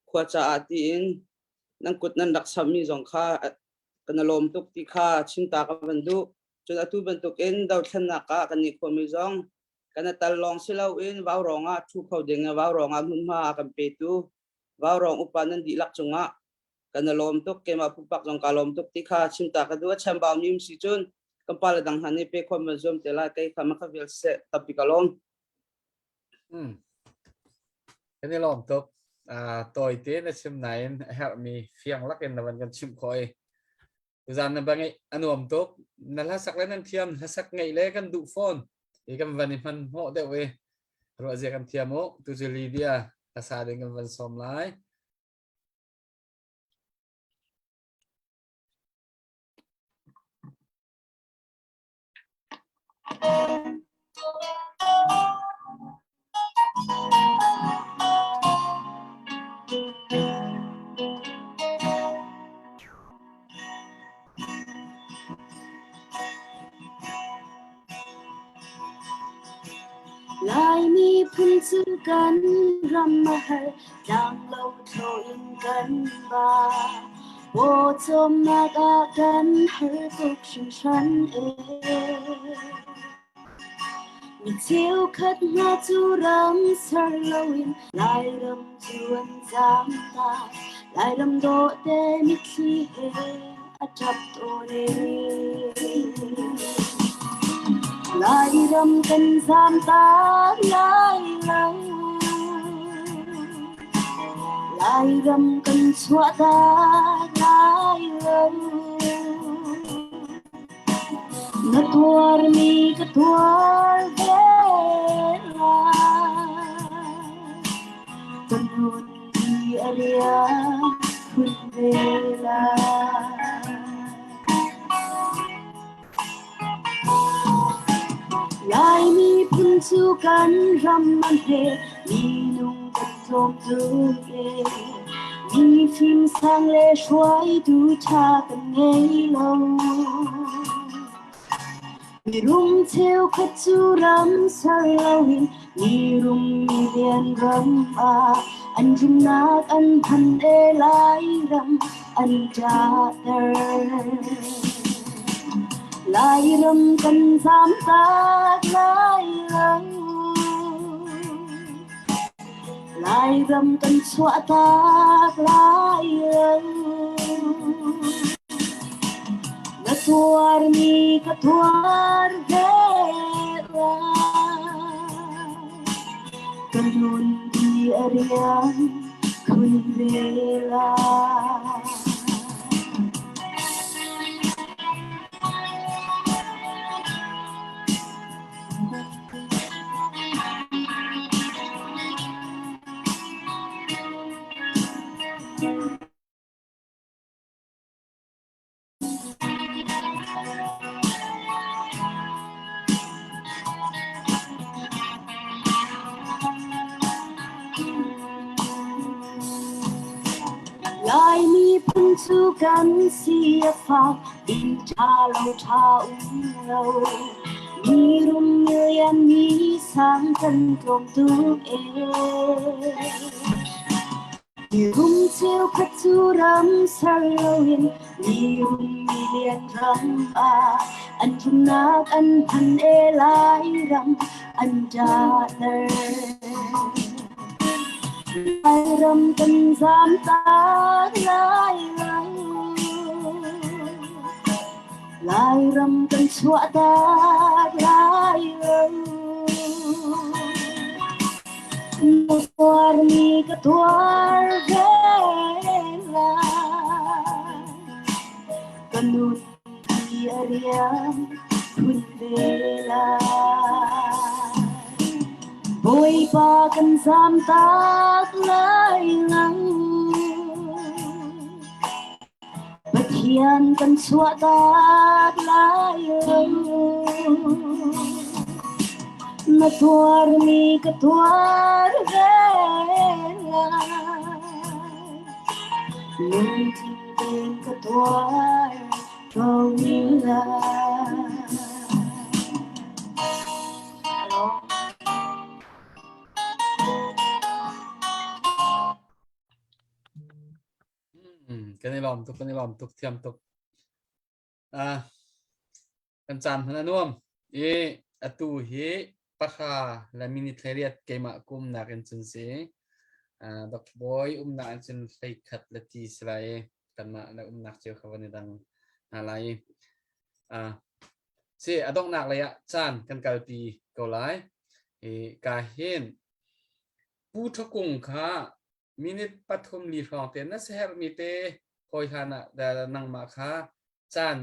kho cha a ti in nan kut nan dak sam mi jong kha kan lom tuk ti kha chin ta ka ban du chun atu ban tuk en dau than na ka kan ni kho mi jong kan tal long si lau in waw ronga thu khau ding waw ronga mun ma kan pe tu waw rong upan nan di lak chunga kan lom tuk ke ma pupak jong ka lom tuk ti kha chim ta ka du cham baw nim si chun kampal dang hani pe khom ma zom te la kai kha ma kha vel se tapi ka lom cái này lom tuk toy te na chim nai help me fiang lak en na van kan chim khoi zan na bangai anuam tuk na la sak le nan thiam la sak ngai le kan du phone e kan van ni man ho de we ro je kan thiam mo tu je Lydia asa de kan van som lai lại mi phun chữกันรำมาให้ดังเราโทนกันบ้าโอ้จมมากากันให้ตุกชิงฉันเองมีเที่ยวคัดมาจูรำสารลวินลายรำจวนจำตาลายรำโดดเดมิคีเฮอาจับตัวเองลายรำกันสามตาลาย lại rầm cần xóa ta lại rầm ngatuar mi katuar vela tanun di area kun vela lại mi pun chu kan ram man he mi nung kan som tu e mi phim sang le shuai tu cha kan ngei lo mi rum theo khát chu ram sa lawin mi rum mi lian ram a an rum nak an than e lai ram an cha ter lai ram kan sam ta lai ram kan xóa ta lai ram katuar mi katuar vela kanun di area kun vela lại mi pun chu kan sia fa in cha lâu mi rum yan mi sang kan tom tu e mi rum theo khát chu ram sa lawin mi rum mi lian ram a an rum nak an than e lai ram an cha ter lai ram kan zam ta lai ram kan xóa ta lai katuar mi katuar vela kanun di area kun vela boy pa kan sam ta lai Hian kan xóa ta lai na tuar mi katuar vela lung tin katuar vela cái này lòm tục thiam tụcกันจันทนะนุ่มtu hi pakha la minitheriat kema kum na kan chun se dok boy na chun fei khat la ti slai kan ma na na cheu khawani dang alai se adok nak la ya chan kan kalpi ko lai ka hen pu thakung kha minit pathum li rong te na seher mi te hoi hana da nang ma kha chan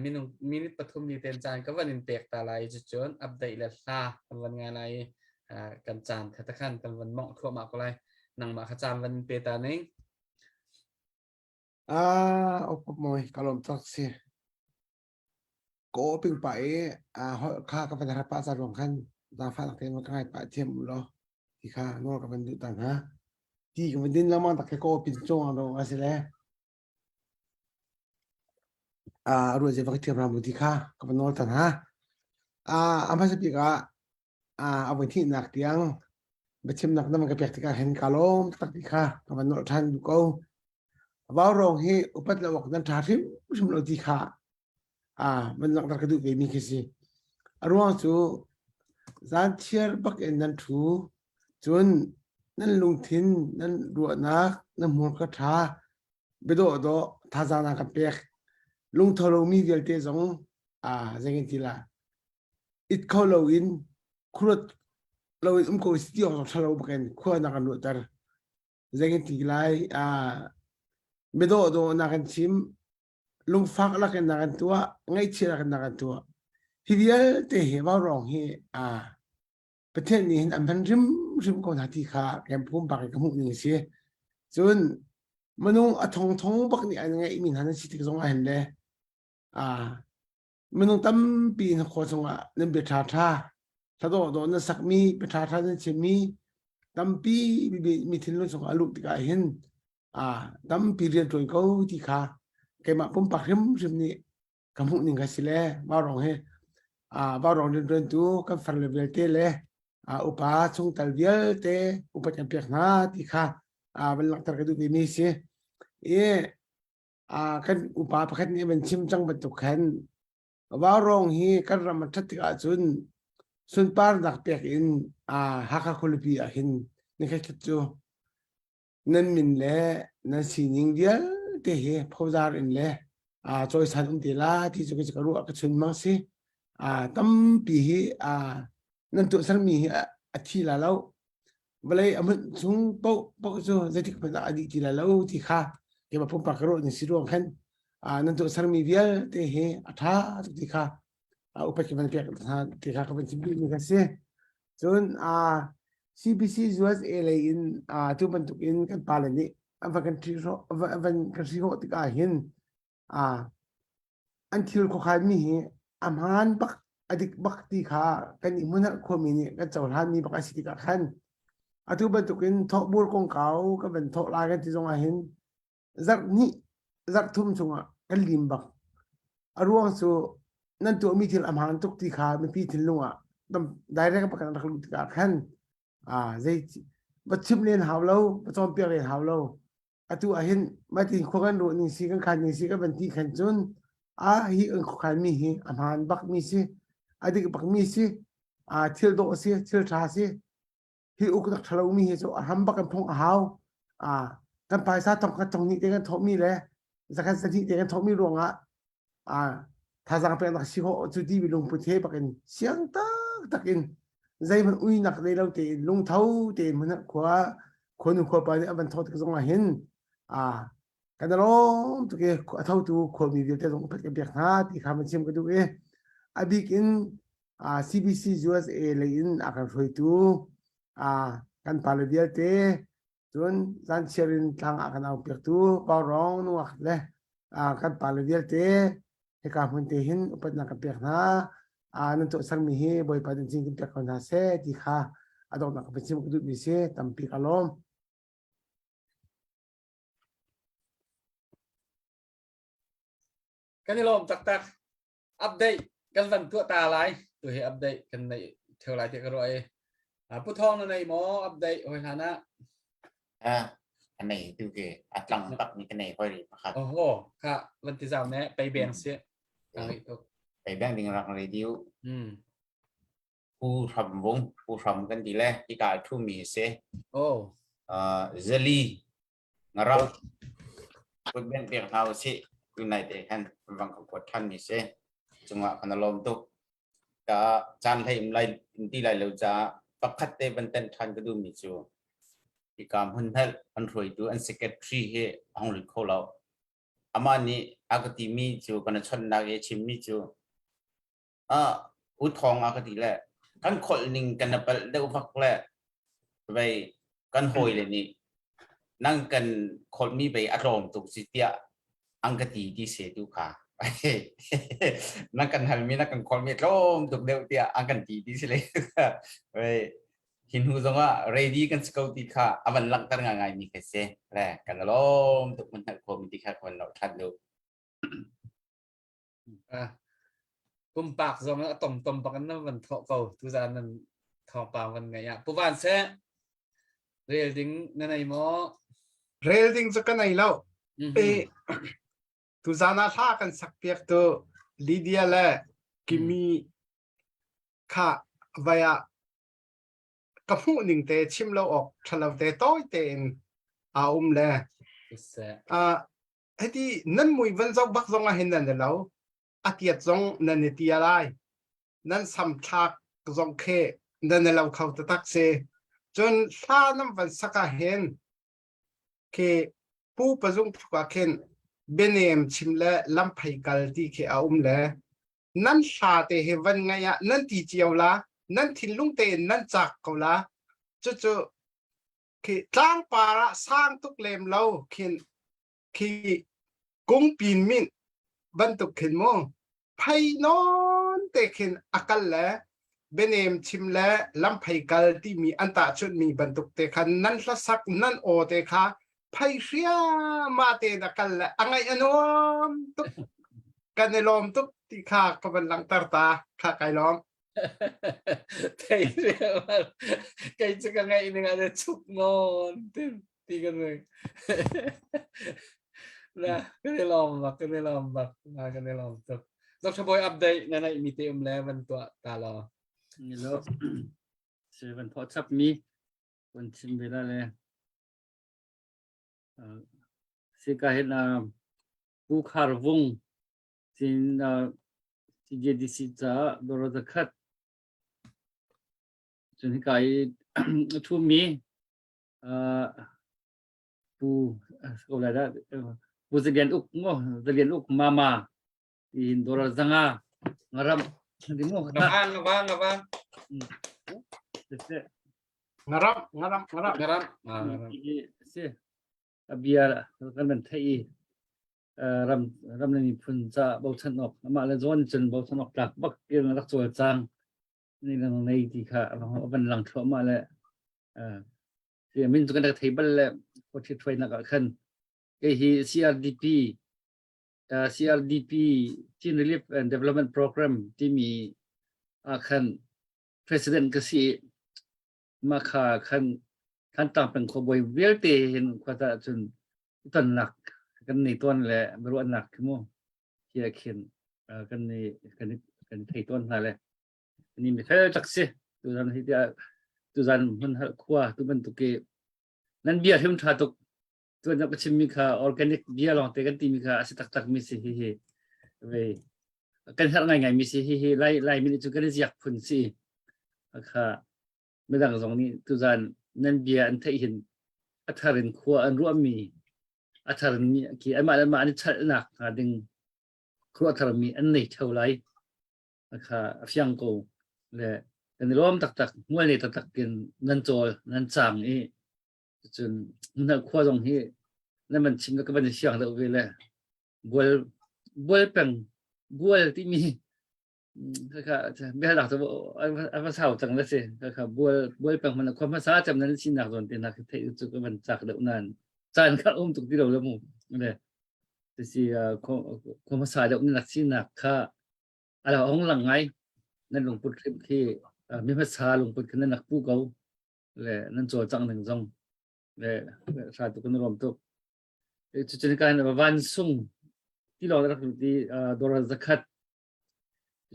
minit pathum li ten chan ka wanin tek ta lai chu chon update la sa kan wan nga lai kan chan thata khan kan wan mong thua ma ko lai nang ma kha chan wan pe ta ning op moi kalom tak si ko ping pa kha ka pan ha pa sa rong khan da fa tak ten kai pa thiam lo ti kha no ka pan du tan ha ti ka din la ma tak ko pin chong lo asile ru je va thiam ram ti kha ka pan no tan ha amha se pi ka awen thi nak tiang be chim nak nam ka pek ti ka hen kalom tak ti kha ka pan no than du ko vào rong hi upat la wak nan thafim sum lo ti kha man nak ka du be mi kisi arwang chu zan chiar bak en nan thu chun nan lung thin nan ru na nan mur ka tha be do tha za na ka pek lung tholo mi gel te zong zengin ti la it kho lo in khurut lo ko sti ong thalo baken kho na kan ru tar zengin tiglai medo do nakan chim lung fak la kan nakan tua ngai chi la kan nakan tua hivial te he ba rong heประเทศนี้อันพันริมกองทัพที่ขาแกมพุ่มปากกับมุกหนึ่งเสียจนมนุษย์ทงปักนี่อันไงมีหันสิทธิ์กงเห็นเลยมนุษย์ตั้มปีนโคสงนั่นเบียชาถ้าโดนสักมีเบียชานั่นเชมีตั้มปีมีทิ้งลงสงลุกที่กายเห็นตั้มปีเรียนตัวเขาที่ขาแกมาพุ่มปากริมนี่กับมุกหนึ่งกันสิเลยบ้ารองเฮบ้ารองเดินตัวกับฟันเลเวลเตเลยอุปาชงตัลเดียลเตอุปจันเปียกนาที่ข้าเป็นหลักตระกูลนี้สิกันอุปาประคันนี้เป็นชิมจังบรรทุกแขนว่ารองฮีกันรำมันชัดที่อาจุนปาร์ดักเปียกอินฮักคุลปีอาหินนี่แค่คิดจูนั่นมินเล่นั่นสิ่งเดียวเตะพอจารินเล่จอยสันติลาที่จะกรู้กับชุนมังสิตั้มปีนั่นตัวสันมีอธิลาแล้วเวลามันซุงโป๊ะจูจะที่เป็นอดีตลาแล้วที่ข้าเกี่ยวกับพุ่มปากกระโดดในสิรวงขันนั่นตัวสันมีเวียเตะอัฐาที่ข้าอุปกรณ์เปียกที่ข้าก็เป็นสิ่งที่มีกันเสียจนCBC จวดเลยอินตัวบรรทุกอินกันปาเลนี่อันฟังกันที่โรติกาหินอันที่เราขายมีอาหารปักอดีตบักตีขากันอีกมันความมีนี่กันเจ้าท่านมีบักสิทธิกันตัวบรรทุกอินทบุรกงเก่าก็เป็นทลายกันที่ตรงอาหินจักทุ่มชงกันลิมบักอารวงสู่นั่นตัวมีที่อาหารทุกตีขาไม่พี่ถึงลุงต้องได้แรกประกันรักลุติกาขันใจบัดชิมเรียนหาวเราบัดจอมเปียกเรียนหาวเราตัวอาหินมาถึงคนกันรู้นี่สิกันขันนี่สิกันเป็นที่ขันจนฮีขายมีอาหารบักมีสิอดีตบักมีสิเที่ยวโดสิเที่ยวชาสิฮีอุกตักทะเลมีสิอาหารบักกันพงหาวกันไปซะต้องกันตรงนี้เด็กกันทอมีเลยสักการสถิติเด็กกันทอมีรวงถ้าสังเป็นนักสิโหจุดที่วิลงพุทธบักกันเสียงตักอินใจมันอุ้ยหนักเลยเราเตะลงเท้าเตะมันขวาคนขวาไปเนี่ยมันทอดกันตรงเห็นกันแล้วตุกเท่าตัวคนมีเดียวแต่ตรงเพชรเบียกหาที่ข้ามันชิมกันดูบิกินCBC USA เลยอินอาการช่วยตัวกันพาเลเดียเตจนจันเชรินทางอาการเอาเปียกตัวเป่าร้องนัวเลยกันพาเลเดียเตให้การมันเตหินอุปนักเปียกหานั่นตัวสังมีบ่อยประเด็นจริงเปียกคนหาเสที่ข้าดอกนักเป็นชิมกันดูมีเสตั้มปีกอารมณ์กันนี่ลมตักอัปเดตกันวันตัวตาลายตัวให้อัปเดตกันในเท่าไรที่กระไรผู้ทองในหมออัปเดตโอ้ยฐานะอันไหนดูเกอัดหลังปักมีกันไหนค่อยดีครับโอ้โหค่ะวันที่3เนี่ยไปแบ่งเสียไปแบ่งดิ่งรักเรดิโอผู้ทำวงผู้ทำกันดีแล้วที่การทุ่มมีเสียโอ้เจลี่งาเราคนแบ่งเปียกเท้าเสียอยู่ในเด็กท่านฟังคำพูดท่านมีเสียจังหวะพันลมตุกก็จานให้ไล่ที่ไล่เราจะปักขัดเตบันเต็นท่านก็ดูมีจูที่การพันเทลพันรวยดูอันสเก็ตทรีเฮห้องหรือเขาเราอามานี่อากติมีจูกันชนนักชิมมีจูอุทองอากติแหละกันคนหนึ่งกันนับเดือฟักแหละไปกันหอยเลยนี่นั่งกันคนมีไปอารมณ์ตุกสิเตียอังกติที่เสียดูค่ะนักกันหันมีนักกันคนมีลมตุกเดียวเตียอังกันตีที่เสียเลยไปหินหูตรงว่าเรดี้กันสเกลติค่ะอาวันหลังตั้งง่ายมีแค่เสียแหละกันลมตุกมันหันคนมีที่แค่คนเราทันดูปุ่มปากซองแล้วต่มปากกันนั่นมันเก่าทุกจานนั้นทองปากกันไงผู้บ้านเสียเรลดิ้งนั่นไอ้หมอเรลดิ้งจะกันไหนแล้วทุจานาท่ากันสักเปียกตัวลิเดียและกิมีข้าไว้กับผู้หนึ่งเตะชิมเราออกฉลาดเตะต้อยเตนเลยไอ้ที่นั่นมวยวันเจ้าบักซองเห็นนั่นแล้วอาทิตย์ซองนั่นเตียอะไรนั่นสัมผัสซองเคนั่นเราเข้าตะตักเซจนท่าน้ำวันสักเห็น เคผู้ประจุทุกเข็นเบเนมชิมและลำไผ่กัลที่เคอาและนั่นชาเตเฮวันไงอะนั่นตีเจียวละนั่นทินลุงเตนนั่นจักเขาละจู่ๆคือจ้างปาระสร้างทุกเล่มเราคือกุ้งปีนมินบรรทุกขึ้นโมไผ่นอนเตขึ้นอากัลและเบเนมชิมและลำไผ่กัลที่มีอันตาชุดมีบรรทุกเตคันนั่นละสักนั่นโอเตค่ะไผ่เสียมาเตนักกัลและอังไงอันวมตุกกันในลมตุกที่ข้ากำลังตาตาข้าไก่ล้อม kayak sekarang ini ada cuk non tiga nih nah kene lombak nah kene lombak Dr. Boy update na imite level tua talo ngelo seven thoughts up me kun sim bela le si kahit na bukhar vung sin si jadi sita doro dekatจนกายทุ่มมีผู้อะไรได้ผู้จะเรียนอุกง้อจะเรียนอุกมาอินโดราจังงารำดิโมงางบานงารำเสียเบียร์กันเป็นไทยรำนี่พุ่นจะเบาชนกมาเลยจวนจนเบาชนกหลักบักเกี่ยงรักสวยจังนี่เราในที่ค่ะเราเป็นหลังทั่วมาแล้วเดี๋ยวมินจะกันได้ที่บัลเลยพอที่ช่วยนักขันไอ้ที่ CRDP Chin Relief and Development Program ที่มีขัน President ก็สิมาค่ะขันต่างเป็นขบวนเวลเตเห็นว่าจะจนต้นหนักกันในต้นแหละบริวารหนักขึ้นมั้งที่เขียนกันในไทยต้นอะไรนี่ไม่ใช่จักสิตัวนั้นที่ตัวนั้นมันขวาตัวมันตุกเกนั่นเบียร์ที่มันทาตุกตัวนั้นก็ชิมิค่ะออร์แกนิกเบียร์ลองแต่กันที่มีค่ะสิตักมีสิเฮ้เว้ยกันหาง่ายมีสิเฮ้ไล่มีจุกันจะอยากพุ่นสิค่ะไม่ต่างตรงนี้ตัวนั้นนั่นเบียร์อันที่เห็นอัฐรินขวาอันร่วมมีอัฐรินมีกี่อันมาอันนี้ชัดหนักดึงขวาอัฐรินมีอันไหนเท่าไรค่ะเฟียงกูเลยแต่ในรวมตักมวยในตักกินนั่นโจนั่นจางนี่จนมันขวาตรงที่นั่นมันชิมแล้วก็เป็นเสียงเราไปเลยบัวเป็นบัวที่มีค่ะไม่ได้หลักตัวภาษาจังเลยสิค่ะบัวเป็นมันความภาษาจำนั้นสิหนักตอนที่นักเทศจุกมันจากเดิมนั้นจานข้าวตุกที่เราเริ่มเลยแต่สิความภาษาเดิมนั้นสิหนักค่ะอะไรห้องหลังไงนั่นหลวงปู่ที่มีภาษาหลวงปู่คือนั่นนักผู้เขาเลยนั่นโจจังหนึ่งจังเลยชาตุกันรวมตัวจุดนี้การวันสุ่งที่เราได้รับที่ดอลลาร์คัด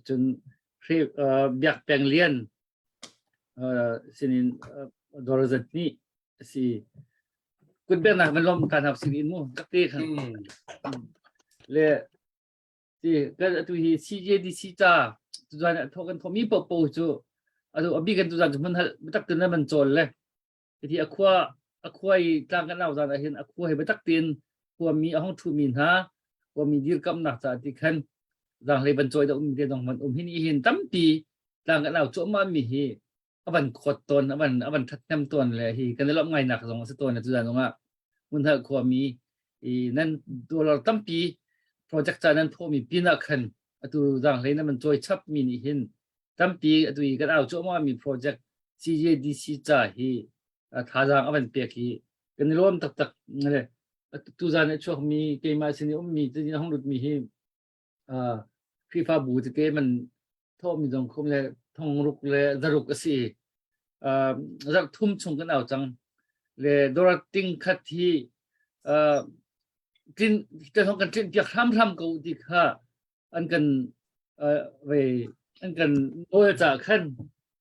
จนเบียกแปลงเลียนสินินดอลลาร์นี่สิคุณเบียกนักมันล้มการทำสิ่งอินมู่กักตีครับเลยที่ก็ตัวที่ CJDC จ้าตัวนั้นทกันทมีปปูจูตัวอบีกันตัวนั้นมันตักตีนนั้นมันโจรเลยที่อควากลางกันเอาตอนเห็นอควาให้ไปตักตีนพวกมีห้องทูมินฮะพวกมีดีร์กำนักจากที่ขันดังเลยบรรจอยดอกเดียดองมันหินเห็นตั้มปีกลางกันเอาโจมามีฮีบันขดตนบันทัดน้ำตนเลยฮีกันได้รับไงหนักสองสตัวในตัวนั้นว่ามันถ้าความีนั่นตัวเราตั้มปีโปรเจกต์นั้นพอมีปีนักขันตัวดังเลยนั้นมันจอยชับมีนี่เห็นตั้มปีตัวอีกันเอาโจมามีโปรเจกต์ CJDC จ่าฮีท่าทางบันเปียกีกันรวมตักเลยตัวนั้นช่วงมีเกมมาสิเนี่ยมีที่ห้องรุดมีฮีฟีฟ่าบูที่เกมันท่อมีตรงคุมเลยท่องรุกเลยดารุกสิรักทุ่มชงกันเอาจังเลยดอร์ติงคัดที่กินจะท้องกันกินจะทำกูดีค่ะอันกันเวอันกันโอ้ยจากขั้น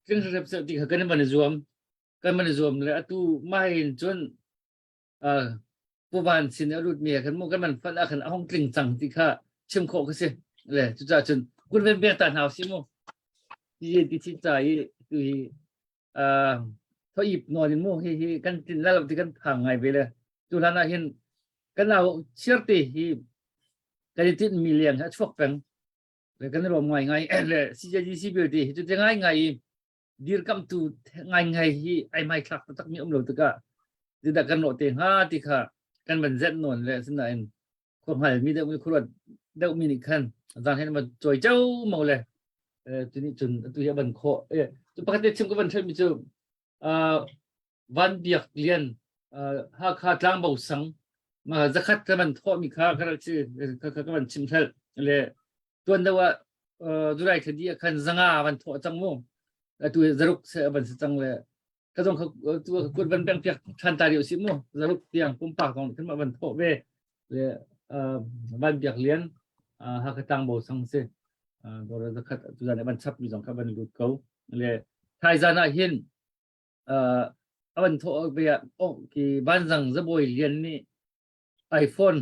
กินเสพติดกันมันรวมเลยตู้ไม่จนผู้บ้านสินรุดเมียกันมุ่งกันมันฟันอาขันห้องกลิ่งจังดีค่ะชิมโคก็สิเลยจุดจนคุณเป็นเบียร์ตันหาวสิโมที่ใจคือถ้าอีบนอนโมฮีกันกินแล้วที่กันพังไงไปเลย จุลานาเห็นกันเราเชื่อตีที่กันติดมิเลียนฮะชกเป็นเลยกันรวมไงเลยCJDC beauty จุดยังไงดีร์กัมตูไงที่ไอ้ไม่คลักตักมีอมโลตกะที่ดักกันโนเตงฮะที่ค่ะกันมันเจ็ดนวลเลยสินะคนหายมีเด็กมีครัวเด็กมีนิคันอาจารย์ให้มาจอยเจ้าเมาเลยทีนี้จนตัวยันโคจุดปกติชิมก็บันเทิงมีจุดวันเบียกเลียนหาขาดล้างเบาสังมาจะคัดกันมันท่อมีค่ากันชื่อกันมันชิมเท่าเลยตัวนั้นว่าดูไรคดีคันจังอาวันท่อจังมุ่งตัวจรุกเสียบันจังเลยก็ต้องตัวคนบันเป็นเพียงทันตาเดียวสิมุ่งจรุกเตียงปุ่มปากของขึ้นมาบันท่อเวเลยวันเบียกเลียนหาขาดล้างเบาสังเสียตัวจะคัดตัวนั้นบันชับมีสองขับบันลุดเขาเลยไทยจานาเห็นวันท่อไปโอ้ที่บ้านจังจะบ่อยเลียนนี่iPhone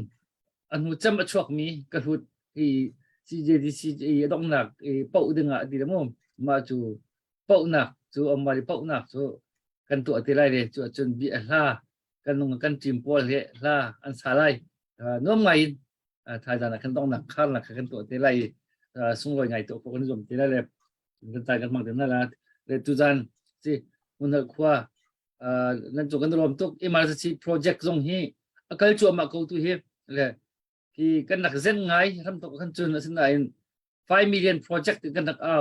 อันนู้นจำมาช่วงนี้ก็พูดCJDC ต้องหนักเป้าดึงอ่ะดีแล้วมั้งมาจูเป้าหนักจูเอามาเป้าหนักจูกันตัวที่ไรเลยจูจนบีล่ากันลงกันจิมพอลเลยล่าอันสาไลน้องใหม่ทายจานะกันต้องหนักขั้นหนักกันตัวที่ไรส่งรอยไงตัวคนนิยมที่ไรเลยกันตายกันมากเดี๋ยวนั่นแหละเลยทุจานสิมันเหนือว่านั่นจูกันรวมตุกemergency project ตรงนี้ก็จะมาเข้าตัวเห็นเลยที่กันนักเส้นไงทำตัวกันจนสิ่งไหน5 million project กันนักเอา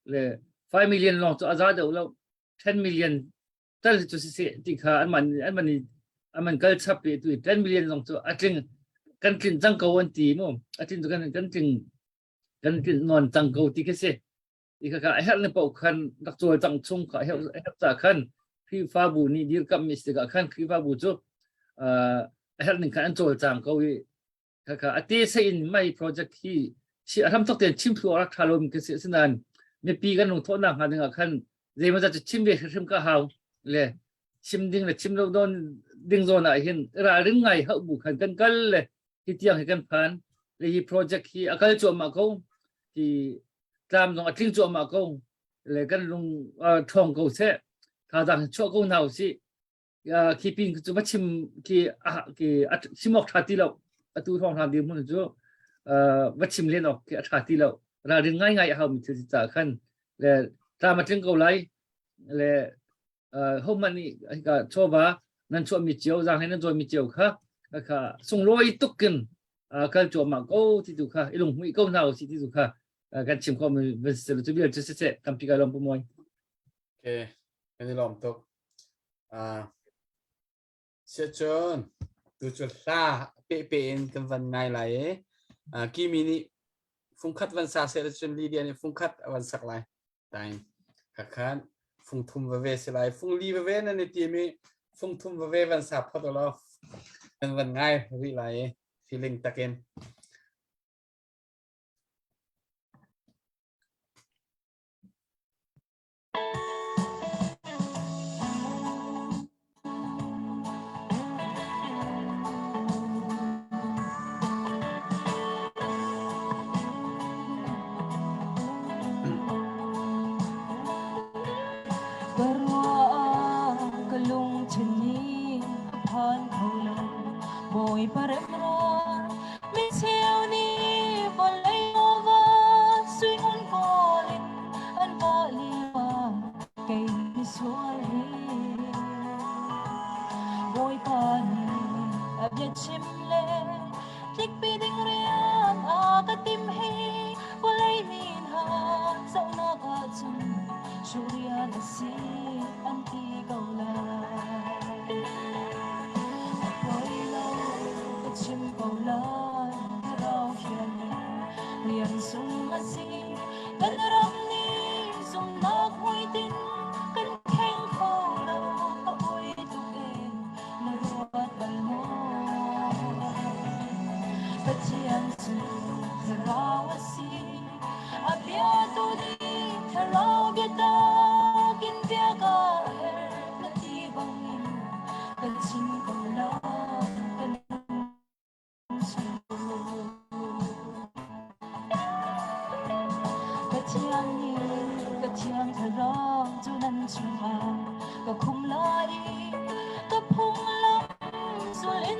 เลย5 million ลองตัวอาจารย์เดี๋ยวเรา10 million แต่จุดเสียที่ขาอันมันก็ชับไปตัว10 million ลองตัวอาจริงกันกินจังเกาวันตีมั้งอาจริงตัวกันกินนอนจังเกาที่ก็เสียอีกข้าไอ้เรื่องปกคันนักตัวจังชงข้าไอ้เรื่องจากขันพี่ฟ้าบุญนี่ดีกับมิสติกขันพี่ฟ้าบุญจูไอ้เรื่องการโจรจังเขาอีค่ะอาทิตย์สิ่งไม่โปรเจกต์ที่ทำต้องเรียนชิมตัวรักทารมกันเสียสินันมีปีกันลงโทษหนักหาดึงขันเรื่องมันจะชิมเด็กชิมก็หาวเลยชิมดิ้งเลยชิมโดนดิ้งโซนอะไรเห็นระดึงไงเขาบุกกันเลยที่เที่ยงให้กันผ่านเลยที่โปรเจกต์ที่อาการโจมมาเขาที่ตามลงอาทิตย์โจมมาเขาเลยกันลงท่องเขาเสียถ้าดังชั่วเขาหนาวสิคีปิงจุดมาชิมที่ชิมออกทัดที่เราตัวทองทำดีมันจู่วัดชิมเล่นออกที่ทัดที่เราเราดึงง่ายเขามีที่จะขันเลยตามมาถึงเขาเลยเลยเขามันนี่ก็ชอบว่านั่นชอบมีเจียวจางให้นั่นชอบมีเจียวค่ะก็ส่งรอยตุกกันก็จวบมาเขาที่ดูค่ะอีหลงมีเขาหนาวสิที่ดูค่ะการชิมเขาเป็นสิ่งที่เบียดจะเสร็จทำพิการลมปุ่มวยโอเคอันนี้ลมตุกเชื่อจนดูจุดล่าเป๊ะๆกันวันไงไหลกี่มินิฟุ้งคัดวันซาเสร็จจนลีเดียนี่ฟุ้งคัดวันสักไรแต่ขันฟุ้งทุ่มเวสไลฟุ้งลีเวนั่นในทีมีฟุ้งทุ่มเววันสับพอตัวเรากันวันไงวิไล feeling ตะเกนก็คุมลอยก็พุ่งลงสู่ลิ้น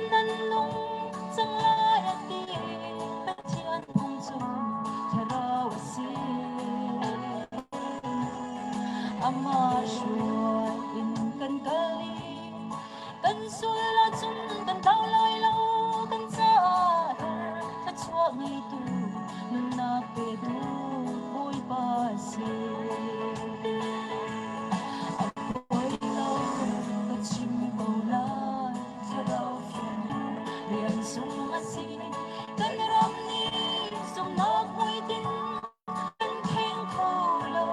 ama shuai in kan kali kan sul chun kan tao loi lo kan sa ta chua ngai tu nun na pe tu oi pa si oi lo ka chim ko la sa rau rian sung asi kan ram ni sum na hoi tin kan kheng ko lo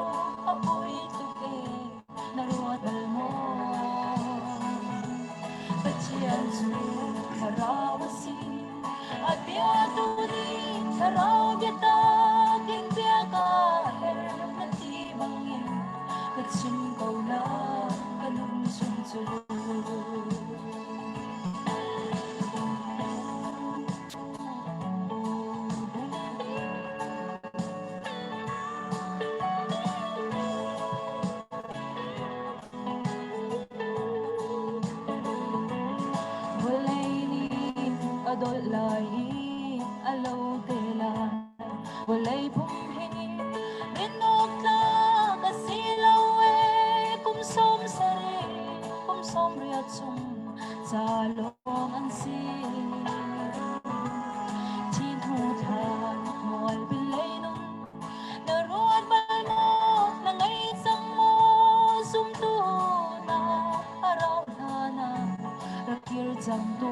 apoi tu ke na ruat al mo pachian su karawasi abia tu ni karaw beta king bia ka her na ti bangin kachin ko la kanung sun su adol lai alo te la walay pum hi rinok la kasilaw kum som sare kum som riat sum salong an si tin hu than mol bilay nun na ruat bal mo na ngay sang mo sum tu na araw na rakir jam tu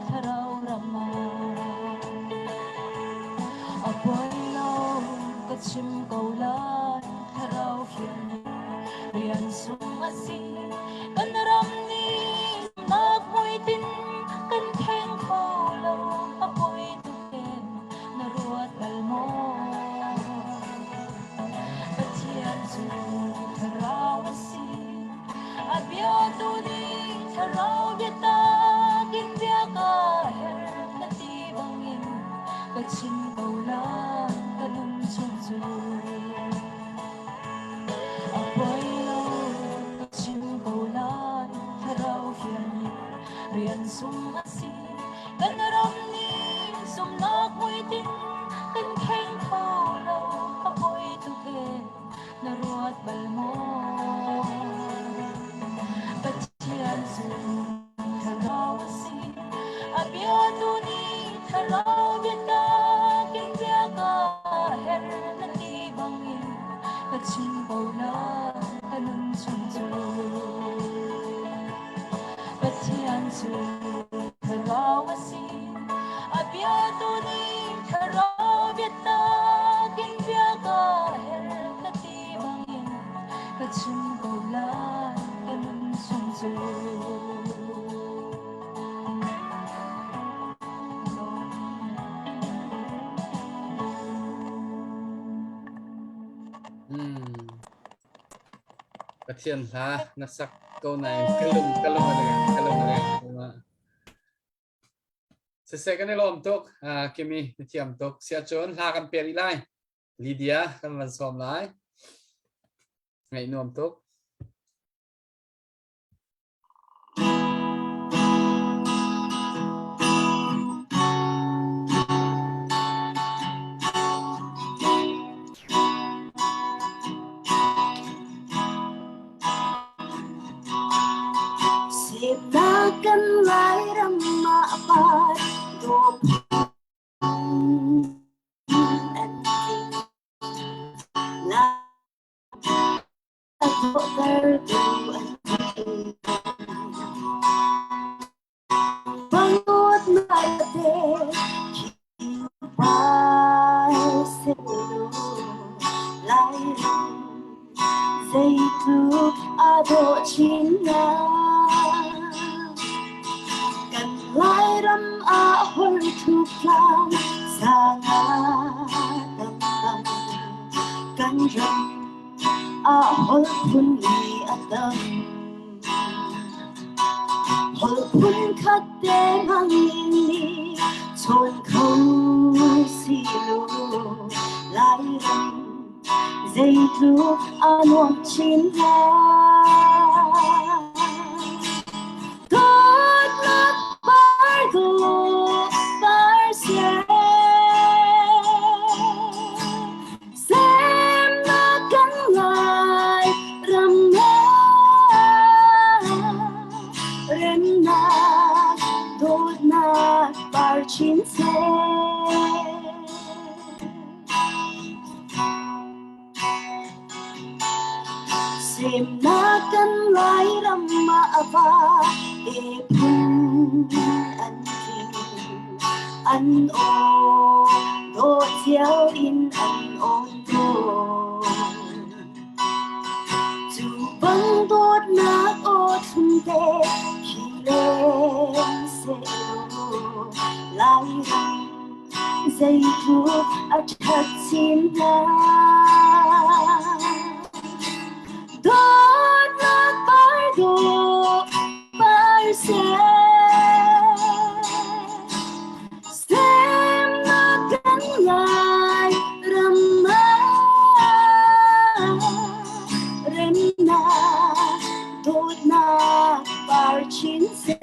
tharaw rama apoy law kachim kaulan tharaw khian rian sung asi kan ram ni mak moi tin kan theng kho lo apoy tu ken na ruat bal mo pachian su tharaw asi abia tu ni tharaw beta kin bia ka her na ti bangin kachin kaula kanum chung chu apoy lo kachin kaula tharaw hian rian sung asi kan ram ni sum na hoi tin kan kheng kho lo apoy tu ke na ruat bal mo pachian su tharaw asi abia tu ni tharaw beta king bia ka her na ti bangin kachin kaula kanun chung chu pachian su tharaw asi abia tu ni tharaw beta king bia ka her na ti bangin kachin kaula kanun chung chu Pathian ha nasak câu này kalung này sẽ cái này lom tok kimi tiam tok sia chon ha kan peri lai Lydia kan van som lai ngai nom tok Ciptakan lahir ma'apat Bangot mate lahir Zaitu ado Cina Lai ram a hol thu klang sanga tam tam kan ram a hol phun ni atam hol phun khat te mang ni chon khom si lu lai ram dây thu a nuông chín la Xem nó cắn lại râm chín xe xem na căn lái râm mà va để phun ăn ô đồ theo in ăn ôn đồ dù băng tốt nát ô thun tê khi lên xe lái dây thuốc ở thật xin ra đốt nát bãi đồ bãi xe xem nó cánh lại rầm mơ rem na đốt nát bãi chín xe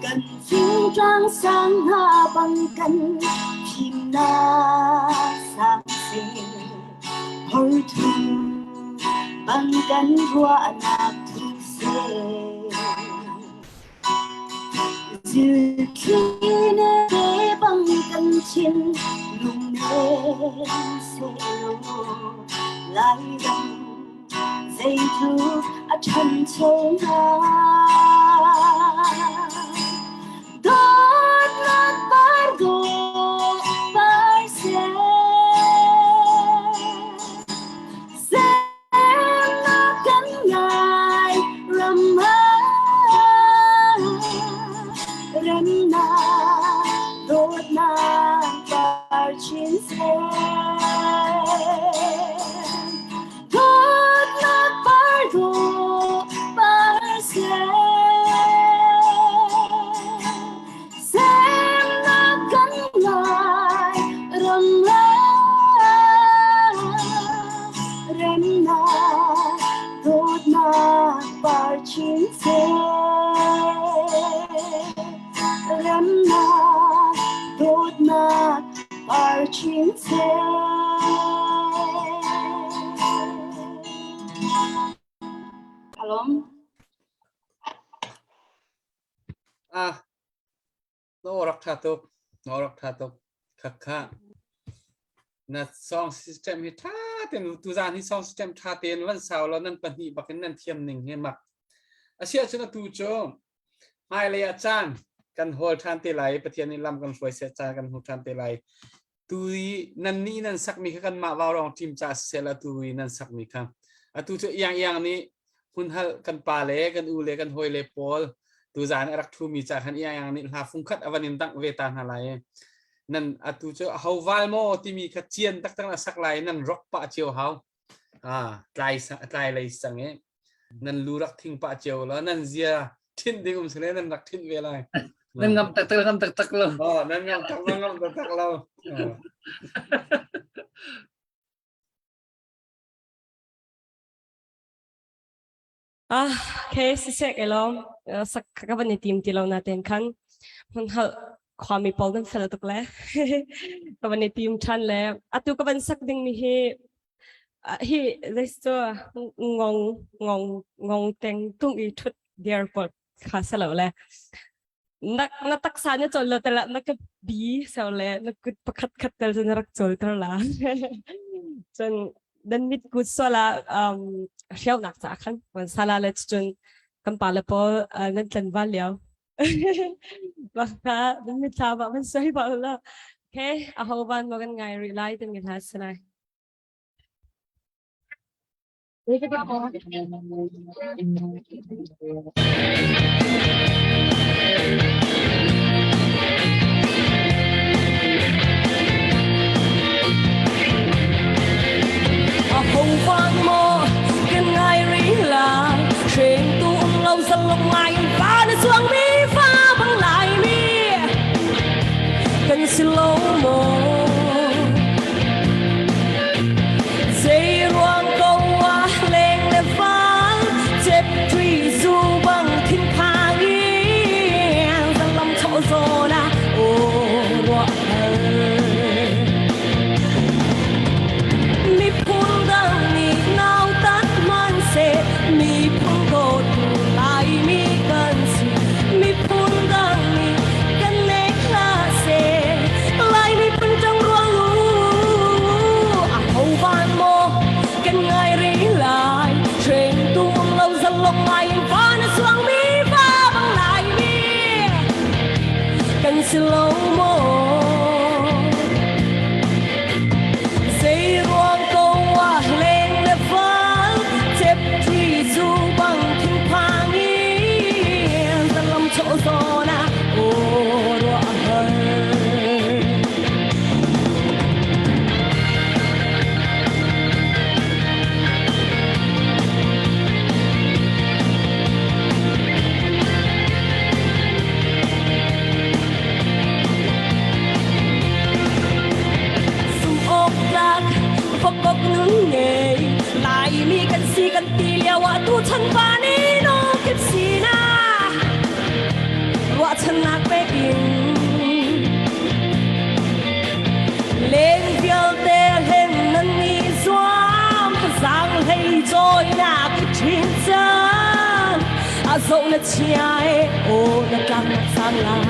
cần phim trang sáng hạ bằng cần phim na sáng xinh hơi thương bằng cần hoa nạc thương xe dự khi nê đế bằng cần trên lùng lên xe lô lại đâm dây thuốc ở chân châu nga đốt nát bãi đồ bãi xe xem nó cánh ngài rầm mơ rem na đốt nát bãi chiến xe đốt nát bãi đồ bãi xe xem nó cánh lại rầm rem na đốt nát bãi chiến xe rem na đốt nát bãi chiến xe Alom no rak thatuk khakha na song system hi tha ten tu zan hi song system tha ten wan saw lo nan pani bakin nan thiam ning he mak asia chuna tu cho mai le achan kan hol than te lai pathian ni lam kan foi se cha kan hu than te lai tui nan ni nan sak mi kan ma wa rong tim cha se la tui nan sak mi kha atu cho yang ni hun hal kan pa le kan u le kan hoi le pol tu zan rak thu mi cha khan yang ni la phung khat avanin tang ve tan halai nan atu cho hawal mo ti mi kha chien tak la sak lai nan rock pa chiu haw tlai lai sang e nan lu rak thing pa chiu la nan zia thin ding sele nan rak thin ve lai nan ngam tak lo nan ngam tak lo Okay, sisek elom sak kaban ni team tilaw natin kan hun hal kwami pol nan fel tuk le kaban ni team chan le atu kaban sak ding mi hi resto ngong teng tung I thut dear pot kha salo le na taksa nya chol lo tala na ka bi so le na kut pakhat khat tel jan rak chol tar la chon dan mit gut sola riau nak cha khan wan sala le chun kan pa le pol nan tlan va liao ba ka dan mit cha ba man sai ba la okay a ho ban mo gan ngai rely tin gan has sanai hồng vang mô kiên ngai rí là chuyện tu lâu dần lòng ngày và để xuống mi pha bằng lại mi cần xin lâu mô dây ruang câu lên lên phán chết thủy du bằng thiên thang ai phá nó xuống mi phá bằng lại mi cần sự lâu mô dây ruộng câu à lên lệ phá chép truy du bằng thiên phang yên ta lâm chỗ gió na ô đọa hơi phốc bốc nướng nghề lại mi cần si cần tì liao wa tu chân ba ni no kip si na wa chân nạc bê in lên phiêu tê lên nâng ni doam giang hay trôi nạc trên chân à dẫu là chia ô là căng sang lại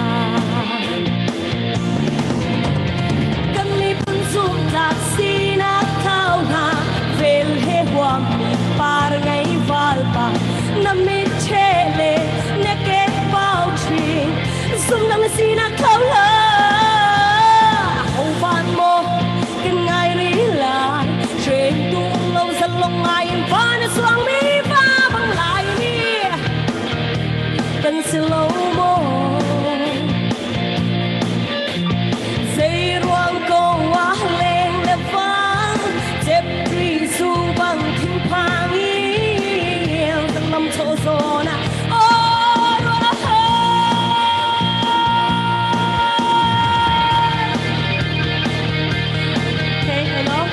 cần mi phân zoom taxi na thao na vel he huam par ngai valpa na mi chele ne ke pau tri zum nang si na thao la hong ban mo ken ngai ri la train tung lâu dần long ai phá na suang mi phá bằng lại mi cần sự lâu mo dây ruộng câu á lên lệ vang chép truy du bằng thiên phang yên từng năm chỗ gió na ô đua okay hello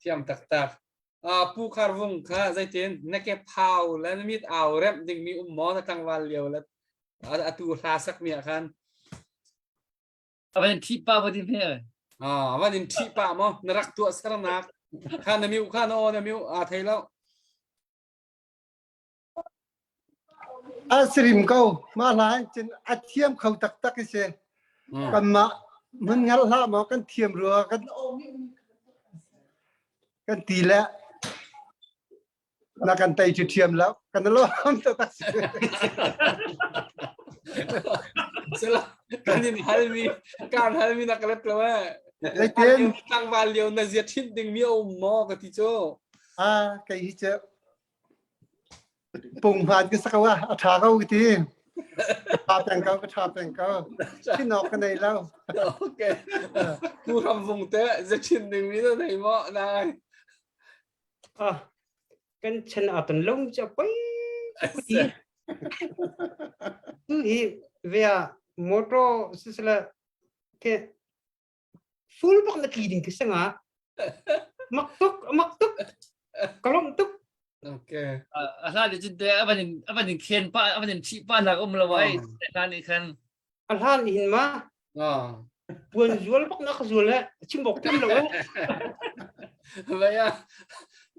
thiam tak tak pu khar vung kha zai tin na ke phau la mit aw rep ding mi mo na tang wal liao la atu ra sak mi khan avan thi pa vadin he vadin thi pa mo narak tu saranak khan na mi khan o na mi thai lo Asrim câu mà lại trên thiêm khẩu tắc tắc cái xe còn mà mình ngắt la mà cái thiêm rồi cái tỷ lệ là cái tay chữ thiêm lắm cái nó không tắc tắc sela kanin halmi na kalat lawa lấy tiền tăng value na diệt hin ding mi mo ka ti cho cái gì chứ bùng phạt cái sao à thả câu cái gì thả bèn câu khi nọ cái này lâu ok tu làm vùng té diệt hin ding mi nó này mo này cái chân ở tận lông cho bấy tu hi về motor sila ke full bak na kiding kasi nga maktuk kalom tuk okay asal di jinte avan khen pa avan chi pa nak lawai tani kan alhan hin ma buồn zual bak na khazul ha chimbok tam lawa vậy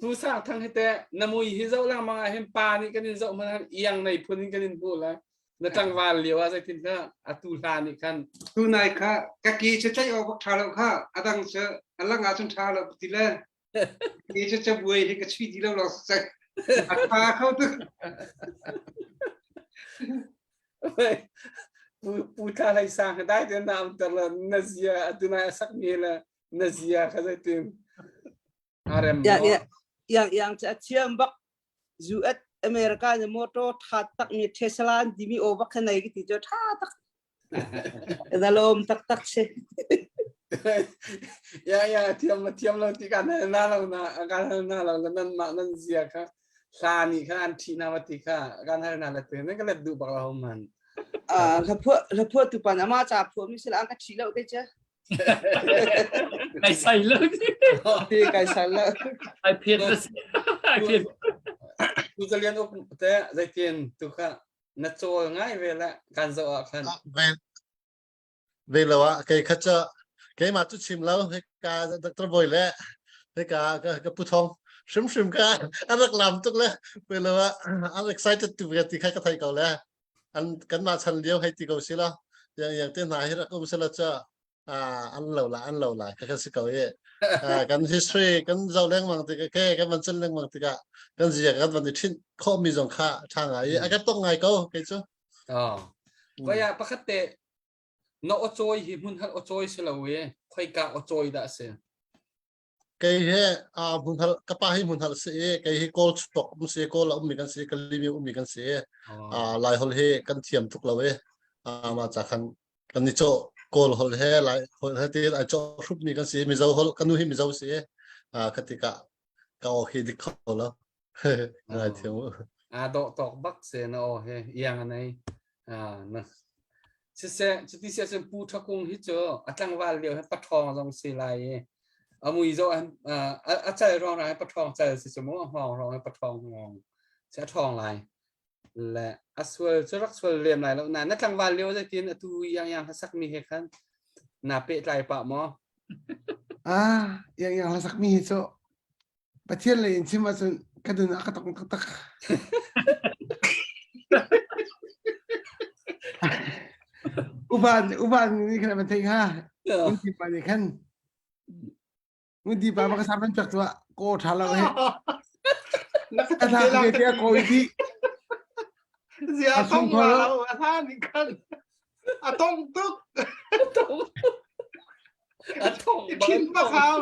tu sa thang hete namui hi zau lang ma hem pa ni kanin zau ma yang nei phun kanin bu la na tang wal liwa zai tin ka atu la ni kan tu nai kha ka ki che chai o bak thalo kha adang che alang a chun thalo tile ki che che buai hi ka chhi di lo sa pa khau tu pu tha lai sang dai ten nam tar la nazia atu na sak mi la nazia kha zai tin arem yang chiam bak zuat America ni motor that tak ni Tesla di mi over kan nei ki jo tha tak dalom tak se ya tiam lo ti kan na lo nan ma nan zia kha sa ni kha an thi na wati kha kan har na la te ne ka le du bak la hom man la phu tu pan ama cha phu mi sila ka thi lo te cha kai sai lo kai sai lo ai phiền tuจะเรียนอกแต่ใจเตียนตุค่ะนัดโจง่ายเวลาการจะออกคันเวลาวะใครขัดจะใครมาจุดชิมแล้วให้การตระบอยแล้วให้การก็ผู้ทองชิมกันอันรักลำตุกแล้วเวลาวะอัน excited ตัวกันที่ใครก็ไทยเก่าแล้วอันกันมาชันเดียวให้ตีเก่าสิละอย่างเต้นหายให้เราก็ไม่ใช่ละจะ อันเราละก็สิเขากัน history กันเจ้าเรื่องบางทีก็แค่กันมันเรื่องบางทีก็กันเสียกันวันที่ทิ้งข้อมีสงค่าทางก็ต้องไงก็ไงจ้ะว่าอย่าปกตินอจอยหิมุนฮัลอจอยเสลาเว้ค่อยกะอจอยได้เสียมุนฮัลก็ป้าให้มุนฮัลเสียcall stock มุนเสีย call แล้วมีกันเสียกันรีวิวมีกันเสียลายฮอลกันเทียมทุกเรามาจากกันนี่โจcall ฮอลลายฮอลที่ไอโจรูปมีกันเสียมีเจ้าฮอลกันนู่นมีเจ้าเสียคติกะก็โอเคดิเขาแล้วอะไรเทียมดอกตอกบักเสียนะโอเคยังอันไหนนะจะที่เสียเป็นปูทักคงที่เจอตั้งว่าเรียวให้ปะทองตรงสีลายมุยโจอาจารย์รองให้ปะทองใจสิสมมติห้องรองให้ปะทองมองเสียทองลายและอัศวจะรักสวเรียมลายแล้วนั่นตั้งว่าเรียวจะกินตัวยังสักมีเหตุการณ์น่าเปะใจปะมอยังสักมีเหตุโจประเทศเลยชิมว่าส่วนกระดุนกระตกตักอุบานนี่ขนาดมันเทงมุนดีปานี่ขันมุนดีปามันก็สามารถจักตัวโกทาเราให้ถ้าทำเดียวโกอีทีเสียต้องมาเราท่านี่ขันต้องตึกกินมะขาว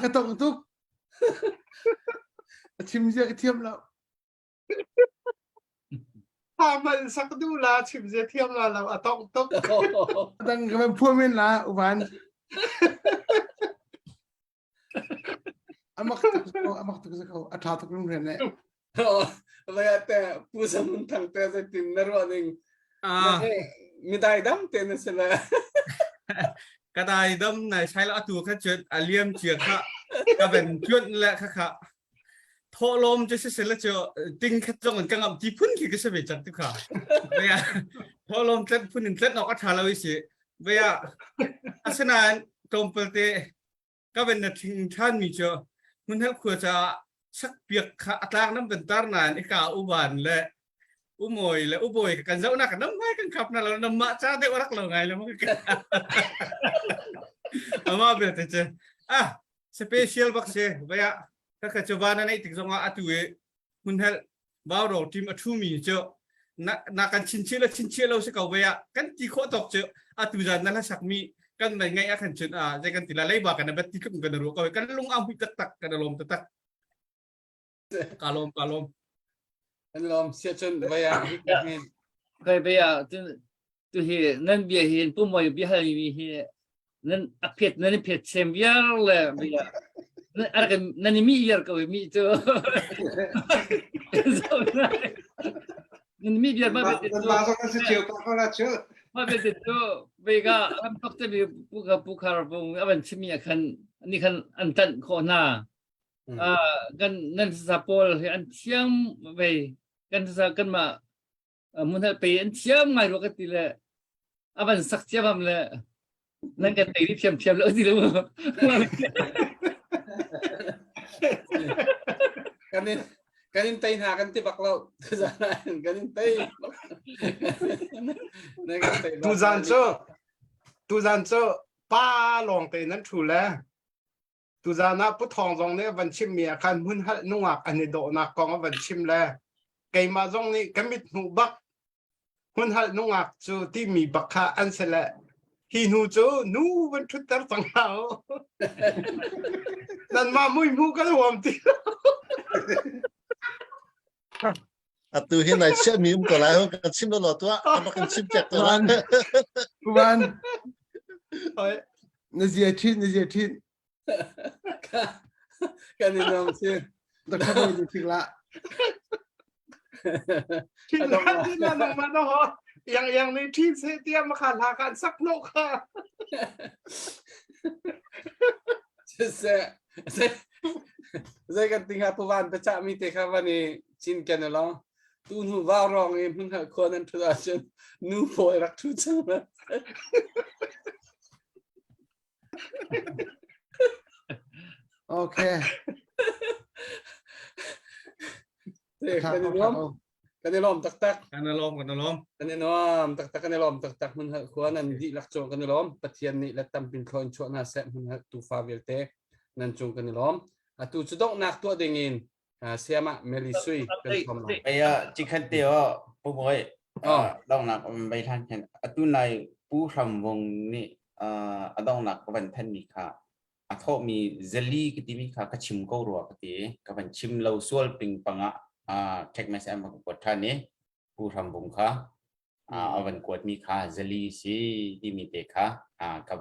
กระตกตุกชิมเยอะเทียมแล้วถ้ามันสักดูลาชิมเสียเทียมลาเราต้องตั้งก็เป็นพวกมินละอุบานอามักตุกสักเขาท้าตุกลุ่มเรียนเนี่ยเลยแต่ผู้สมุนทางแต่จะตินนรวดิงมีได้ดำเต็นเสละกระไดดำในใช้แล้วตัวข้าเจิดอาเลียมเจียค่ะก็เป็นจุดแหละค่ะทอลมจะเสร็จแล้วจะติ้งคัดจ้องกันกับที่พุ่นขี้ก็จะไปจัดทุกข่าวเบียทอลมเล็ดพุ่นเล็ดนอกก็ทาเราอีสิเบียอาสนะตรงเปิดก็เป็นนาทีท่านมีเจอมันให้ควรจะสักเปียกขาตางน้ำเป็นตาหนานไอ้กาอุบานและอุโมยและอุโบยกันเจ้าหน้ากันน้ำไม่กันขับนั่นเราน้ำมาจ้าเด็กรักเราไงแล้วมันก็เอามาเบียดเจอสเปเชียลบักเซ่เบียถ้าเกิดจะว่านั่นไอ้ติดสงอาตัวมันให้บ่าวเราทีมอัตุมีเจอนักกันชินเชื่อเราสักเอาเบียกันที่โคตกเจออัตุจันนั่นแหละสักมีกันในไงอาขันเชิญใจกันติดละเลยบ้ากันนะเบ็ดที่กันกันรู้กันลุงเอาพิตักกันอารมณ์ตักกาลมเสียจนเบียเคยเบียตัวเฮนั่นเบียเห็นปุ่มมวยเบียให้มีเฮนั่นเผ็ดนั่นเผ็ดเซมเบียเลยเบียอะไรกันนั่นมีเยอะก็มีเจอนั่นมีเยอะมาเป็นตัวมาส่งเสียปากเขาละเชื่อมาเป็นตัวเบก้าอันตกจะมีผู้คาร์บอนอันชิมีคันนี่คันอันตันโคนากันนั่นสะโพลอันเชื่อมไปกันสะกันมามุนให้ไปอันเชื่อมไงรู้กันทีละอันสักเชื่อมเลยนั่นกันตีริบเชื่อมเลยทีละกันนินเตยหากันที่บักเราทุจานกันนินเตยทุจานโจป้าลองเตยนั้นถูแล้วทุจานะพุทธองตรงนี้วันชิมเมียคันหุ่นหัดนุ่งอักอันนี้โดนักกองวันชิมแล้วไก่มาตรงนี้กันมิดหูบักหุ่นหัดนุ่งอักจูที่มีบักขาอันเสละฮีนูโจนูวันทุตตร์สังเรานั่นมามุ้ยมูกันหวมตีตัวที่ไหนเชื่อมีก็แล้วกันชิมแล้วตัวมากันชิมจากตัวนั้นวัน นี่เสียทินกันนี่น้องเชื่อตะขับไปจริงละที่นั่นน้องมันเนาะยังในที่เสียเตรียมมาขาดหาการสักโนค่ะเจ๊กันติงหาผู้วันประจำมีแต่ครับวันนี้ชินกันเนาะตูนูว่ารองเองมึงหาคนนั้นทุกอาชีพนูโผล่รักทุกจังนะโอเคเด็กกันน้อง กันในลมตักตัก กันลม กันในลมตักตักกันในลมตักตักมันเหอะขวานั่นดีลักจงกันในลมปะเทียนนี่และตำเป็นคนชั่วหน้าแสบมันเหอะตูฟาเวลเตนั่นจงกันในลมตูจะต้องนักตัวเด้งินเสียมาเมลิซุยเป็นคำหลัง ไปจิคันเตียวผู้บอยต้องหนักไปทันเห็นตุนายผู้ทำวงนี่ต้องหนักกับวันทันมีค่ะทอมีเจลลี่กิติมีค่ะก็ชิมก็รัวกิติกับวันชิมเราส่วนปิงปังเทคเมสเอ็มกดท่านนี้ผู้ทำวงค่ะวันกดมีค่ะเจลลี่สิที่มีเด็กค่ะกับ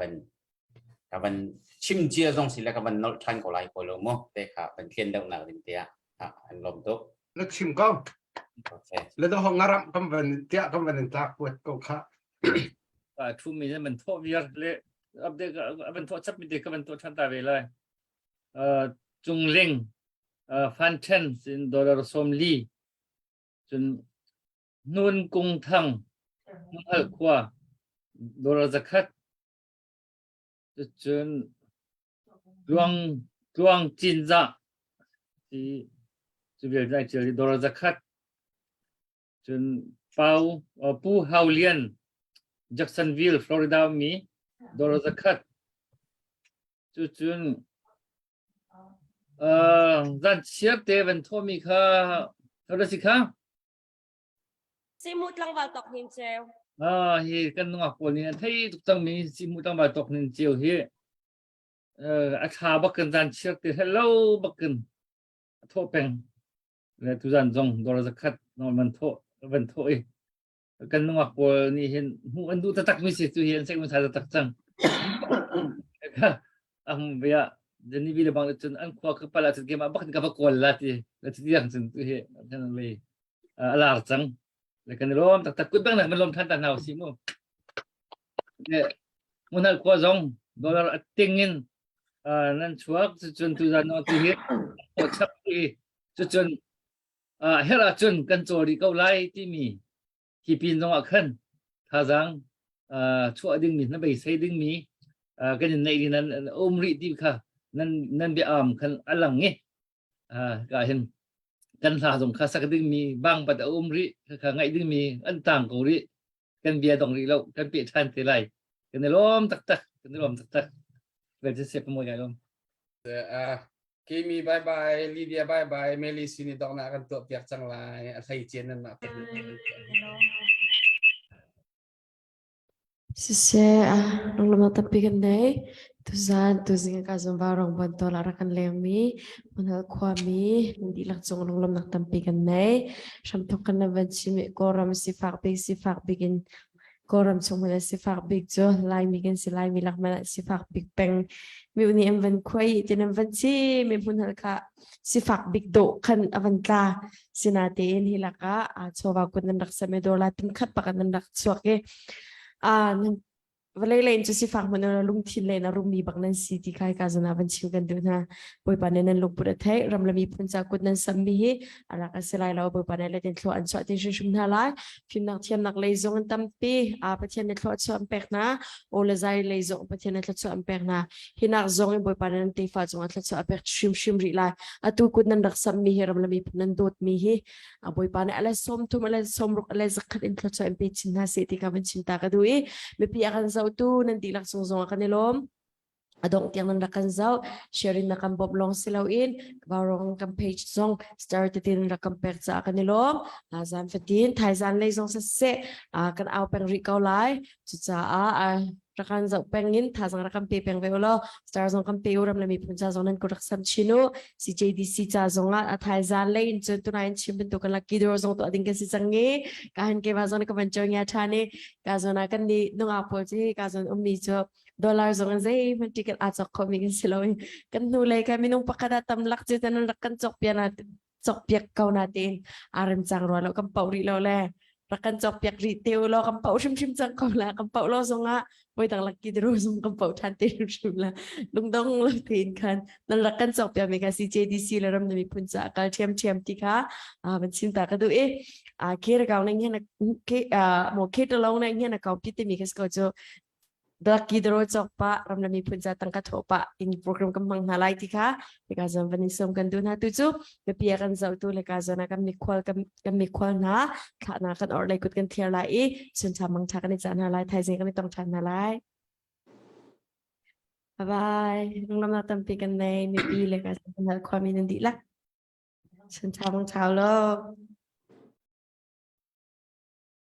วันชิมเจียตรงสิแล้วกับวันนอทันก็ไล่โคโลโมเด็กค่ะวันเทียนดาวหนักเป็นเตียอันลมตกแล้วชิมก็แล้วต้องห้องรับคำวันเจ้าคำวันตากปวดก็ค่ะทุกมีนั้นมันโทษเยอะเลยอัปเดตก็มันโทษชับมีเด็กก็มันโทษทันตาไปเลยจุงเล่งฟันเทนสินดอลลาร์สมลีจนนูนกุงทังมันเหกว่าดอลลาร์จะคัดจนดวงจินจ้าที่จะเรียกได้เจอดอลลาร์จะคัดจนเป้าผู้ฮาวเลียนJacksonville, Florida, me, dollar zakat. Jun, that share Devon told me, how does he come? สิมุดลังบาตกนินเจล he can knock on it. Hey, to tell me, Simutan by talking jail here. At Habakan, that share the hello, Bakan. Topping. Let to that zone, dollar zakat, Norman toy. กันนัวปวนี่เห็นมันดูตะตักมิสิตัวเห็นเซ็กมันทายตะตักจังเบียเดี๋ยวนี้วิลบางจนอันขวาคือปลาจะเกี่ยมาบักกับกอลลาที่แล้วที่ยังจนตัวเห็นนั่นเลยลาจังแล้วกันล้มตะตักกุดบ้างนะมันล้มทันตะหนาวสิมูเนี่ยมันหักขวาจงดอลลาร์ติงินนั่นชัวร์จนตัวนั้นตัวเห็นโอชับที่จนเฮราจนกันโจดีเกาไลที่มีที่ปีนตรงขึ้นท่าจังชั่วดึงมีนั่นไปใช้ดึงมีกันในนั้นอมริดีค่ะนั่นเบียมขันอลังเงี้ยก็เห็นกันท่าตรงข้าสักดึงมีบางปัตอมริข้างไงดึงมีอันต่างกูริกันเบียตรงริเรากันเปียทันเทไลกันในลมตักกันในลมตักเป็นจะเสียประมวลกันลมเคมีบายบายลีเดียบายบายเมลิซินีดอกนากันตัวเปียกจังไรอะไรเจนนั่นมาเป็นnung lumatapigan na tuzan tuzing kazong barong banto larakan lemi manal kwami hindi lang zong nung lumatapigan na shamtokan na banchimi koram si fakbigin koram zong mala si fakbig jo lai migin si lai milak mala si fakbig peng mi uni emvan kway tinam vanchi mi punal ka si fakbig do kan avanta sinatin hilaka at so wagod nandak sa medola timkat pakan nandak swakeวันเลยจะสิฟังมันเราลุงทินเลยนะรุมมีบางนั้นสิที่ใครการจะนับวันชิวกันดูนะบอยปานนั้นลุงปุระเทยรำละมีพุ่นจากกุนั้นสัมมีอะไรก็สลายเราบอยปานนั้นเลยเดินทวนสวัสดีชุมนาลายพิมนักเทียนนักเลยจงตั้มปีประเทศในทวดสวนเปกนะโอเลใจเลยจงประเทศในทวดสวนเปกนะหินักจงบอยปานนั้นตีฟ้าจงทวดสวนเปกชิมริลายตุกุนั้นรักสัมมีรำละมีพุ่นนั้นโดดมีบอยปานนั้นอะไรส้มทุ่มอะไรส้มรุกอะไรสักขัดอินทวดสวนเปกชินนาเสติกับวันชินตากระดูไม่พิจารณาtu nanti langsung zong akan nilom adong tiang nang rakan zau sharing na kan boblong silawin barong kan page zong started din rakan pek sa akan nilom azan fatin thaizan lei zong sa se kan au peng rikaw lai chucha rakan zau pengin thazang rakan pe peng velo star zong kan pe uram lami puncha zong nan korak sam chinu si JDC cha zonga thaizan lei in chen tu nain chim tu kan laki dor zong to ading kan si changi kahan ke ba zong ka banchong ya thane ka zona kan ni nung apo ji ka zon ummi cho dollar zong zai man ticket atok ko mi kan silawi kan nulay kami nung pakadatam lak ji tanan rakan chok pia natin chok piak kau natin aram chang ro lo kan pauri lo le rakan chok piak retail lo kan pau shim chang ko la kan pau lo zonga boy tang laki dro zong kan pau than te shim la lung dong lo tin kan nan rakan chok pia me ka si JDC la ram mi puncha kal thiam ti kha ban sim ta ka du ke ra kaw nang hen ke mo ke to long nang hen ka pi te mi ka sko jo Daki dro jok pa ram nami punja tangka thopa in program kemang halai tika leka zam vani som kan dun ha tu chu ke pia kan zau tu leka zana kan mikwal na kha na kan or lai kut kan thiar lai e sun cha mang tha kan jan halai thai jing kan tong chan halai bye nong nam na tam pi kan nei mi pi leka zan hal khwa mi nan di la sun cha mang chao lo